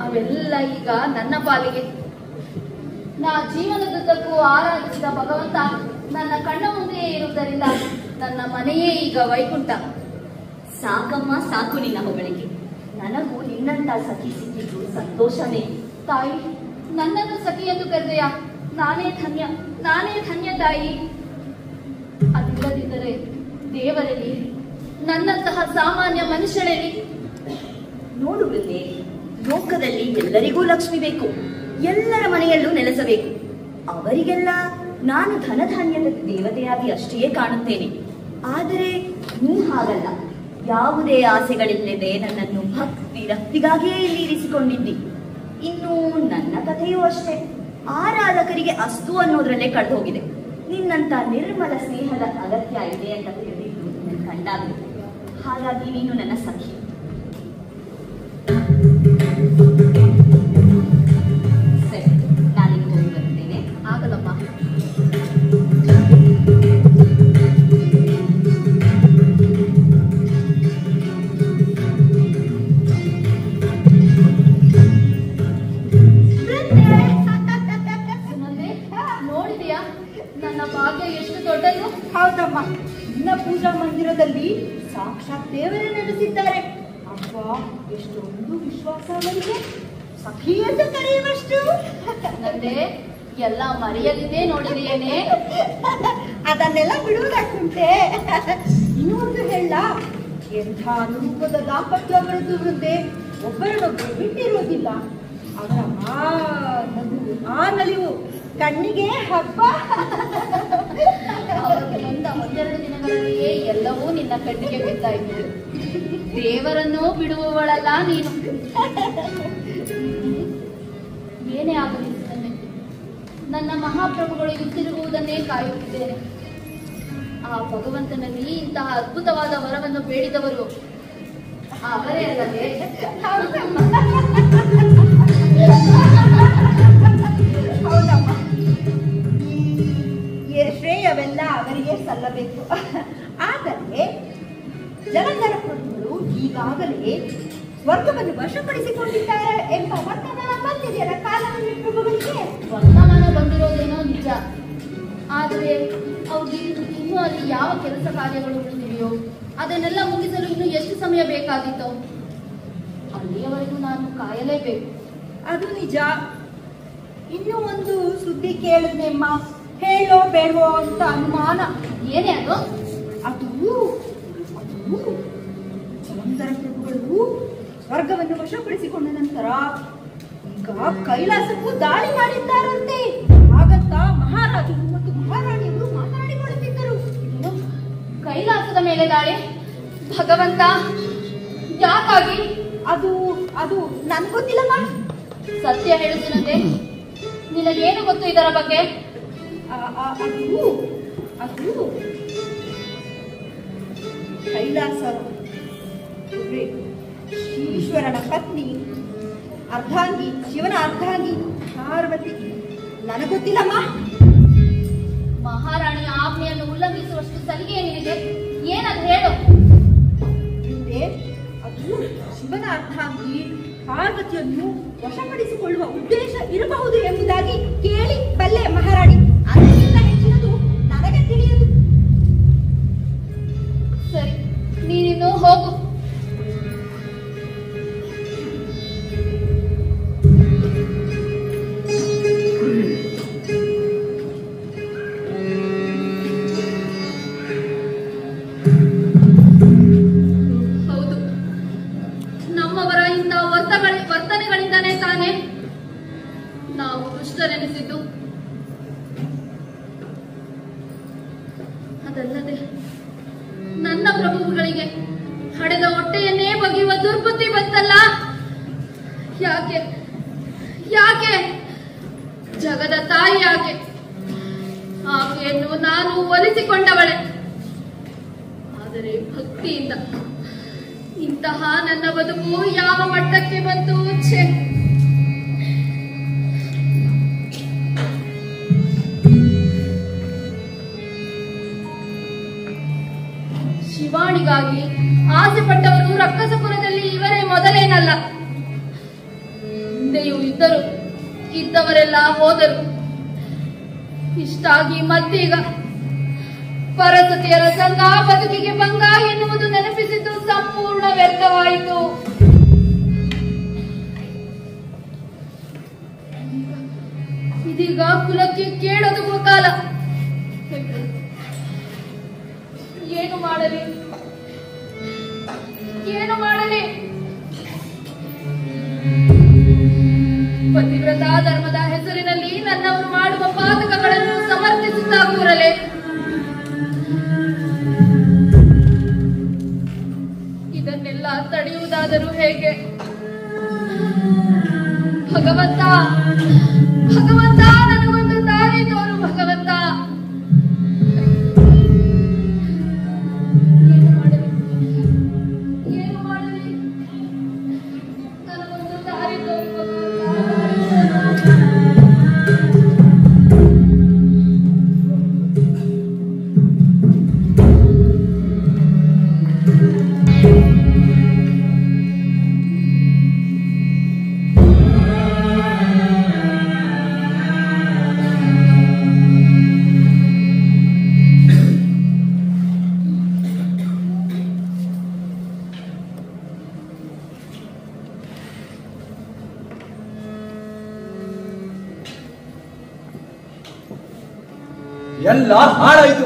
[SPEAKER 10] ಅವೆಲ್ಲ ಈಗ ನನ್ನ ಪಾಲಿಗೆ. ನಾ ಜೀವನದುದ್ದಕ್ಕೂ ಆರಾಧಿಸಿದ ಭಗವಂತ ನನ್ನ ಕಣ್ಣ ಮುಂದೆಯೇ ಇರುವುದರಿಂದ ನನ್ನ ಮನೆಯೇ ಈಗ ವೈಕುಂಠ.
[SPEAKER 15] ಸಾಕಮ್ಮ, ಸಾಕು ನಿನ್ನ ಹೊಗಳಿಕೆ. ನನಗೂ ನಿನ್ನಂತ ಸಖಿ ಸಿಕ್ಕಿದ್ದು ಸಂತೋಷನೇ.
[SPEAKER 10] ತಾಯಿ, ನನ್ನನ್ನು ಸಖಿ ಎಂದು ಕರೆದೆಯ? ನಾನೇ ಧನ್ಯ ತಾಯಿ. ಅದಿಲ್ಲದಿದ್ದರೆ ದೇವರಲ್ಲಿ, ನನ್ನಂತಹ ಸಾಮಾನ್ಯ ಮನುಷ್ಯರಲ್ಲಿ.
[SPEAKER 15] ನೋಡು ವೃದ್ಧೆ, ಲೋಕದಲ್ಲಿ ಎಲ್ಲರಿಗೂ ಲಕ್ಷ್ಮಿ ಬೇಕು, ಎಲ್ಲರ ಮನೆಯಲ್ಲೂ ನೆಲೆಸಬೇಕು. ಅವರಿಗೆಲ್ಲ ನಾನು ಧನಧಾನ್ಯದ ದೇವತೆಯಾಗಿ ಅಷ್ಟೇ ಕಾಣುತ್ತೇನೆ. ಆದರೆ ನೀ ಹಾಗಲ್ಲ, ಯಾವುದೇ ಆಸೆಗಳಿಲ್ಲದೆ ನನ್ನನ್ನು ಭಕ್ತಿಗಾಗಿಯೇ ಇಲ್ಲಿ ಇರಿಸಿಕೊಂಡಿದ್ದಿ. ಇನ್ನು ನನ್ನ ಕಥೆಯೂ ಅಷ್ಟೇ, ಆರಾಧಕರಿಗೆ ಅಸ್ತು ಅನ್ನೋದ್ರಲ್ಲೇ ಕಳೆದು ಹೋಗಿದೆ. ನಿನ್ನಂತ ನಿರ್ಮಲ ಸ್ನೇಹದ ಅಗತ್ಯ ಇದೆ ಅಂತ ತಿಳಿದಿದ್ದು ನನ್ನ ಕಂಡಾಗ. ಹಾಗಾಗಿ ನೀನು ನನ್ನ ಸಖಿ. ಸರಿ, ನಾನೀಗ ಹೋಗಿ ಬರುತ್ತೇನೆ.
[SPEAKER 10] ಆಗಲ್ಲಮ್ಮ. ನೋಡಿದೆಯಾ ನನ್ನ ಭಾಗ್ಯ ಎಷ್ಟು ದೊಡ್ಡದು?
[SPEAKER 6] ಹೌದಮ್ಮ, ನಿನ್ನ ಪೂಜಾ ಮಂದಿರದಲ್ಲಿ ಸಾಕ್ಷಾತ್ ದೇವರೇ ನೆಲೆಸಿದ್ದಾರೆ. ಅಬ್ಬಾ, ಎಷ್ಟೊಂದು ವಿಶ್ವಾಸ ಅವರಿಗೆ. ಸಖಿ ಎಂದು ಕರೆಯುವಷ್ಟು.
[SPEAKER 10] ನಂದೆ ಎಲ್ಲ ಮರೆಯಲಿದೆ ನೋಡಿದೆಯೇನೆ.
[SPEAKER 6] ಅದನ್ನೆಲ್ಲ ಬಿಡುವುದಕ್ಕುಂಟೆ. ಇನ್ನೊಂದು ಹೇಳ, ಎಂಥ ರೂಪದ ದಾಂಪತ್ಯ ಬೆಳೆದುವಂತೆ ಒಬ್ಬರನ್ನೊಬ್ಬರು ಬಿಟ್ಟಿರುವುದಿಲ್ಲ. ಅವರ ಆ ನಲಿವು ಕಣ್ಣಿಗೆ ಹಬ್ಬ.
[SPEAKER 10] ಅವರಿಗೆ ಬಂದ ಒಂದೆರಡು ದಿನಗಳಲ್ಲಿಯೇ ಎಲ್ಲವೂ ನಿನ್ನ ಕಣ್ಣಿಗೆ ಬಿದ್ದಾಯಿತು. ದೇವರನ್ನೂ ಬಿಡುವವಳಲ್ಲ ನೀನು. ಏನೇ ಆಗಲಿ ನನ್ನ ಮಹಾಪ್ರಭುಗಳು ಹಿಂತಿರುಗುವುದನ್ನೇ ಕಾಯುತ್ತಿದ್ದೇನೆ. ಆ ಭಗವಂತನಲ್ಲಿ ಇಂತಹ ಅದ್ಭುತವಾದ ವರವನ್ನು ಬೇಡಿದವರು ಅವರೇ ಅಲ್ಲವೇ?
[SPEAKER 6] ಹೌದಮ್ಮ, ಈ ಶ್ರೇಯವೆಲ್ಲ ಅವರಿಗೆ ಸಲ್ಲಬೇಕು. ಆದರೆ ಜಲಂಧರ ಪ್ರಭುಗಳು ಈಗಾಗಲೇ ಸ್ವರ್ಗವನ್ನು ವಶಪಡಿಸಿಕೊಂಡಿದ್ದಾರೆ ಎಂಬ ವರ್ತಮಾನ ಬಂದಿದೆಯಲ್ಲ ಕಾಲದಲ್ಲಿ ಪ್ರಭುಗಳಿಗೆ.
[SPEAKER 10] ವರ್ತಮಾನ ಬಂದಿರೋದೇನೋ ನಿಜ, ಆದರೆ ಅವ್ರಿಗೆ ಇನ್ನೂ ಅಲ್ಲಿ ಯಾವ ಕೆಲಸ ಕಾರ್ಯಗಳು ಉಳಿದಿವೆಯೋ ಅದನ್ನೆಲ್ಲ ಮುಗಿಸಲು ಇನ್ನು ಎಷ್ಟು ಸಮಯ ಬೇಕಾದೀತೋ ಅಲ್ಲಿಯವರೆಗೂ ನಾನು ಕಾಯಲೇಬೇಕು.
[SPEAKER 15] ಅದು ನಿಜ. ಇನ್ನೂ ಒಂದು ಸುದ್ದಿ ಕೇಳಿದ್ನೆಮ್ಮ, ಹೇಳೋ ಬೇಡವೋ ಅಂತ ಅನುಮಾನ.
[SPEAKER 10] ಏನೇ ಅದು?
[SPEAKER 15] ಅದು ಜಲಂಧರ ಪ್ರಭುಗಳು ಸ್ವರ್ಗವನ್ನು ವಶಪಡಿಸಿಕೊಂಡ ನಂತರ ಈಗ ಕೈಲಾಸಕ್ಕೂ ದಾಳಿ ಮಾಡಿದ್ದಾರಂತೆ. ಹಾಗಂತ ಮಹಾರಾಜರು ಮತ್ತು ಮಹಾರಾಣಿಯರು ಮಾತನಾಡಿಕೊಳ್ಳುತ್ತಿದ್ದರು.
[SPEAKER 10] ಕೈಲಾಸದ ಮೇಲೆ ದಾಳಿ? ಭಗವಂತ, ಯಾಕಾಗಿ?
[SPEAKER 15] ಅದು ಅದು ನನ್ ಗೊತ್ತಿಲ್ಲಮ್ಮ.
[SPEAKER 10] ಸತ್ಯ ಹೇಳುತ್ತಿನಂತೆ, ನಿನಗೇನು ಗೊತ್ತು ಇದರ ಬಗ್ಗೆ?
[SPEAKER 15] ಅದು ಕೈಲಾಸ ಈಶ್ವರನ ಪತ್ನಿ ಅರ್ಧಾಂಗಿ, ಶಿವನ ಅರ್ಧಾಂಗಿ ಪಾರ್ವತಿ. ನನಗೊತ್ತಿಲ್ಲಮ್ಮ.
[SPEAKER 10] ಮಹಾರಾಣಿಯ ಆಜ್ಞೆಯನ್ನು ಉಲ್ಲಂಘಿಸುವಷ್ಟು ಸಲಿಗೆ ನಿನಗೆ? ಏನದು ಹೇಳು.
[SPEAKER 15] ಅದು ಶಿವನ ಅರ್ಧಾಂಗಿ ಪಾರ್ವತಿಯನ್ನು ವಶಪಡಿಸಿಕೊಳ್ಳುವ ಉದ್ದೇಶ ಇರಬಹುದು ಎಂಬುದಾಗಿ ಕೇಳಿ ಬಲ್ಲೆ ಮಹಾರಾಣಿ. ಅದಕ್ಕಿಂತ ಹೆಚ್ಚಿನದು ನನಗೆ ತಿಳಿಯದು.
[SPEAKER 10] ಸರಿ, ನೀನಿನ್ನು ಹೋಗು. ವರ್ತನೆಗಳಿಂದಾನೇ ತಾನೇ ನಾವು ದುಷ್ಟರೆನಿಸಿದ್ದು. ಅದಲ್ಲದೆ ನನ್ನ ಪ್ರಭುಗಳಿಗೆ ಹಡೆದ ಹೊಟ್ಟೆಯನ್ನೇ ಬಗೆಯುವ ದುರ್ಬುದ್ಧಿ ಬಂತಲ್ಲ. ಯಾಕೆ ಯಾಕೆ ಜಗದ ತಾಯಿ ಯಾಕೆ? ಆಕೆಯನ್ನು ನಾನು ಒಲಿಸಿಕೊಂಡವಳೆ. ಆದರೆ ಭಕ್ತಿಯಿಂದ ಇಂತಹ ನನ್ನ ಬದುಕು ಯಾವ ಮಟ್ಟಕ್ಕೆ ಬಂತು? ಛೆ! ಶಿವಾಣಿಗಾಗಿ ಆಸೆ ಪಟ್ಟವರು ರಕ್ಕಸಪುರದಲ್ಲಿ ಇವರೇ ಮೊದಲೇನಲ್ಲ. ಹಿಂದೆಯೂ ಇದ್ದರು, ಇದ್ದವರೆಲ್ಲ ಹೋದರು. ಇಷ್ಟಾಗಿ ಮತ್ತೀಗ ಪರಸತಿಯರ ಸಂಘ ಬದುಕಿಗೆ ಭಂಗ ಎನ್ನುವುದು ನೆನಪಿಸಿದ್ದು ಸಂಪೂರ್ಣ ವ್ಯರ್ಥವಾಯಿತು. ಇದೀಗ ಕುಲಕ್ಕೆ ಕೇಳೋದುವ ಕಾಲ. ಏನು ಮಾಡಲಿ? ಪತಿವ್ರತ ಧರ್ಮದ ಹೆಸರಿನಲ್ಲಿ ನನ್ನವರು ಮಾಡುವ ಪಾತಕಗಳನ್ನು ಸಮರ್ಥಿಸುತ್ತಾ ಕೂರಲೇ? ಇದನ್ನೆಲ್ಲ ತಡೆಯುವುದಾದರೂ ಹೇಗೆ? ಭಗವಂತ, ಭಗವಂತ, ನನಗೊಂದು ದಾರಿ ತೋರು ಭಗವಂತ. ಏನು ಮಾಡಲಿ? ನನಗೊಂದು ದಾರಿ ತೋರು
[SPEAKER 2] ಎಲ್ಲ ಹಾಳಾಯಿತು.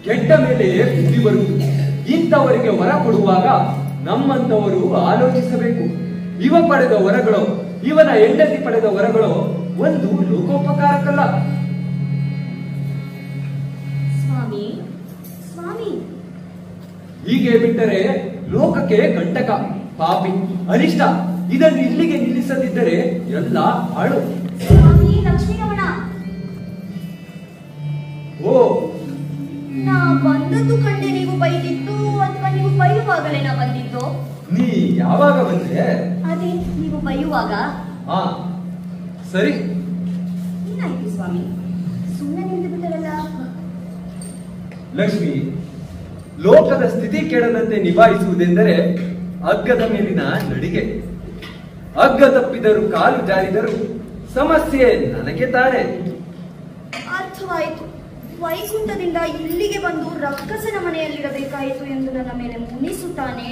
[SPEAKER 2] ಕೆಟ್ಟ ಮೇಲೆ ಬುದ್ಧಿ ಬರುವುದು. ಇಂಥವರಿಗೆ ವರ ಕೊಡುವಾಗ ನಮ್ಮಂತವರು ಆಲೋಚಿಸಬೇಕು. ಇವ ಪಡೆದ ವರಗಳು, ಇವನ ಹೆಂಡತಿ ಪಡೆದ ವರಗಳು ಒಂದು ಲೋಕೋಪಕಾರಕ್ಕಲ್ಲ.
[SPEAKER 15] ಸ್ವಾಮಿ, ಸ್ವಾಮಿ,
[SPEAKER 2] ಹೀಗೆ ಬಿಟ್ಟರೆ ಲೋಕಕ್ಕೆ ಕಂಟಕ, ಪಾಪಿ, ಅನಿಷ್ಟ. ಇದನ್ನು ಇಲ್ಲಿಗೆ ನಿಲ್ಲಿಸದಿದ್ದರೆ ಎಲ್ಲ ಹಾಳು.
[SPEAKER 15] ಸ್ವಾಮಿ ಲಕ್ಷ್ಮೀರಮಣ,
[SPEAKER 2] ಓ,
[SPEAKER 15] ನಾ ಬಂದದ್ದು ಕಂಡೆ ನೀವು ಬೈದಿತ್ತು ಅಥವಾ ನೀವು ಬೈಯುವಾಗಲೇ ನಾ ಬಂದಿದ್ದು?
[SPEAKER 2] ನೀ ಯಾವಾಗ ಬಂದೆ?
[SPEAKER 15] ಅದೇ ನೀವು ಬೈಯುವಾಗ.
[SPEAKER 2] ಹಾ, ಸರಿ.
[SPEAKER 15] ಏನಾಯ್ತು ಸ್ವಾಮಿ, ಸುಮ್ಮನೆ ನಿಂತು ಬಿಟ್ಟರಲ್ಲ?
[SPEAKER 2] ಲಕ್ಷ್ಮಿ, ಲೋಕದ ಸ್ಥಿತಿ ಕೆಡದಂತೆ ನಿಭಾಯಿಸುವುದೆಂದರೆ ಹಗ್ಗದ ಮೇಲಿನ ನಡಿಗೆ. ಅಗ್ಗ ತಪ್ಪಿದರೂ ಕಾಲು ಜಾರಿದರೂ ಸಮಸ್ಯೆ ನನಗೆ ತಾನೆ.
[SPEAKER 15] ಅರ್ಥವಾಯಿತು. ವೈಕುಂಠದಿಂದ ಇಲ್ಲಿಗೆ ಬಂದು ರಕ್ಕಸನ ಮನೆಯಲ್ಲಿರಬೇಕಾಯಿತು ಎಂದು ನನ್ನ ಮೇಲೆ ಮುನಿಸುತ್ತಾನೆ.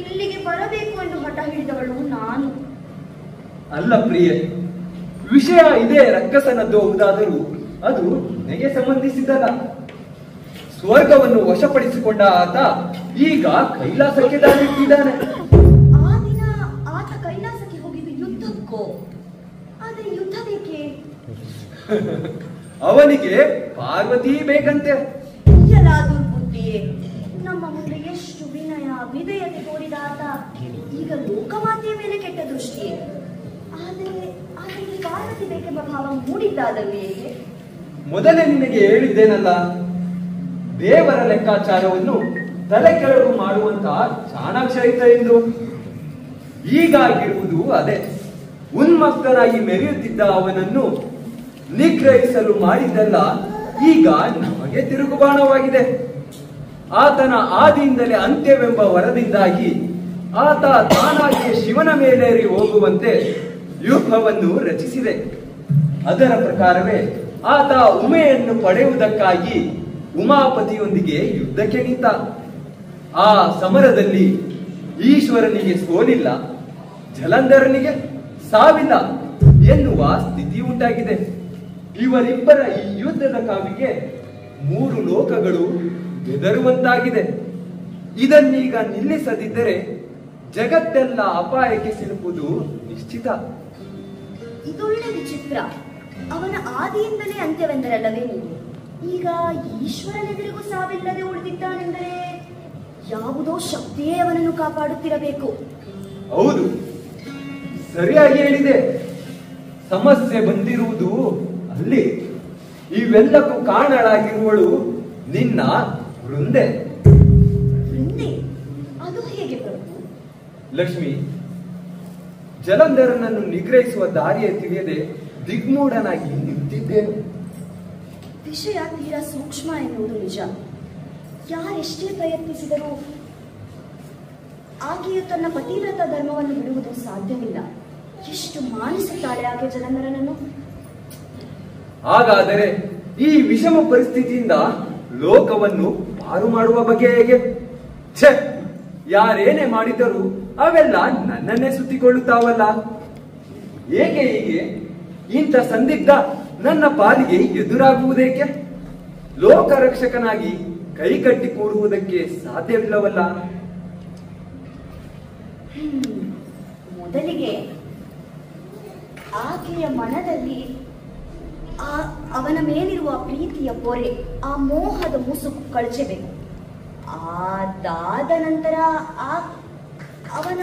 [SPEAKER 15] ಇಲ್ಲಿಗೆ ಬರಬೇಕು ಎಂದು ಹಠ ಹಿಡಿದವಳು ನಾನು.
[SPEAKER 2] ಅಲ್ಲ ಪ್ರಿಯೆ, ವಿಷಯ ಇದೇ ರಕ್ಕಸನದ್ದು ಹೌದಾದರೂ ಅದು ನನಗೆ ಸಂಬಂಧಿಸಿದಲ್ಲ. ಸ್ವರ್ಗವನ್ನು ವಶಪಡಿಸಿಕೊಂಡ ಆತ ಈಗ ಕೈಲಾಸಕ್ಕೆ ದಾರಿಟ್ಟಿದ್ದಾನೆ.
[SPEAKER 15] ಆ ದಿನ ಆತ ಕೈಲಾಸಕ್ಕೆ ಹೋಗಿದ್ದು ಯುದ್ಧಕ್ಕೋ? ಆದರೆ ಯುದ್ಧ ಬೇಕೆ?
[SPEAKER 2] ಅವನಿಗೆ ಪಾರ್ವತಿ ಬೇಕಂತೆ.
[SPEAKER 15] ಎಲ್ಲ ದುರ್ಬುದ್ಧಿಯೇ. ನಮ್ಮ ಮುಂದೆ ಎಷ್ಟು ವಿನಯ ವಿಧೇಯತೆ ತೋರಿದ ಆತ ಈಗ ಲೋಕಮಾತೆಯ ಮೇಲೆ ಕೆಟ್ಟ ದೃಷ್ಟಿಯೇ. ಆದರೆ ಆತನಿಗೆ ಪಾರ್ವತಿ ಬೇಕೆಂಬ ಭಾವ ಮೂಡಿದ್ದಾದರೂ ಏಕೆ?
[SPEAKER 2] ಮೊದಲೇ ನಿನಗೆ ಹೇಳಿದ್ದೇನಲ್ಲ, ದೇವರ ಲೆಕ್ಕಾಚಾರವನ್ನು ತಲೆ ಕೆಳಗು ಮಾಡುವಂತಹ ಚಾಣಾಕ್ಷರಿತ ಎಂದು. ಈಗಾಗಿರುವುದು ಅದೇ. ಉನ್ಮತ್ತನಾಗಿ ಮೆರೆಯುತ್ತಿದ್ದ ಅವನನ್ನು ನಿಗ್ರಹಿಸಲು ಮಾಡಿದ್ದೆಲ್ಲ ಈಗ ನಮಗೆ ತಿರುಗುಬಾಣವಾಗಿದೆ. ಆತನ ಆದಿಯಿಂದಲೇ ಅಂತ್ಯವೆಂಬ ವರದಿಂದಾಗಿ ಆತ ತಾನಾಗಿಯೇ ಶಿವನ ಮೇಲೇರಿ ಹೋಗುವಂತೆ ವ್ಯೂಹವನ್ನು ರಚಿಸಿದೆ. ಅದರ ಪ್ರಕಾರವೇ ಆತ ಉಮೆಯನ್ನು ಪಡೆಯುವುದಕ್ಕಾಗಿ ಉಮಾಪತಿಯೊಂದಿಗೆ ಯುದ್ಧಕ್ಕೆ ನಿಂತ. ಆ ಸಮರದಲ್ಲಿ ಈಶ್ವರನಿಗೆ ಸೋಲಿಲ್ಲ, ಜಲಂಧರನಿಗೆ ಸಾವಿಲ್ಲ ಎನ್ನುವ ಸ್ಥಿತಿ ಉಂಟಾಗಿದೆ. ಇವರಿಬ್ಬರ ಈ ಯುದ್ಧದ ಕಾವಿಗೆ 3 ಲೋಕಗಳು ಬೆದರುವಂತಾಗಿದೆ. ಇದನ್ನೀಗ ನಿಲ್ಲಿಸದಿದ್ದರೆ ಜಗತ್ತೆಲ್ಲ ಅಪಾಯಕ್ಕೆ ಸಿಲುಕುವುದು ನಿಶ್ಚಿತ.
[SPEAKER 15] ಇದೊಳ್ಳೆ ವಿಚಿತ್ರ. ಅವನ ಆದಿಯಿಂದಲೇ ಅಂತ್ಯವೆಂದರಲ್ಲವೇ ನೀವು? ಈಗ ಈಶ್ವರನೆದುರಿಗೂ ಸಾವಿಲ್ಲದೆ ಉಳಿದಿದ್ದಾನೆಂದರೆ ಯಾವುದೋ ಶಕ್ತಿಯೇ ಅವನನ್ನು ಕಾಪಾಡುತ್ತಿರಬೇಕು.
[SPEAKER 2] ಹೌದು, ಸರಿಯಾಗಿ ಹೇಳಿದೆ. ಸಮಸ್ಯೆ ಬಂದಿರುವುದು ಅಲ್ಲಿ. ಇವೆಲ್ಲಕ್ಕೂ ಕಾರಣಳಾಗಿರುವಳು ನಿನ್ನ ವೃಂದೆ.
[SPEAKER 15] ವೃಂದೆ? ಅದು ಹೇಗೆ ಪ್ರಭು?
[SPEAKER 2] ಲಕ್ಷ್ಮಿ, ಜಲಂಧರನನ್ನು ನಿಗ್ರಹಿಸುವ ದಾರಿಯೇ ತಿಳಿಯದೆ ದಿಗ್ಮೂಢನಾಗಿ ನಿಂತಿದ್ದೇನೆ.
[SPEAKER 15] ವಿಷಯ ತೀರಾ ಸೂಕ್ಷ್ಮ ಎನ್ನುವುದು ನಿಜ. ಯಾರೆಷ್ಟೇ ಪ್ರಯತ್ನಿಸಿದರೂ ಆಕೆಯು ತನ್ನ ಪತಿವ್ರತ ಧರ್ಮವನ್ನು ಬಿಡುವುದು ಸಾಧ್ಯವಿಲ್ಲ. ಎಷ್ಟು ಮಾನಿಸುತ್ತಾಳೆ ಆಕೆ ಜಲಂಧರನನ್ನು.
[SPEAKER 2] ಹಾಗಾದರೆ ಈ ವಿಷಮ ಪರಿಸ್ಥಿತಿಯಿಂದ ಲೋಕವನ್ನು ಪಾರು ಮಾಡುವ ಬಗೆ ಹೇಗೆ? ಛೆ, ಯಾರೇನೇ ಮಾಡಿದರೂ ಅವೆಲ್ಲ ನನ್ನನ್ನೇ ಸುತ್ತಿಕೊಳ್ಳುತ್ತಾವಲ್ಲ. ಏಕೆ ಹೀಗೆ? ಇಂಥ ಸಂದಿಗ್ಧ ನನ್ನ ಪಾಲಿಗೆ ಎದುರಾಗುವುದೇಕೆ? ಲೋಕರಕ್ಷಕನಾಗಿ ಕೈಕಟ್ಟಿ ಕೂಡುವುದಕ್ಕೆ ಸಾಧ್ಯವಿಲ್ಲವಲ್ಲ.
[SPEAKER 15] ಮೊದಲಿಗೆ ಆಕೆಯ ಮನದಲ್ಲಿ ಅವನ ಮೇಲಿರುವ ಪ್ರೀತಿಯ ಪೊರೆ, ಆ ಮೋಹದ ಮುಸುಕು ಕಳಚಬೇಕು. ಅದಾದ ನಂತರ ಅವನ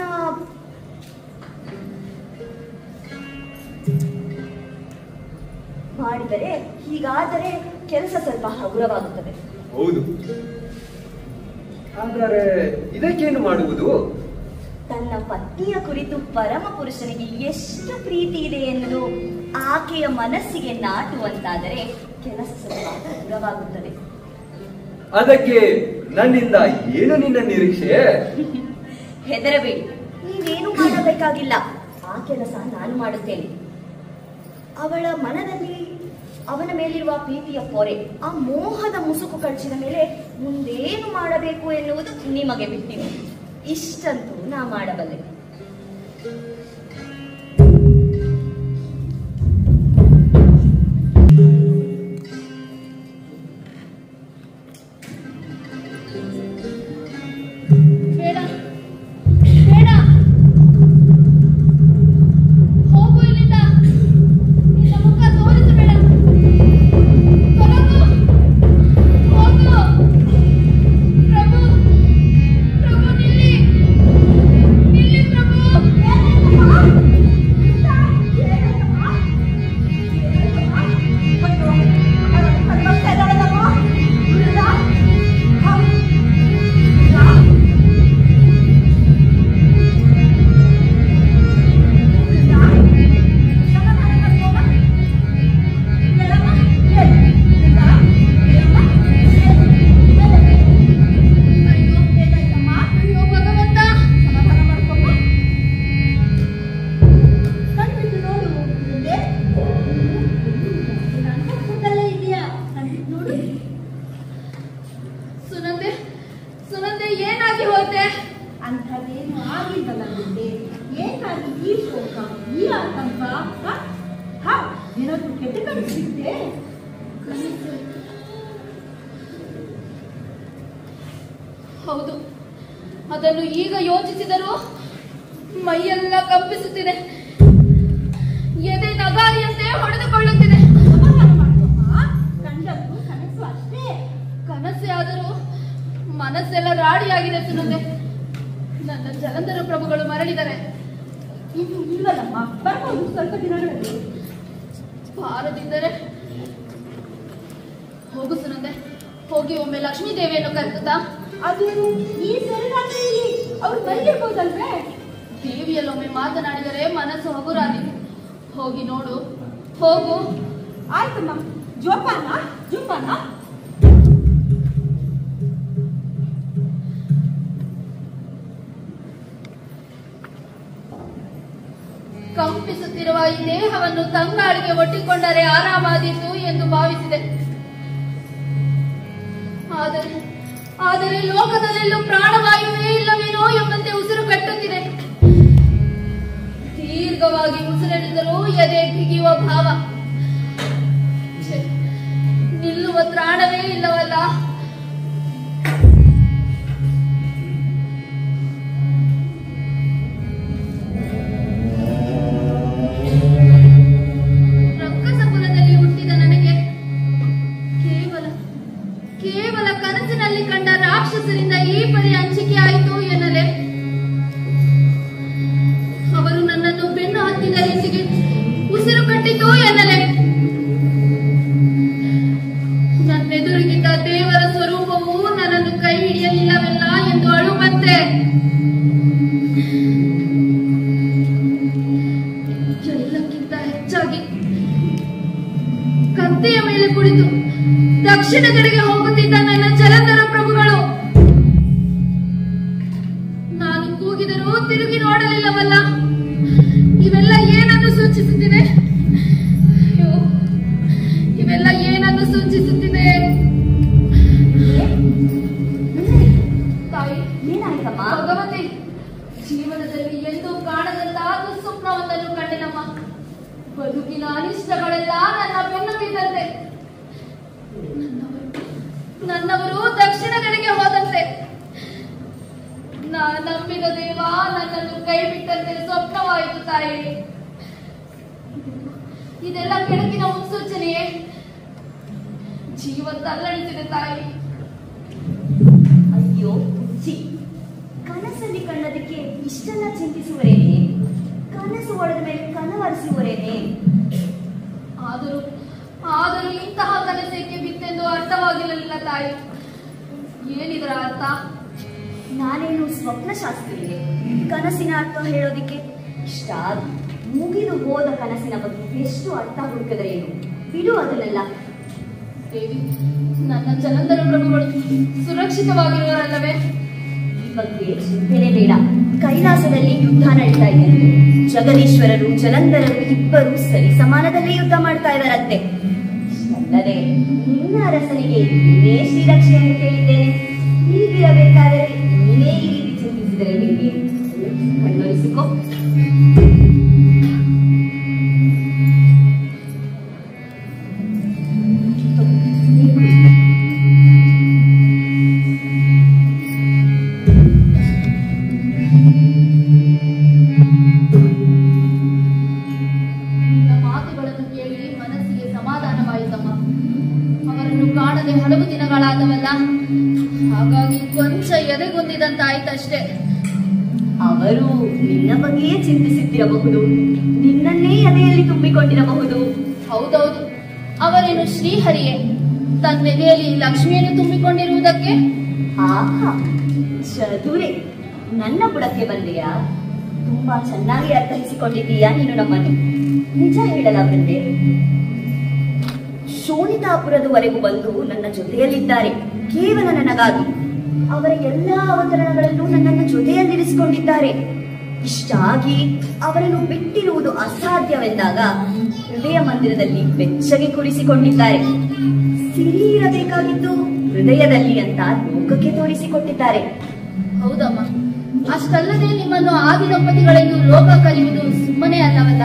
[SPEAKER 15] ಮಾಡಿದರೆ, ಹೀಗಾದರೆ ಕೆಲಸ ಸ್ವಲ್ಪ ಹಗುರವಾಗುತ್ತದೆ.
[SPEAKER 2] ಹೌದು, ಆದರೆ ಇದಕ್ಕೇನು ಮಾಡುವುದು?
[SPEAKER 15] ತನ್ನ ಪತ್ನಿಯ ಕುರಿತು ಪರಮ ಪುರುಷನಿಗೆ ಎಷ್ಟು ಪ್ರೀತಿ ಇದೆ ಎನ್ನುವುದು ಆಕೆಯ ಮನಸ್ಸಿಗೆ ನಾಟುವಂತಾದರೆ ಕೆಲಸ ಸ್ವಲ್ಪ ಹಗುರವಾಗುತ್ತದೆ.
[SPEAKER 2] ಅದಕ್ಕೆ ನನ್ನಿಂದ ಏನು ನಿನ್ನ ನಿರೀಕ್ಷೆ?
[SPEAKER 15] ಹೆದರಬೇಡಿ, ನೀವೇನು ಮಾಡಬೇಕಾಗಿಲ್ಲ. ಆ ಕೆಲಸ ನಾನು ಮಾಡುತ್ತೇನೆ. ಅವಳ ಮನದಲ್ಲಿ ಅವನ ಮೇಲಿರುವ ಪ್ರೀತಿಯ ಪೊರೆ, ಆ ಮೋಹದ ಮುಸುಕು ಕಳಚಿದ ಮೇಲೆ ಮುಂದೇನು ಮಾಡಬೇಕು ಎನ್ನುವುದು ನಿಮಗೆ ಬಿಟ್ಟಿದೆ. ಇಷ್ಟಂತೂ ನಾ ಮಾಡಬಲ್ಲೆ.
[SPEAKER 10] ಬೇಡ ಬೇಡ, ಹೋಗು ಇಲ್ಲಿಂದ. ನಿನ್ನ ಮುಖ ತೋರಿಸಬೇಡ. ತೊಲಗು, ಹೋಗು. ಪ್ರಭು, ಪ್ರಭು ನಿಲ್ಲಿ ನಿಲ್ಲಿ ಪ್ರಭು.
[SPEAKER 6] ಅಂಥದ್ದೇನು ಆಗಿದ್ದಲ್ಲ ನಿಂದೆ. ಏಕಾಗಿ ಈ ಶೋಕ, ಈ ಆತಂಕ? ಏನಾದ್ರೂ ಕೆಟ್ಟ ಕನಸಿದ್ದೆ?
[SPEAKER 10] ಹೌದು, ಅದನ್ನು ಈಗ ಯೋಚಿಸಿದರೂ ಮೈಯೆಲ್ಲ ಕಂಪಿಸುತ್ತಿದೆ, ಎದೆ ನಗಾರಿಯಂತೆ ಹೊಡೆದುಕೊಳ್ಳುತ್ತಿದೆ.
[SPEAKER 6] ಕಂಡದ್ದು ಕನಸು ಅಷ್ಟೇ.
[SPEAKER 10] ಕನಸೇ ಆದರೂ ಮನಸ್ಸೆಲ್ಲ ರಾಡಿಯಾಗಿದೆ ಸುನಂದೆ. ನನ್ನ ಜಲಂಧರ ಪ್ರಭುಗಳು ಮರಳಿದರೆ.
[SPEAKER 6] ಇನ್ನು ಇಲ್ಲದಮ್ಮ, ಬರ್ಬೋದು ಸ್ವಲ್ಪ ದಿನಗಳಲ್ಲಿ.
[SPEAKER 10] ಬಾರದಿದ್ದರೆ ಹೋಗು ಸುನಂದೆ, ಹೋಗಿ ಒಮ್ಮೆ ಲಕ್ಷ್ಮೀ ದೇವಿಯನ್ನು ಕರೆದುತ್ತಾ.
[SPEAKER 6] ಅದು ಈ ಸೆರೆರಾತ್ರಿಯಲ್ಲಿ ಅವ್ರು ಬಂದಿರ್ಬೋದಲ್ವೇ?
[SPEAKER 10] ದೇವಿಯಲ್ಲೊಮ್ಮೆ ಮಾತನಾಡಿದರೆ ಮನಸ್ಸು ಹಗುರಾದಿ. ಹೋಗಿ ನೋಡು, ಹೋಗು.
[SPEAKER 6] ಆಯ್ತಮ್ಮ. ಜೋಪಾನ ಜೋಪಾನ.
[SPEAKER 10] ಕಂಪಿಸುತ್ತಿರುವ ಈ ದೇಹವನ್ನು ತಂಗಾಳಿಗೆ ಒಡ್ಡಿಕೊಂಡರೆ ಆರಾಮಾದೀತು ಎಂದು ಭಾವಿಸಿದೆ. ಆದರೆ ಲೋಕದಲ್ಲೆಲ್ಲೂ ಪ್ರಾಣವಾಯುವೇ ಇಲ್ಲವೇನೋ ಎಂಬಂತೆ ಉಸಿರು ಕಟ್ಟುತ್ತಿದೆ. ದೀರ್ಘವಾಗಿ ಉಸಿರೆಳೆದರೂ ಎದೆ ಬಿಗಿಯುವ ಭಾವ. ನಿಲ್ಲುವ ತ್ರಾಣವೇ ಇಲ್ಲವಲ್ಲ. ರಕ್ಕಸಕುಲದಲ್ಲಿ ಹುಟ್ಟಿದ ನನಗೆ ಕೇವಲ ಕನಸಿನಲ್ಲಿ ಕಂಡ ರಾಕ್ಷಸರಿಂದ ಈ ಪರಿ ಹಂಚಿಕೆ ಆಯಿತು ಎನ್ನಲೆ. ಅವರು ನನ್ನನ್ನು ಬೆನ್ನು ಹತ್ತಿದ ರೀತಿಗೆ ಉಸಿರು ಕಟ್ಟಿತು ಎನ್ನಲೆ. ನನ್ನೆದುರಿಗಿದ್ದ ದೇವರ ಸ್ವರೂಪವು ನನ್ನನ್ನು ಕೈ ಹಿಡಿಯಲಿಲ್ಲವೆಲ್ಲ ಎಂದು ಅಳುವಂತೆ. ಎಲ್ಲಕ್ಕಿಂತ ಹೆಚ್ಚಾಗಿ ಕತ್ತೆಯ ಮೇಲೆ ಕುಳಿತು ದಕ್ಷಿಣ ಕಡೆಗೆ ಹೋಗುತ್ತಿದ್ದ ನನ್ನ ಜಲಂಧರ ಪ್ರಭುಗಳು. ನಾನು ಕೂಗಿದರೂ ತಿರುಗಿ ನೋಡಲಿಲ್ಲವಲ್ಲ. ಇವೆಲ್ಲ ಏನನ್ನು ಸೂಚಿಸುತ್ತಿದೆ? ಅಯ್ಯೋ, ಇವೆಲ್ಲ ಏನನ್ನು ಸೂಚಿಸುತ್ತಿದೆ? ತಾಯಿ, ಭಗವತಿ, ಜೀವನದಲ್ಲಿ ಎಂದೂ ಕಾಣದಂತಹ ದುಸ್ವಪ್ನವೊಂದನ್ನು ಕಂಡೆನಮ್ಮ. ಬದುಕಿನ ಅನಿಷ್ಟಗಳೆಲ್ಲ ನನ್ನ ಬೆನ್ನು ಬಿದ್ದಂತೆ. ನನ್ನವರು ದಕ್ಷಿಣ ಕಡೆಗೆ ಹೋದಂತೆ. ನಂಬಿದ ದೇವ ನನ್ನನ್ನು ಕೈ ಬಿಟ್ಟಂತೆ ಸ್ವಪ್ನವಾಯಿತು ತಾಯಿ. ಇದೆಲ್ಲ ಕೆಳಗಿನ ಮುನ್ಸೂಚನೆಯೇ? ಜೀವ ತಲ್ಲಣಿಸಿದೆ ತಾಯಿ.
[SPEAKER 15] ಅಯ್ಯೋ ಹುಚ್ಚಿ, ಕನಸಲ್ಲಿ ಕಂಡದಕ್ಕೆ ಇಷ್ಟೆಲ್ಲ ಚಿಂತಿಸುವರೇನೆ? ಕನಸು ಹೊಡೆದ ಮೇಲೆ ಕನವರಿಸುವರೇನೆ?
[SPEAKER 10] ಆದರೂ ಇಂತಹ ಕನಸಕ್ಕೆ ಬಿತ್ತೆಂದು ಅರ್ಥವಾಗಿರಲಿಲ್ಲ ತಾಯಿ. ಏನಿದರ ಅರ್ಥ?
[SPEAKER 15] ನಾನೇನು ಸ್ವಪ್ನಶಾಸ್ತ್ರಿಯೇ ಕನಸಿನ ಅರ್ಥ ಹೇಳೋದಿಕ್ಕೆ? ಇಷ್ಟ ಮುಗಿದು ಹೋದ ಕನಸಿನ ಬಗ್ಗೆ ಎಷ್ಟು ಅರ್ಥ ಹುಡುಕಿದ್ರೇನು? ಬಿಡು ಅದನ್ನೆಲ್ಲ.
[SPEAKER 10] ದೇವಿ, ನನ್ನ ಜಲಂಧರ ಪ್ರಭುಗಳು ಸುರಕ್ಷಿತವಾಗಿರುವರಲ್ಲವೇ?
[SPEAKER 15] ಈ ಬಗ್ಗೆ ಚಿಂತೆನೆ ಬೇಡ. ಕೈಲಾಸದಲ್ಲಿ ಯುದ್ಧ ನಡೀತಾ ಇದೆ. ಜಗದೀಶ್ವರರು ಜಲಂಧರರು ಇಬ್ಬರು ಸರಿ ಸಮಾನದಲ್ಲಿ ಯುದ್ಧ ಮಾಡ್ತಾ ಇದ್ದಾರಂತೆ. ಅಲ್ಲದೆ ನಿನ್ನ ಅರಸನಿಗೆ ನೀನೇ ಶ್ರೀರಕ್ಷೆಯನ್ನು ಕೇಳಿದ್ದೇನೆ. ಹೀಗಿರಬೇಕಾದರೆ ನೀನೇ ಈ ರೀತಿ ಚಿಂತಿಸಿದರೆ ಹೇಗೆ? ಕಣ್ಣೊರೆಸಿಕೋ.
[SPEAKER 10] ಹಲವು ದಿನಗಳಾದವಲ್ಲ, ಹಾಗಾಗಿ ಕೊಂಚ ಎದೆಗುಂದಿದಂತಾಯ್ತಷ್ಟೇ.
[SPEAKER 15] ಅವರು ನಿನ್ನ ಬಗ್ಗೆಯೇ ಚಿಂತಿಸುತ್ತಿರಬಹುದು, ನಿನ್ನನ್ನೇ ಎದೆಯಲ್ಲಿ ತುಂಬಿಕೊಂಡಿರಬಹುದು.
[SPEAKER 10] ಹೌದೌದು, ಅವರೇನು ಶ್ರೀಹರಿಯೇ ತನ್ನೆದೆಯಲ್ಲಿ ಲಕ್ಷ್ಮಿಯನ್ನು ತುಂಬಿಕೊಂಡಿರುವುದಕ್ಕೆ?
[SPEAKER 15] ಆಹಾ, ಚದುರೆ, ನನ್ನ ಬುಡಕ್ಕೆ ಬಂದೆಯಾ? ತುಂಬಾ ಚೆನ್ನಾಗಿ ಅರ್ಥೈಸಿಕೊಂಡಿದ್ದೀಯಾ ನೀನು ನಮ್ಮನ್ನು. ನಿಜ ಹೇಳಲ ಬಂದೆ. ಶೋಣಿತಾಪುರದವರೆಗೂ ಬಂದು ನನ್ನ ಜೊತೆಯಲ್ಲಿದ್ದಾರೆ, ಕೇವಲ ನನಗಾಗಿ. ಅವರ ಎಲ್ಲಾ ಅವತರಣಗಳಲ್ಲೂ ನನ್ನನ್ನು ಜೊತೆಯಲ್ಲಿರಿಸಿಕೊಂಡಿದ್ದಾರೆ. ಇಷ್ಟಾಗಿ ಅವರನ್ನು ಬಿಟ್ಟಿರುವುದು ಅಸಾಧ್ಯವೆಂದಾಗ ಹೃದಯ ಮಂದಿರದಲ್ಲಿ ಬೆಚ್ಚಗೆ ಕುಳಿಸಿಕೊಂಡಿದ್ದಾರೆ. ಸಿರಿ ಇರಬೇಕಾಗಿದ್ದು ಹೃದಯದಲ್ಲಿ ಅಂತ ಲೋಕಕ್ಕೆ ತೋರಿಸಿಕೊಟ್ಟಿದ್ದಾರೆ.
[SPEAKER 10] ಹೌದಮ್ಮ, ಅಷ್ಟಲ್ಲದೆ ನಿಮ್ಮನ್ನು ಆದಿದಂಪತಿಗಳೆಂದು ಲೋಕ ಕರೆಯುವುದು ಸುಮ್ಮನೆ ಅಲ್ಲವಲ್ಲ.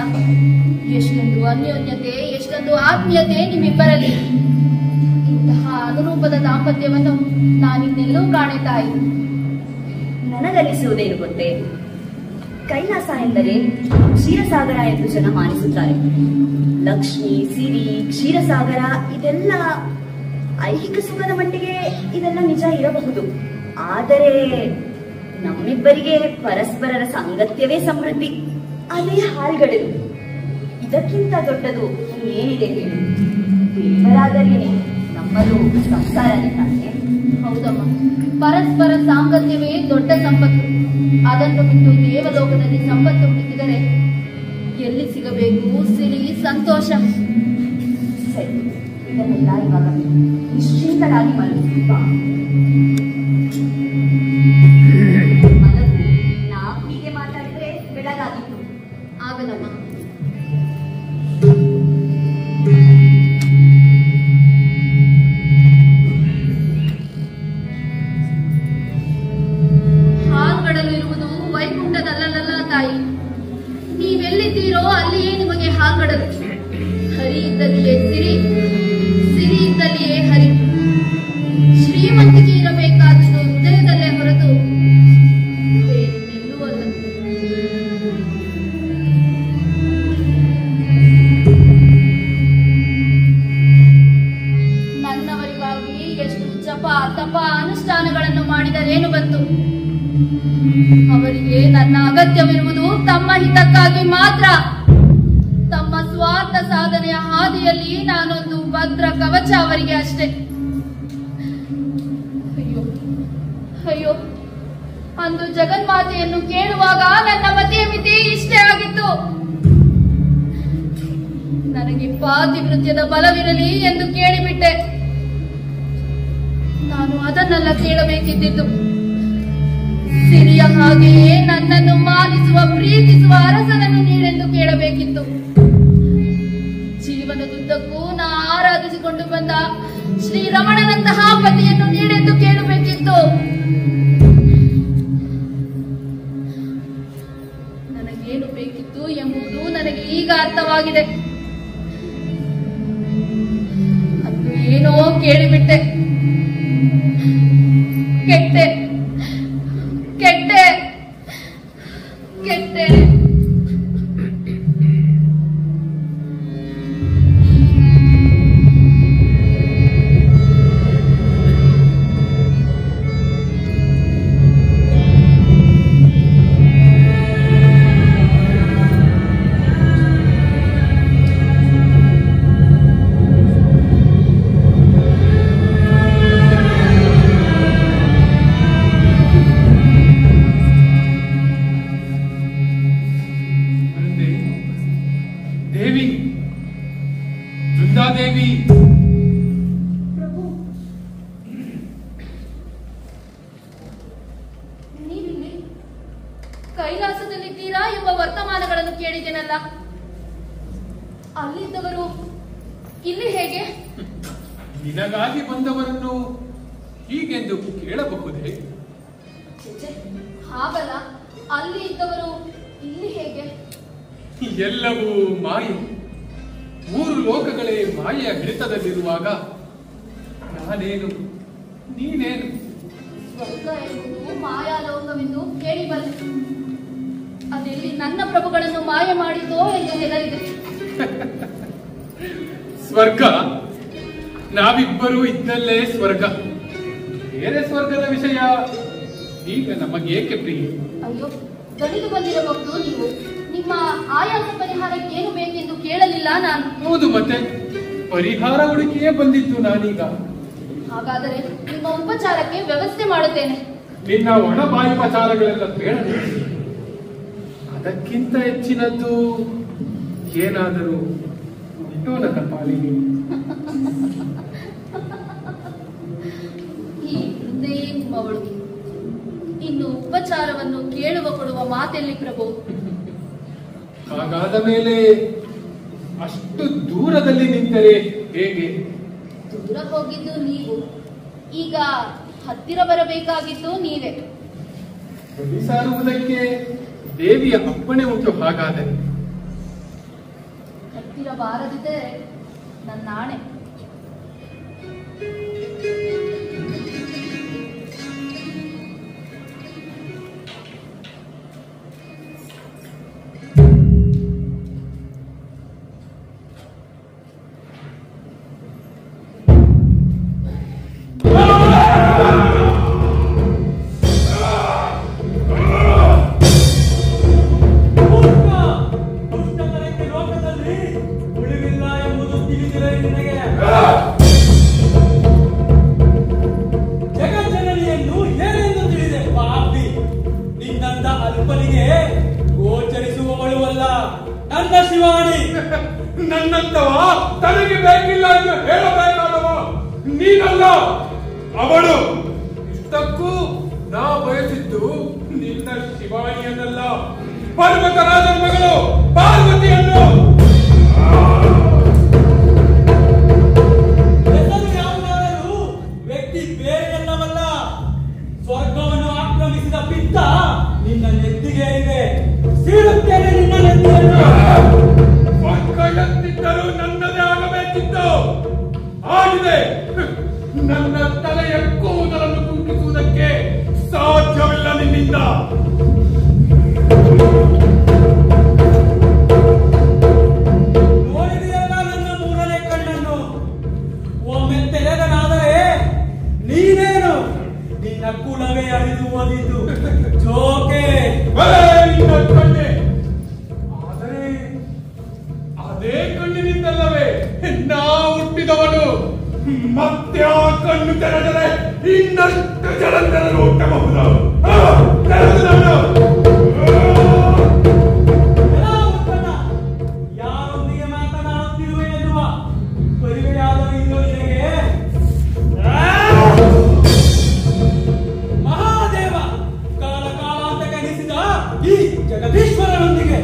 [SPEAKER 10] ಎಷ್ಟೊಂದು ಅನ್ಯೋನ್ಯತೆ, ಎಷ್ಟೊಂದು ಆತ್ಮೀಯತೆ ನಿಮ್ಮಿಬ್ಬರಲ್ಲಿ. ಇಂತಹ ಅನುರೂಪದ ದಾಂಪತ್ಯವನ್ನು ನಾನಿನ್ನೆಲ್ಲೂ ಕಾಣೆ ತಾಯಿ.
[SPEAKER 15] ನನಗನಿಸುವುದೇನು ಗೊತ್ತೇ, ಕೈಲಾಸ ಎಂದರೆ ಕ್ಷೀರಸಾಗರ ಎಂದು ಜನ ಮಾನಿಸುತ್ತಾರೆ. ಲಕ್ಷ್ಮಿ, ಸಿರಿ, ಕ್ಷೀರಸಾಗರ ಇದೆಲ್ಲ ಐಹಿಕ ಸುಖದ ಮಟ್ಟಿಗೆ ಇದೆಲ್ಲ ನಿಜ ಇರಬಹುದು. ಆದರೆ ನಮ್ಮಿಬ್ಬರಿಗೆ ಪರಸ್ಪರರ ಸಾಂಗತ್ಯವೇ ಸಮೃದ್ಧಿ, ಅದೇ ಹಾಲ್ಗಡೆದು. ಇದಕ್ಕಿಂತ ದೊಡ್ಡದು ಏನಿದೆ ಹೇಳಿ? ದೇವರಾದರೇನೆ, ನಮ್ಮದು ಸಂಸಾರನೇ ತಾನೆ.
[SPEAKER 10] ಹೌದಮ್ಮ, ಪರಸ್ಪರ ಸಾಂಗತ್ಯವೇ ದೊಡ್ಡ ಸಂಪತ್ತು. ಅದನ್ನು ಬಿಟ್ಟು ದೇವಲೋಕದಲ್ಲಿ ಸಂಪತ್ತು ಹುಡುಕಿದರೆ ಎಲ್ಲಿ ಸಿಗಬೇಕು ಸಿರಿ, ಸಂತೋಷ?
[SPEAKER 15] ಸರಿ, ಇದನ್ನೆಲ್ಲ ಇವಾಗ ನಿಶ್ಚಿಂತರಾಗಿ ಮಲಗುತ್ತಾ ಮಲಗು. ನಾವು ಹೀಗೆ ಮಾತಾಡಿದ್ರೆ ಬೆಳಗಾಗಿತ್ತು.
[SPEAKER 10] ಆಗಲಮ್ಮ. ಹಾಲ್ಗಡಲು ಇರುವುದು ವೈಕುಂಠದಲ್ಲಲ್ಲ ತಾಯಿ. ನೀವೆಲ್ಲಿದ್ದೀರೋ ಅಲ್ಲಿಯೇ ನಿಮಗೆ ಹಾಲ್ಗಡಲು. ಹರಿ ಇದ್ದಲ್ಲಿಯೇ ಸಿರಿ, ಸಿರಿ ಇದ್ದಲ್ಲಿಯೇ ಹರಿ. ಶ್ರೀಮಂತಿಕೆ ಇರಬೇಕಾದುದು ಹೃದಯದಲ್ಲೇ ಹೊರತು ಬೇರೆಲ್ಲೂ ಅಲ್ಲ. ನನ್ನವರಿಗಾಗಿ ಎಷ್ಟು ಜಪ ತಪ ಅನುಷ್ಠಾನಗಳನ್ನು ಮಾಡಿದರೇನು ಬಂತು? ಅವರಿಗೆ ನನ್ನ ಅಗತ್ಯವಿರುವುದು ತಮ್ಮ ಹಿತಕ್ಕಾಗಿ ಮಾತ್ರ. ತಮ್ಮ ಸ್ವಾರ್ಥ ಸಾಧನೆಯ ಹಾದಿಯಲ್ಲಿ ನಾನೊಂದು ಭದ್ರ ಕವಚ ಅವರಿಗೆ ಅಷ್ಟೇ. ಅಯ್ಯೋ ಅಯ್ಯೋ, ಅಂದು ಜಗನ್ಮಾತೆಯನ್ನು ಕೇಳುವಾಗ ನನ್ನ ಮತಿಯ ಮಿತಿ ಇಷ್ಟೇ ಆಗಿತ್ತು. ನನಗೆ ಪಾತಿವೃತ್ಯದ ಬಲವಿರಲಿ ಎಂದು ಕೇಳಿಬಿಟ್ಟೆ. ನಾನು ಅದನ್ನೆಲ್ಲ ಕೇಳಬೇಕಿದ್ದಿದ್ದು. ಸಿರಿಯ ಹಾಗೆಯೇ ನನ್ನನ್ನು ಮಾನಿಸುವ, ಪ್ರೀತಿಸುವ ಅರಸನನ್ನು ನೀಡೆಂದು ಕೇಳಬೇಕಿತ್ತು. ಜೀವನದುದ್ದಕ್ಕೂ ನಾ ಆರಾಧಿಸಿಕೊಂಡು ಬಂದ ಶ್ರೀರಮಣನಂತಹ ಪತಿಯನ್ನು ನೀಡೆಂದು ಕೇಳಬೇಕಿತ್ತು. ನನಗೇನು ಬೇಕಿತ್ತು ಎಂಬುದು ನನಗೆ ಈಗ ಅರ್ಥವಾಗಿದೆ. ಅದು ಏನೋ ಕೇಳಿಬಿಟ್ಟೆ. ಕೆಟ್ಟೆ ಕೆಟ್ಟೆ ಕೆಟ್ಟೆ.
[SPEAKER 11] ದೇವಿ,
[SPEAKER 10] ಪ್ರಭು, ನೀವಿಲ್ಲಿ ಕೈಲಾಸದಲ್ಲಿದ್ದೀರಾ ಎಂಬ ವರ್ತಮಾನಗಳನ್ನು ಕೇಳಿದ್ದೇನಲ್ಲ. ಅಲ್ಲಿದ್ದವರು ಇಲ್ಲಿ ಹೇಗೆ?
[SPEAKER 11] ನಿನಗಾಗಿ ಬಂದವರನ್ನು ಹೀಗೆಂದು ಕೇಳಬಹುದೇ?
[SPEAKER 10] ಹಾಗಲ್ಲ, ಅಲ್ಲಿ ಇದ್ದವರು ಇಲ್ಲಿ ಹೇಗೆ?
[SPEAKER 11] ಎಲ್ಲವೂ ಮಾಯೆ. ಮೂರು ಲೋಕಗಳೇ ಮಾಯೆಯ ಹಿಡಿತದಲ್ಲಿರುವಾಗ ನಾನೇನು ನೀನೇನು?
[SPEAKER 10] ಸ್ವರ್ಗ ಎಂಬುದು ಮಾಯಾಲೋಕವೆಂದು ಕೇಳಿಬಲ್ಲೆ. ಅದೆಲ್ಲಿ ನನ್ನ ಪ್ರಭುಗಳನ್ನು ಮಾಯ ಮಾಡಿದೋ ಎಂದು ಹೆದರಿದೆ.
[SPEAKER 11] ಸ್ವರ್ಗ ನಾವಿಬ್ಬರೂ ಇದ್ದಲ್ಲೇ ಸ್ವರ್ಗ. ಬೇರೆ ಸ್ವರ್ಗದ ವಿಷಯ ಈಗ ನಮಗೇಕೆ ಪ್ರಿಯ?
[SPEAKER 10] ಅಯ್ಯೋ, ದಣಿದು ಬಂದಿರಬಹುದು ನೀವು. ನಿಮ್ಮ ಆಯಾಸ ಪರಿಹಾರಕ್ಕೆ ಏನು ಬೇಕೆಂದು ಕೇಳಲಿಲ್ಲ ನಾನು.
[SPEAKER 11] ಹೌದು, ಮತ್ತೆ ಪರಿಹಾರ ಹುಡುಕಿಯೇ ಬಂದಿದ್ದು ನಾನೀಗ.
[SPEAKER 10] ಹಾಗಾದರೆ ನಿಮ್ಮ ಉಪಚಾರಕ್ಕೆ ವ್ಯವಸ್ಥೆ ಮಾಡುತ್ತೇನೆ.
[SPEAKER 11] ನಿನ್ನ ಒಣಬಾಯುಪಚಾರಗಳೆಲ್ಲ ಬೇಡ. ಅದಕ್ಕಿಂತ ಹೆಚ್ಚಿನದ್ದು ಏನಾದರೂ ಉಂಟು ನನ್ನ ಪಾಲಿಗೆ?
[SPEAKER 10] ಈ ವೃದ್ಧೆಯೇ ನಿಮ್ಮವಳು. ಇನ್ನು ಉಪಚಾರವನ್ನು ಕೇಳುವ ಕೊಡುವ ಮಾತೆಲ್ಲಿ ಪ್ರಭು?
[SPEAKER 11] ಹಾಗಾದ ಮೇಲೆ ಅಷ್ಟು ದೂರದಲ್ಲಿ ನಿಂತರೆ ಹೇಗೆ?
[SPEAKER 10] ದೂರ ಹೋಗಿದ್ದು ನೀವು, ಈಗ ಹತ್ತಿರ ಬರಬೇಕಾಗಿದ್ದು ನೀವೇ.
[SPEAKER 11] ಬಲಿ ಸಾರುವುದಕ್ಕೆ ದೇವಿಯ ಅಪ್ಪಣೆ ಉಂಟು. ಹಾಗಾದರೆ
[SPEAKER 10] ಹತ್ತಿರ ಬಾರದಿದ್ದರೆ ನನ್ನ ಆಣೆ.
[SPEAKER 3] ಜಗಜ್ಜನನಿಯನ್ನು ಏನೆಂದು ತಿಳಿದೆ ಪಾಪಿ. ನಿನ್ನಂತ ಅಲ್ಪನಿಗೆ ಗೋಚರಿಸುವವಳು ಅಲ್ಲ ನನ್ನ ಶಿವಾಣಿ.
[SPEAKER 11] ನನ್ನಂತವ ತನಗೆ ಬೇಕಿಲ್ಲ ಎಂದು ಹೇಳಬೇಕಾದವ ನೀನಲ್ಲ, ಅವಳು. ಇಷ್ಟಕ್ಕೂ ನಾ ಬಯಸಿದ್ದು ನಿನ್ನ ಶಿವಾಣಿಯನ್ನಲ್ಲ, ಪರ್ವತರಾಜನ ಮಗಳು ಪಾರ್ವತಿಯನ್ನು.
[SPEAKER 3] ಹೆಸರು ಯಾವುದಾದರೂ ವ್ಯಕ್ತಿ ಬೇರೆಯಲ್ಲವಲ್ಲ. ಸ್ವರ್ಗವನ್ನು ಆಕ್ರಮಿಸಿದ ಪಿತ್ತ ನಿನ್ನ ನೆತ್ತಿಗೆ ಇದೆ. ಸೀಳುತ್ತೇನೆ ನಿನ್ನ ನೆತ್ತಿಯನ್ನು.
[SPEAKER 11] ಸ್ವರ್ಗ ಎತ್ತಿದ್ದರೂ ನನ್ನದೇ ಆಗಬೇಕಿತ್ತು. ಆಗಿದೆ. ನನ್ನ ತಲೆಯ ಕೂದಲನ್ನು ಕುಂಕಿಸುವುದಕ್ಕೆ ಸಾಧ್ಯವಿಲ್ಲ ನಿನ್ನಿಂದ.
[SPEAKER 3] ನೋಡಿದೆಯಲ್ಲ ನನ್ನ ಮೂರನೇ ಕಣ್ಣನ್ನು. ಒಮ್ಮೆ ತೆರೆದನಾದರೆ ನೀನೇನು ನಿನ್ನ ಕುಲವೇ ಅರಿದು ಓದಿದ್ದು ಜೋಕೆ.
[SPEAKER 11] ನಿನ್ನ ಕಣ್ಣೆ. ಆದರೆ ಅದೇ ಕಣ್ಣಿನಿಂದಲ್ಲವೇ ನಾ ಹುಟ್ಟಿದವನು. ಮತ್ತೆ ಆ ಕಣ್ಣು ತೆರೆದರೆ ಇನ್ನಷ್ಟು ಜಲಂಧರರು ಹುಟ್ಟಬಹುದು.
[SPEAKER 3] ಯಾರೊಂದಿಗೆ ಮಾತನಾಡುತ್ತಿರುವೆ ಎನ್ನುವ ಪರಿವೆಯಾದರೂ ಇನ್ನು ನಿನಗೆ. ಮಹಾದೇವ ಕಾಲ ಕಾಲಾಂತ ಗಣಿಸಿದ ಈ ಜಗದೀಶ್ವರನೊಂದಿಗೆ.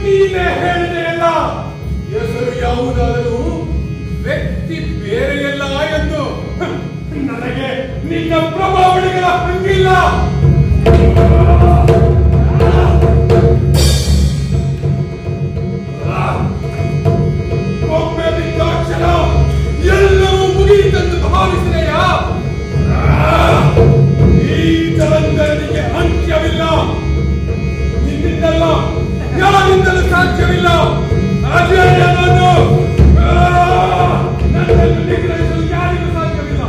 [SPEAKER 11] ನೀನೇ ಹೇಳಿದೆಯಲ್ಲ, ಹೆಸರು ಯಾವುದಾದರೂ ವ್ಯಕ್ತಿ ಬೇರೆಯಲ್ಲ ಎಂದು. ನನಗೆ ನಿನ್ನ ಪ್ರಭಾವಳಿಗಳ ಹಂಗಿಲ್ಲ. ಒಮ್ಮೆ ಬಿದ್ದಾಕ್ಷಣ ಎಲ್ಲವೂ ಮುಗಿಯಿತೆಂದು ಭಾವಿಸಿದೆಯಾ? ಈ ಜಲಂಧರನಿಗೆ ಅಂತ್ಯವಿಲ್ಲ. ನಿನ್ನಿಂದಲ್ಲ, ಯಾರಿಂದಲೂ ಸಾಧ್ಯವಿಲ್ಲ. ಅಜೇಯನನ್ನು ನನ್ನನ್ನು ನಿಗ್ರಹಿಸಲು ಯಾರಿಗೂ ಸಾಧ್ಯವಿಲ್ಲ.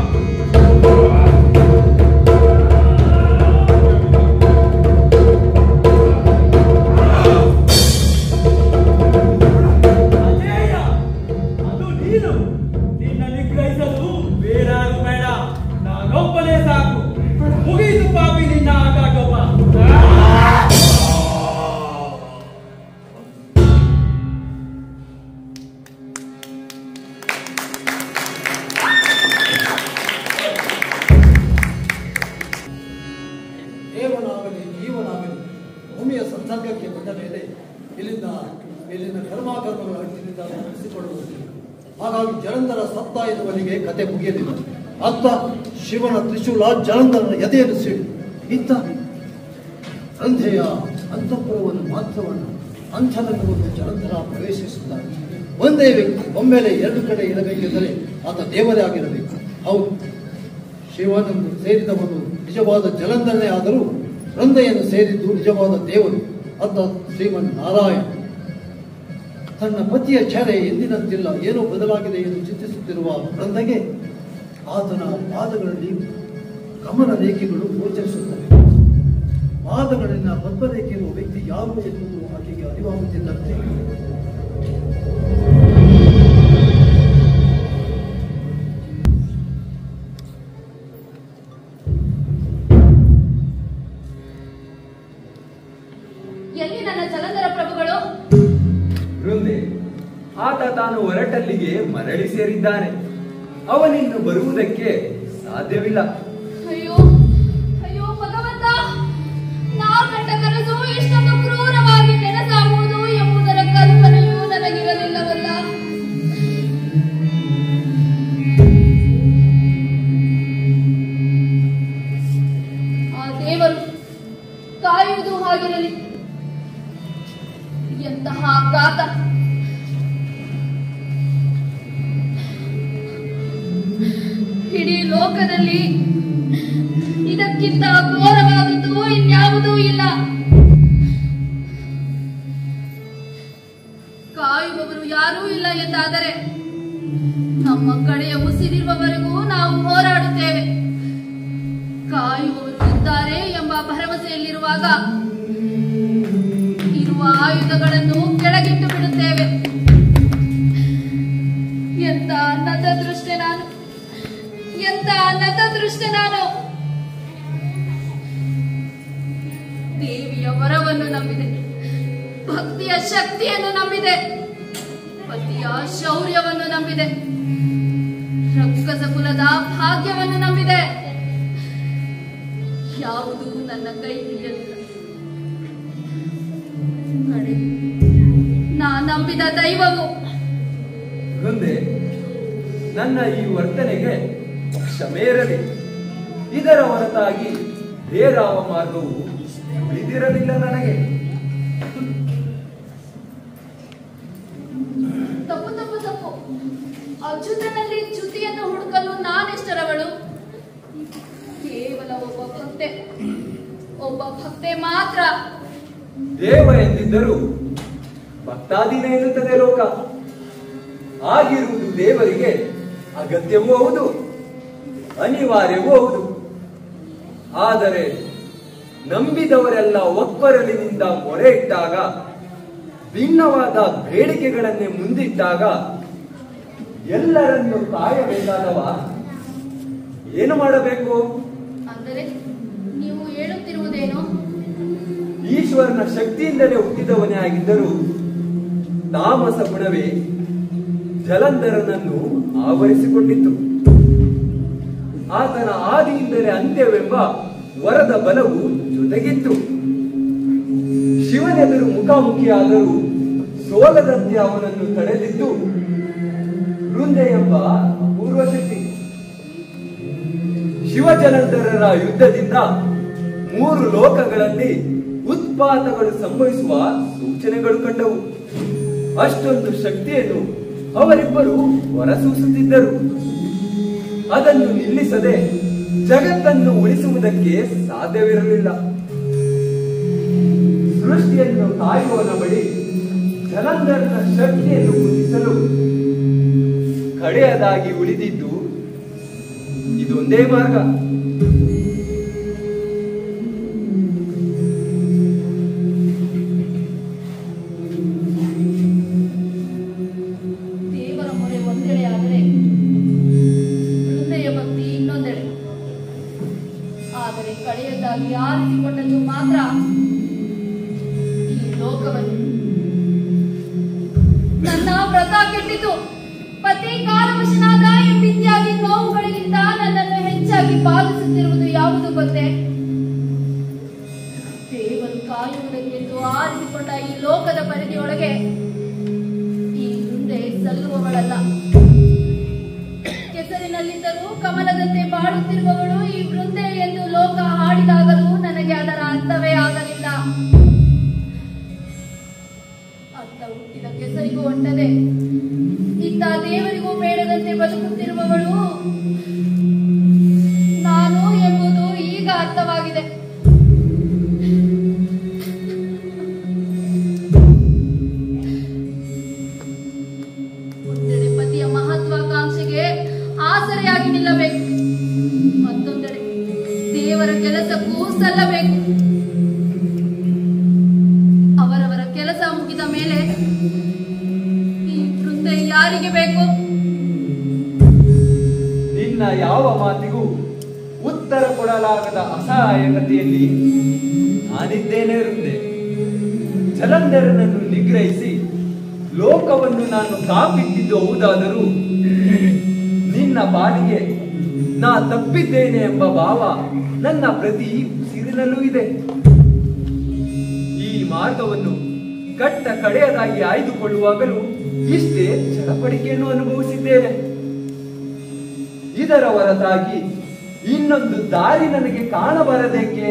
[SPEAKER 3] ಅಜೇಯ, ಅದು ನೀನು. ನಿನ್ನ ನಿಗ್ರಹಿಸಲು ಬೇರಾರು ಬೇಡ, ನಾನೊಬ್ಬನೇ ಸಾಕು. ಮುಗಿಯಿತು ಪಾಪಿ ನಿನ್ನ ಆಗಾಗವ.
[SPEAKER 1] ದೇವನಾಗಲಿ ಜೀವನಾಗಲಿ ಭೂಮಿಯ ಸಂಸರ್ಗಕ್ಕೆ ಬಂದ ಮೇಲೆ ಇಲ್ಲಿನ ಕರ್ಮಾಕರ್ಮಗಳ ಅಂಟಿನಿಂದ ಮುಗಿಸಿಕೊಳ್ಳುವುದು. ಹಾಗಾಗಿ ಜಲಂಧರ ಸತ್ತ ಎನ್ನುವನಿಗೆ ಕತೆ ಮುಗಿಯಲಿಲ್ಲ. ಅತ್ತ ಶಿವನ ತ್ರಿಶೂಲ ಜಲಂಧರನ ಎದೆಯನ್ನು ಸೀಳು. ಇತ್ತ ಸಂಧ್ಯೆಯ ಅಂತಃಪುರವನ್ನು ಮಾತ್ರವನ್ನು ಅಂಥನನ್ನು ಜಲಂಧರ ಪ್ರವೇಶಿಸುತ್ತಾರೆ. ಒಂದೇ ವ್ಯಕ್ತಿ ಒಮ್ಮೆಲೆ ಎರಡು ಕಡೆ ಇರಬೇಕೆಂದರೆ ಆತ ದೇವರೇ ಆಗಿರಬೇಕು. ಹೌದು, ಶಿವನನ್ನು ಸೇರಿದವನು ನಿಜವಾದ ಜಲಂಧರನೇ ಆದರೂ ವೃಂದೆಯನ್ನು ಸೇರಿದ್ದು ನಿಜವಾದ ದೇವರು. ಅತ್ತ ಶ್ರೀಮನ್ ನಾರಾಯಣ. ತನ್ನ ಪತಿಯ ಛಾಯೆ ಎಂದಿನಂತಿಲ್ಲ, ಏನೋ ಬದಲಾಗಿದೆ ಎಂದು ಚಿಂತಿಸುತ್ತಿರುವ ವೃಂದೆಗೆ ಆತನ ಪಾದಗಳಲ್ಲಿ ಗಮನ ರೇಖೆಗಳು ಗೋಚರಿಸುತ್ತವೆ. ಪಾದಗಳಲ್ಲಿನ ಪದ್ಮರೇಖೆ ಇರುವ ವ್ಯಕ್ತಿ ಯಾರು ಎನ್ನುವುದು ಆಕೆಗೆ ಅರಿವಾಗುತ್ತಿದ್ದಂತೆ
[SPEAKER 10] ಎಲ್ಲಿ ನನ್ನ ಜಲಂಧರ ಪ್ರಭುಗಳು?
[SPEAKER 2] ವೃಂದೆ, ಆತ ತಾನು ಹೊರಟಲ್ಲಿಗೆ ಮರಳಿ ಸೇರಿದ್ದಾನೆ. ಅವನಿನ್ನು ಬರುವುದಕ್ಕೆ ಸಾಧ್ಯವಿಲ್ಲ.
[SPEAKER 10] ಅಯ್ಯೋ ಅಯ್ಯೋ ಭಗವಂತ, ನಾ ಕಂಡ ಕನಸು ಇಷ್ಟೊಂದು ಕ್ರೂರವಾಗಿ ನೆನಸಾಗುವುದು ಎಂಬುದರ ಕಲ್ಪನೆಯೂ ನನಗಿರಲಿಲ್ಲವಲ್ಲ. ದೇವರು ಕಾಯುವುದು ಹಾಗಿರಲಿ. ಎಂತಹ ಘಾತ! ಇಡೀ ಲೋಕದಲ್ಲಿ ಇದಕ್ಕಿಂತ ಘೋರವಾದದ್ದು ಇನ್ಯಾವುದೂ ಇಲ್ಲ. ಕಾಯುವವರು ಯಾರೂ ಇಲ್ಲ ಎಂದಾದರೆ ನಮ್ಮ ಕಡೆಯ ಉಸಿರಿರುವವರೆಗೂ ನಾವು ಹೋರಾಡುತ್ತೇವೆ. ಕಾಯುವವರು ಇದ್ದಾರೆ ಎಂಬ ಭರವಸೆಯಲ್ಲಿರುವಾಗ ಇರುವ ಆಯುಧಗಳನ್ನು ಕೆಳಗಿಟ್ಟು ಬಿಡುತ್ತೇವೆ. ಎಂತ ನತದೃಷ್ಟೆ ನಾನು, ಎಂತ ನತದೃಷ್ಟೆ ನಾನು. ದೇವಿಯ ವರವನ್ನು ನಂಬಿದೆ, ಭಕ್ತಿಯ ಶಕ್ತಿಯನ್ನು ನಂಬಿದೆ, ಪತಿಯ ಶೌರ್ಯವನ್ನು ನಂಬಿದೆ, ರಕ್ಕಸ ಕುಲದ ಭಾಗ್ಯವನ್ನು ನಂಬಿದೆ. ಯಾವುದೂ ನನ್ನ ಕೈ ಹಿಡಿಯಲಿಲ್ಲ. ನಾ ನಂಬಿದ ದೈವವು.
[SPEAKER 2] ಮುಂದೆ ನನ್ನ ಈ ವರ್ತನೆಗೆ ಕ್ಷಮೆ ಇರಲಿ. ಇದರ ಹೊರತಾಗಿ ಬೇರಾವ ಮಾರ್ಗವು ಉಳಿದಿರಲಿಲ್ಲ ನನಗೆ.
[SPEAKER 10] ತಪ್ಪು ತಪ್ಪು ತಪ್ಪು. ಅಚ್ಯುತನಲ್ಲಿ ಚ್ಯುತಿಯನ್ನು ಹುಡುಕಲು ನಾನೆಷ್ಟರವಳು? ಕೇವಲ ಒಬ್ಬ ಭಕ್ತೆ ಮಾತ್ರ.
[SPEAKER 2] ದೇವ ಎಂದಿದ್ದರೂ ಭಕ್ತಾಧೀನ ಎನ್ನುತ್ತದೆ ಲೋಕ. ಆಗಿರುವುದು ದೇವರಿಗೆ ಅಗತ್ಯವೂ ಹೌದು, ಅನಿವಾರ್ಯವೂ ಹೌದು. ಆದರೆ ನಂಬಿದವರೆಲ್ಲ ಒಕ್ಕೊರಲಿನಿಂದ ಮೊರೆ ಇಟ್ಟಾಗ, ಭಿನ್ನವಾದ ಬೇಡಿಕೆಗಳನ್ನೇ ಮುಂದಿಟ್ಟಾಗ ಎಲ್ಲರನ್ನು ಕಾಯಬೇಕಾದವ ಏನು ಮಾಡಬೇಕು?
[SPEAKER 10] ಅಂದರೆ ನೀವು ಹೇಳುತ್ತಿರುವುದೇನು?
[SPEAKER 2] ಈಶ್ವರನ ಶಕ್ತಿಯಿಂದಲೇ ಹುಟ್ಟಿದವನೇ ಆಗಿದ್ದರೂ ತಾಮಸ ಗುಣವೇ ಜಲಂಧರನನ್ನು ಆವರಿಸಿಕೊಂಡಿತ್ತು. ಆತನ ಆದಿಯಿಂದಲೇ ಅಂತ್ಯವೆಂಬ ವರದ ಬಲವು ಜೊತೆಗಿತ್ತು. ಶಿವನೆದುರು ಮುಖಾಮುಖಿಯಾದರೂ ಸೋಲದಂತೆ ಅವನನ್ನು ತಡೆದಿದ್ದು ವೃಂದೆ ಎಂಬ ಅಪೂರ್ವ ಶಕ್ತಿ. ಶಿವಜಲಂಧರರ ಯುದ್ಧದಿಂದ 3 ಲೋಕಗಳಲ್ಲಿ ಉತ್ಪಾತಗಳು ಸಂಭವಿಸುವ ಸೂಚನೆಗಳು ಕಂಡವು. ಅಷ್ಟೊಂದು ಶಕ್ತಿಯನ್ನು ಅವರಿಬ್ಬರು ಹೊರಸೂಸುತ್ತಿದ್ದರು. ಅದನ್ನು ನಿಲ್ಲಿಸದೆ ಜಗತ್ತನ್ನು ಉಳಿಸುವುದಕ್ಕೆ ಸಾಧ್ಯವಿರಲಿಲ್ಲ. ಸೃಷ್ಟಿಯನ್ನು ಕಾಯುವವನ ಬಳಿ ಜಲಂಧರನ ಶಕ್ತಿಯನ್ನು ಕುಂದಿಸಲು ಕಡೆಯದಾಗಿ ಉಳಿದಿದ್ದು ಇದೊಂದೇ ಮಾರ್ಗ.
[SPEAKER 10] ದೇವರ ಮೊರೆ ಒಂದೆಡೆ ಆದರೆ ಹೃದಯ ಭಕ್ತಿ ಇನ್ನೊಂದೆಡೆ. ಆದರೆ ಕಡೆಯದಾಗಿ ಆರಿಸಿಕೊಂಡದ್ದು ಮಾತ್ರ ಈ ಲೋಕವನ್ನು. ನನ್ನ ವ್ರತ ಕೆಟ್ಟಿತು. ಪತಿ ಕಾಲವಶನಾದ ಎಂಬಿತ್ಯಾದಿ ನೋವುಗಳಿಗಿಂತ ನನ್ನನ್ನು ಹೆಚ್ಚಾಗಿ ಬಾಧಿಸುತ್ತಿರುವುದು ಯಾವುದು ಗೊತ್ತೇ? ದೇವರು ಕಾಯುವುದಕ್ಕೆಂದು ಆರಿಸಿಕೊಂಡ ಈ ಲೋಕದ ಪರಿಧಿಯೊಳಗೆ ಈ ಮುಂದೆ ಸಲ್ಲುವವಳಲ್ಲ. ಕೆಸರಿನಲ್ಲಿದ್ದರೂ ಕಮಲದಂತೆ ಬಾಳುತ್ತಿರುವವಳು ಈ ವೃಂದೆ ಎಂದು ಲೋಕ ಹಾಡಿದಾಗಲೂ ನನಗೆ ಅದರ ಅರ್ಥವೇ ಆಗಲಿಲ್ಲ. ಅತ್ತ ಹುಟ್ಟಿದ ಕೆಸರಿಗೂ ಹೊಂಟದೆ, ಇತ್ತ ದೇವರಿಗೂ ಬೇಡದಂತೆ ಬದುಕುತ್ತಿರುವವಳು ನಾನು ಎಂಬುದು ಈಗ ಅರ್ಥವಾಗಿದೆ. ಒಂದೆಡೆ ಪತಿಯ ಮಹತ್ವಾಕಾಂಕ್ಷೆಗೆ ಆಸರೆಯಾಗಿ ನಿಲ್ಲಬೇಕು, ಮತ್ತೊಂದೆಡೆ ದೇವರ ಕೆಲಸಕ್ಕೂ ಸಲ್ಲಬೇಕು. ಅವರವರ ಕೆಲಸ ಮುಗಿದ ಮೇಲೆ ಈ ವೃಂದೆ ಯಾರಿಗೆ ಬೇಕು?
[SPEAKER 2] ನಿನ್ನ ಯಾವ ಮಾತಿಗೂ ಉತ್ತರ ಕೊಡಲಾಗದ ಅಸಹಾಯಕತೆಯಲ್ಲಿ ನಾನಿದ್ದೇನೆ ವೃಂದೆ. ಜಲಂಧರನನ್ನು ನಿಗ್ರಹಿಸಿ ಲೋಕವನ್ನು ನಾನು ಕಾಪಿಟ್ಟಿದ್ದು ಹೌದಾದರೂ ನಿನ್ನ ಪಾಲಿಗೆ ನಾ ತಪ್ಪಿದ್ದೇನೆ ಎಂಬ ಭಾವ ನನ್ನ ಪ್ರತಿ ಉಸಿರಿನಲ್ಲೂ ಇದೆ. ಈ ಮಾರ್ಗವನ್ನು ಕಟ್ಟ ಕಡೆಯದಾಗಿ ಆಯ್ದುಕೊಳ್ಳುವಾಗಲೂ ಇಷ್ಟೇ ಚಡಪಡಿಕೆಯನ್ನು ಅನುಭವಿಸಿದ್ದೇನೆ. ಇದರ ಹೊರತಾಗಿ ಇನ್ನೊಂದು ದಾರಿ ನನಗೆ ಕಾಣಬಾರದೇಕೆ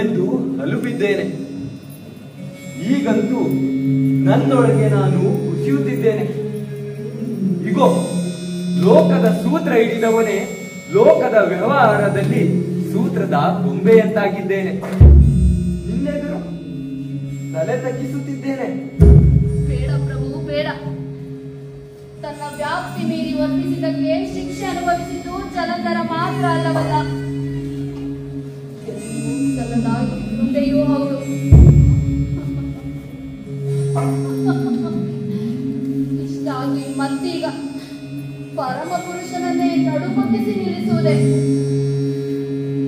[SPEAKER 2] ಎಂದು ಅಲುಬಿದ್ದೇನೆ. ಈಗಂತೂ ನನ್ನೊಳಗೆ ನಾನು ಕುಸಿಯುತ್ತಿದ್ದೇನೆ. ಇಗೋ, ಲೋಕದ ಸೂತ್ರ ಹಿಡಿದವನೇ ಲೋಕದ ವ್ಯವಹಾರದಲ್ಲಿ ಸೂತ್ರದ ಗೊಂಬೆಯಂತಾಗಿದ್ದೇನೆ. ನಿನ್ನೆದುರು ತಲೆ ತಗ್ಗಿಸುತ್ತಿದ್ದೇನೆ.
[SPEAKER 10] ಬೇಡ ಪ್ರಭು, ಬೇಡ. ತನ್ನ ವ್ಯಾಪ್ತಿ ಮೀರಿ ವರ್ತಿಸಿದ್ದಕ್ಕೆ ಶಿಕ್ಷೆ ಅನುಭವಿಸಿದ್ದು ಜಲಂಧರ ಮಾತ್ರ ಅಲ್ಲವಲ್ಲ, ಸಲದಾಗಿ ಮುಂದೆಯೂ ಹೌದು. ಇಷ್ಟಾಗಿ ಮತ್ತೀಗ ಪರಮ ಪುರುಷನನ್ನೇ ನಡುಮುಟ್ಟಿಸಿ ನಿಲ್ಲಿಸುವುದೇ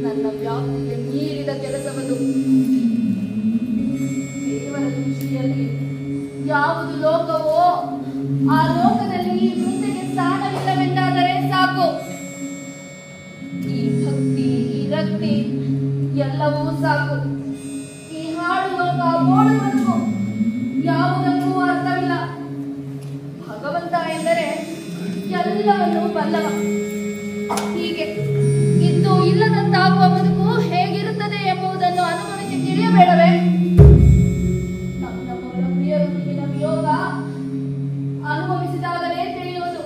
[SPEAKER 10] ನನ್ನ ವ್ಯಾಪ್ತಿಗೆ ಮೀರಿದ ಕೆಲಸವದು. ದೇವರ ದೃಷ್ಟಿಯಲ್ಲಿ ಯಾವುದು ಲೋಕವೋ ಆ ಲೋಕದಲ್ಲಿ ಈ ವೃತ್ತಿಗೆ ಸ್ಥಾನವಿಲ್ಲವೆಂದಾದರೆ ಸಾಕು. ಈ ಭಕ್ತಿ, ಈ ರಕ್ತಿ ಎಲ್ಲವೂ ಸಾಕು. ಈ ಹಾಡು ಲೋಕ, ಬೋಳು ಬದುಕು ಯಾವುದಕ್ಕೂ ಅರ್ಥವಿಲ್ಲ. ಭಗವಂತ ಎಂದರೆ ಎಲ್ಲವನ್ನೂ ಬಲ್ಲವ. ಹೀಗೆ ಇದ್ದು ಇಲ್ಲದಂತಾಗುವ ಬದುಕು ಹೇಗಿರುತ್ತದೆ ಎಂಬುದನ್ನು ಅನುಭವಿಸಿ ತಿಳಿಯಬೇಡವೇ? ನಮ್ಮವರ ಪ್ರಿಯರೊಂದಿಗಿನ ವಿಯೋಗ ಅನುಭವಿಸಿದಾಗಲೇ ತಿಳಿಯುವುದು.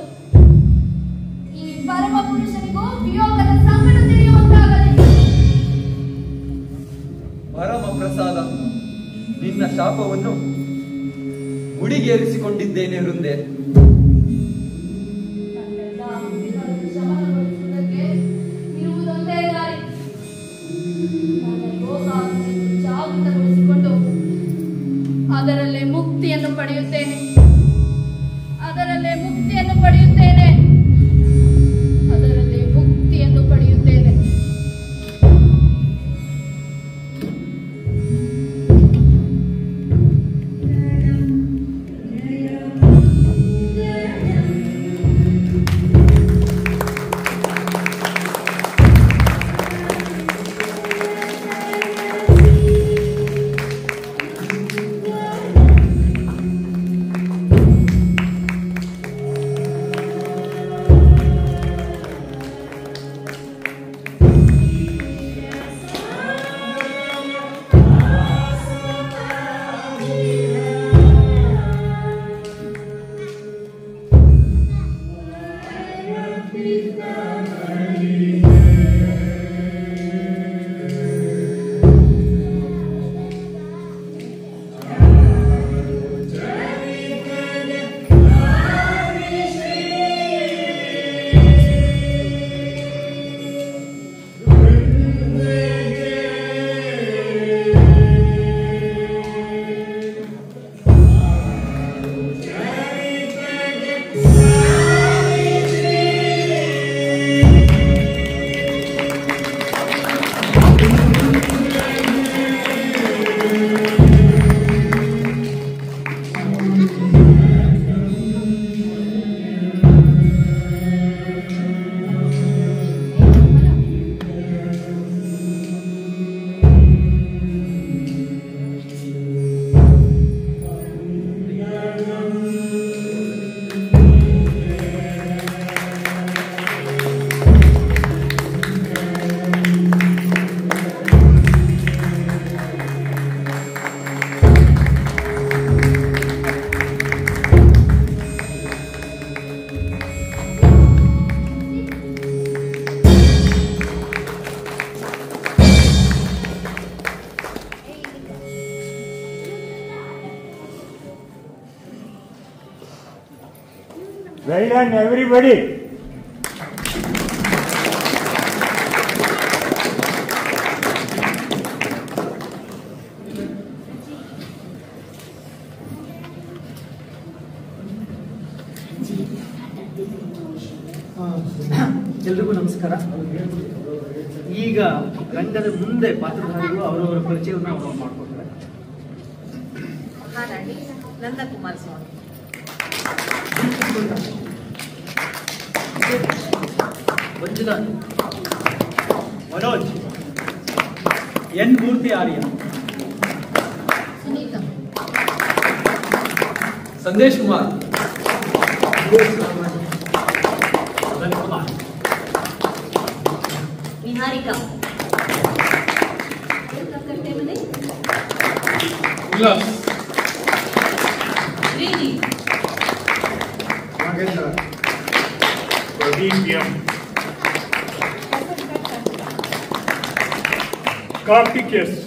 [SPEAKER 10] ಈ ಪರಮ ಪುರುಷನಿಗೂ ವಿಯೋಗದ ಸಂಕಟ ತಿಳಿಯುವಂತಾಗಲಿ.
[SPEAKER 2] ಪರಮ ಪ್ರಸಾದ, ನಿನ್ನ ಶಾಪವನ್ನು ಮುಡಿಗೇರಿಸಿಕೊಂಡಿದ್ದೇನೆ ವೃಂದೆ.
[SPEAKER 10] ಶಮನಗೊಳಿಸುವುದಕ್ಕೆ ಇರುವುದೊಂದೇ ದಾರಿ. ನನ್ನ ಯೋಗಾಗ್ನಿಯನ್ನು ಜಾಗೃತಗೊಳಿಸಿಕೊಂಡು ಅದರಲ್ಲೇ ಮುಕ್ತಿಯನ್ನು ಪಡೆಯುತ್ತೇನೆ. ಅದರಲ್ಲೇ ಮುಕ್ತಿಯನ್ನು ಪಡೆಯುತ್ತೇನೆ. ಅದರಲ್ಲೇ ಮುಕ್ತಿಯನ್ನು ಪಡೆಯುತ್ತೇನೆ.
[SPEAKER 16] Well done, everybody.
[SPEAKER 14] ಎಲ್ರಿಗೂ ನಮಸ್ಕಾರ. ಈಗ ರಂಗದ ಮುಂದೆ ಪಾತ್ರಧಾರಿಗಳು ಅವರವರ ಪರಿಚಯವನ್ನು ಅವರು ಮಾಡ್ಕೊತಾರೆ.
[SPEAKER 13] Maharani Nandakumar Swamy,
[SPEAKER 14] Vanchita, Manoj, N Murthy Arya,
[SPEAKER 10] Sunita,
[SPEAKER 2] Sandesh Kumar,
[SPEAKER 14] Madan Kumar,
[SPEAKER 15] Nayaka.
[SPEAKER 6] Kattemane
[SPEAKER 11] Ullas,
[SPEAKER 6] Srini,
[SPEAKER 7] Nagendra, Pradeep M, Karthik S.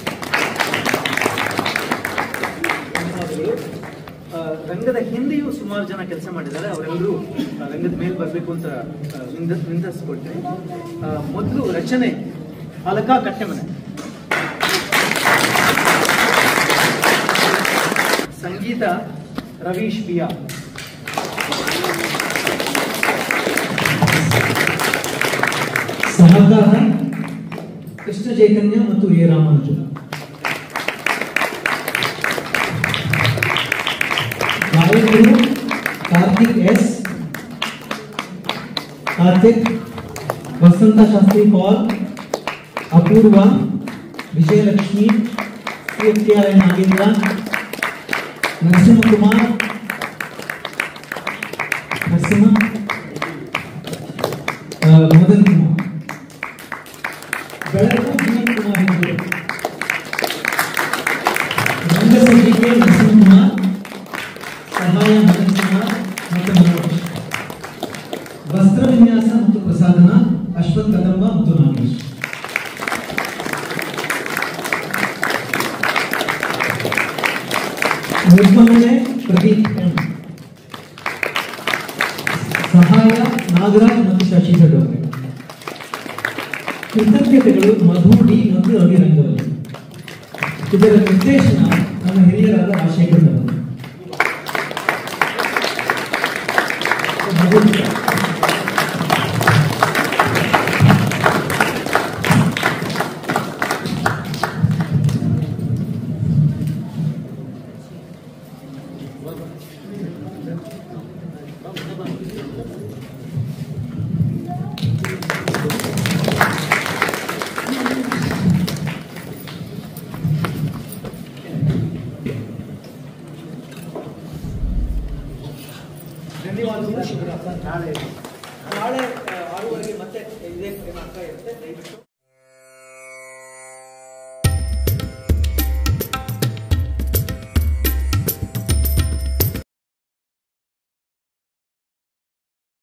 [SPEAKER 16] ರಂಗದ ಹಿಂದೆಯೂ ಸುಮಾರು ಜನ ಕೆಲಸ ಮಾಡಿದ್ದಾರೆ. ಅವರೆಲ್ಲರೂ ರಂಗದ ಮೇಲೆ ಬರಬೇಕು ಅಂತ ವಿನಂತಿಸ್ಕೊಳ್ತೀನಿ. ಮೊದಲು ರಚನೆ ಅಲಕ ಕಟ್ಟೆಮನೆ, ಸಂಗೀತ ರವೀಶ್ ಬಿಯಾ,
[SPEAKER 17] ಸಹಕಾರ ಕೃಷ್ಣ ಚೈತನ್ಯ ಮತ್ತು ಎ ರಾಮಾನುಜನ್, ಗಾಯಕರು ಕಾರ್ತಿಕ್ ಎಸ್, ಕಾರ್ತಿಕ್, ವಸಂತ ಶಾಸ್ತ್ರಿ ಪಾಲ್, ಅಪೂರ್ವ, ವಿಜಯಲಕ್ಷ್ಮಿ, CFTI ನಾಗೇಂದ್ರ, ನರಸಿಂಹಕುಮಾರ್, ಮದನ್ ಕುಮಾರ್, ಬೆಳಕು ಜೀವನ್ ಕುಮಾರ್ ಹೆಗಡೆ, ರಂಗಸಂಗೀತೆ ನರಸಿಂಹಕುಮಾರ್, ಸಹಾಯ ಮದನ್ ಕುಮಾರ್ ಮತ್ತು ಮನೋಜ್, ವಸ್ತ್ರ ವಿನ್ಯಾಸ ಮತ್ತು ಪ್ರಸಾದನ ಅಶ್ವಥ್ ಕದಂಬ ಮತ್ತು ನಾಗೇಶ್. ನಿರ್ವಹಣೆ ಪ್ರದೀಪ್ ಎಂ, ಸಹಾಯ ನಾಗರಾಜ್ ಮತ್ತು ಶಶಿಧರ್ ಡೋಗ್ರೆ. ಕೃತಜ್ಞತೆಗಳು ಮಧು ಡಿ ಮತ್ತು ರವಿ ರಂಗವಲ್ಲಿ. ಇದರ ನಿರ್ದೇಶನ ನಮ್ಮ ಹಿರಿಯರಾದ ರಾಜಶೇಖರ್ ಅವರು.
[SPEAKER 16] ಧನ್ಯವಾದಗಳು. ನಾಳೆ 6:30 ಮತ್ತೆ ಇದೇ ಆಗ್ತಾ ಇರುತ್ತೆ.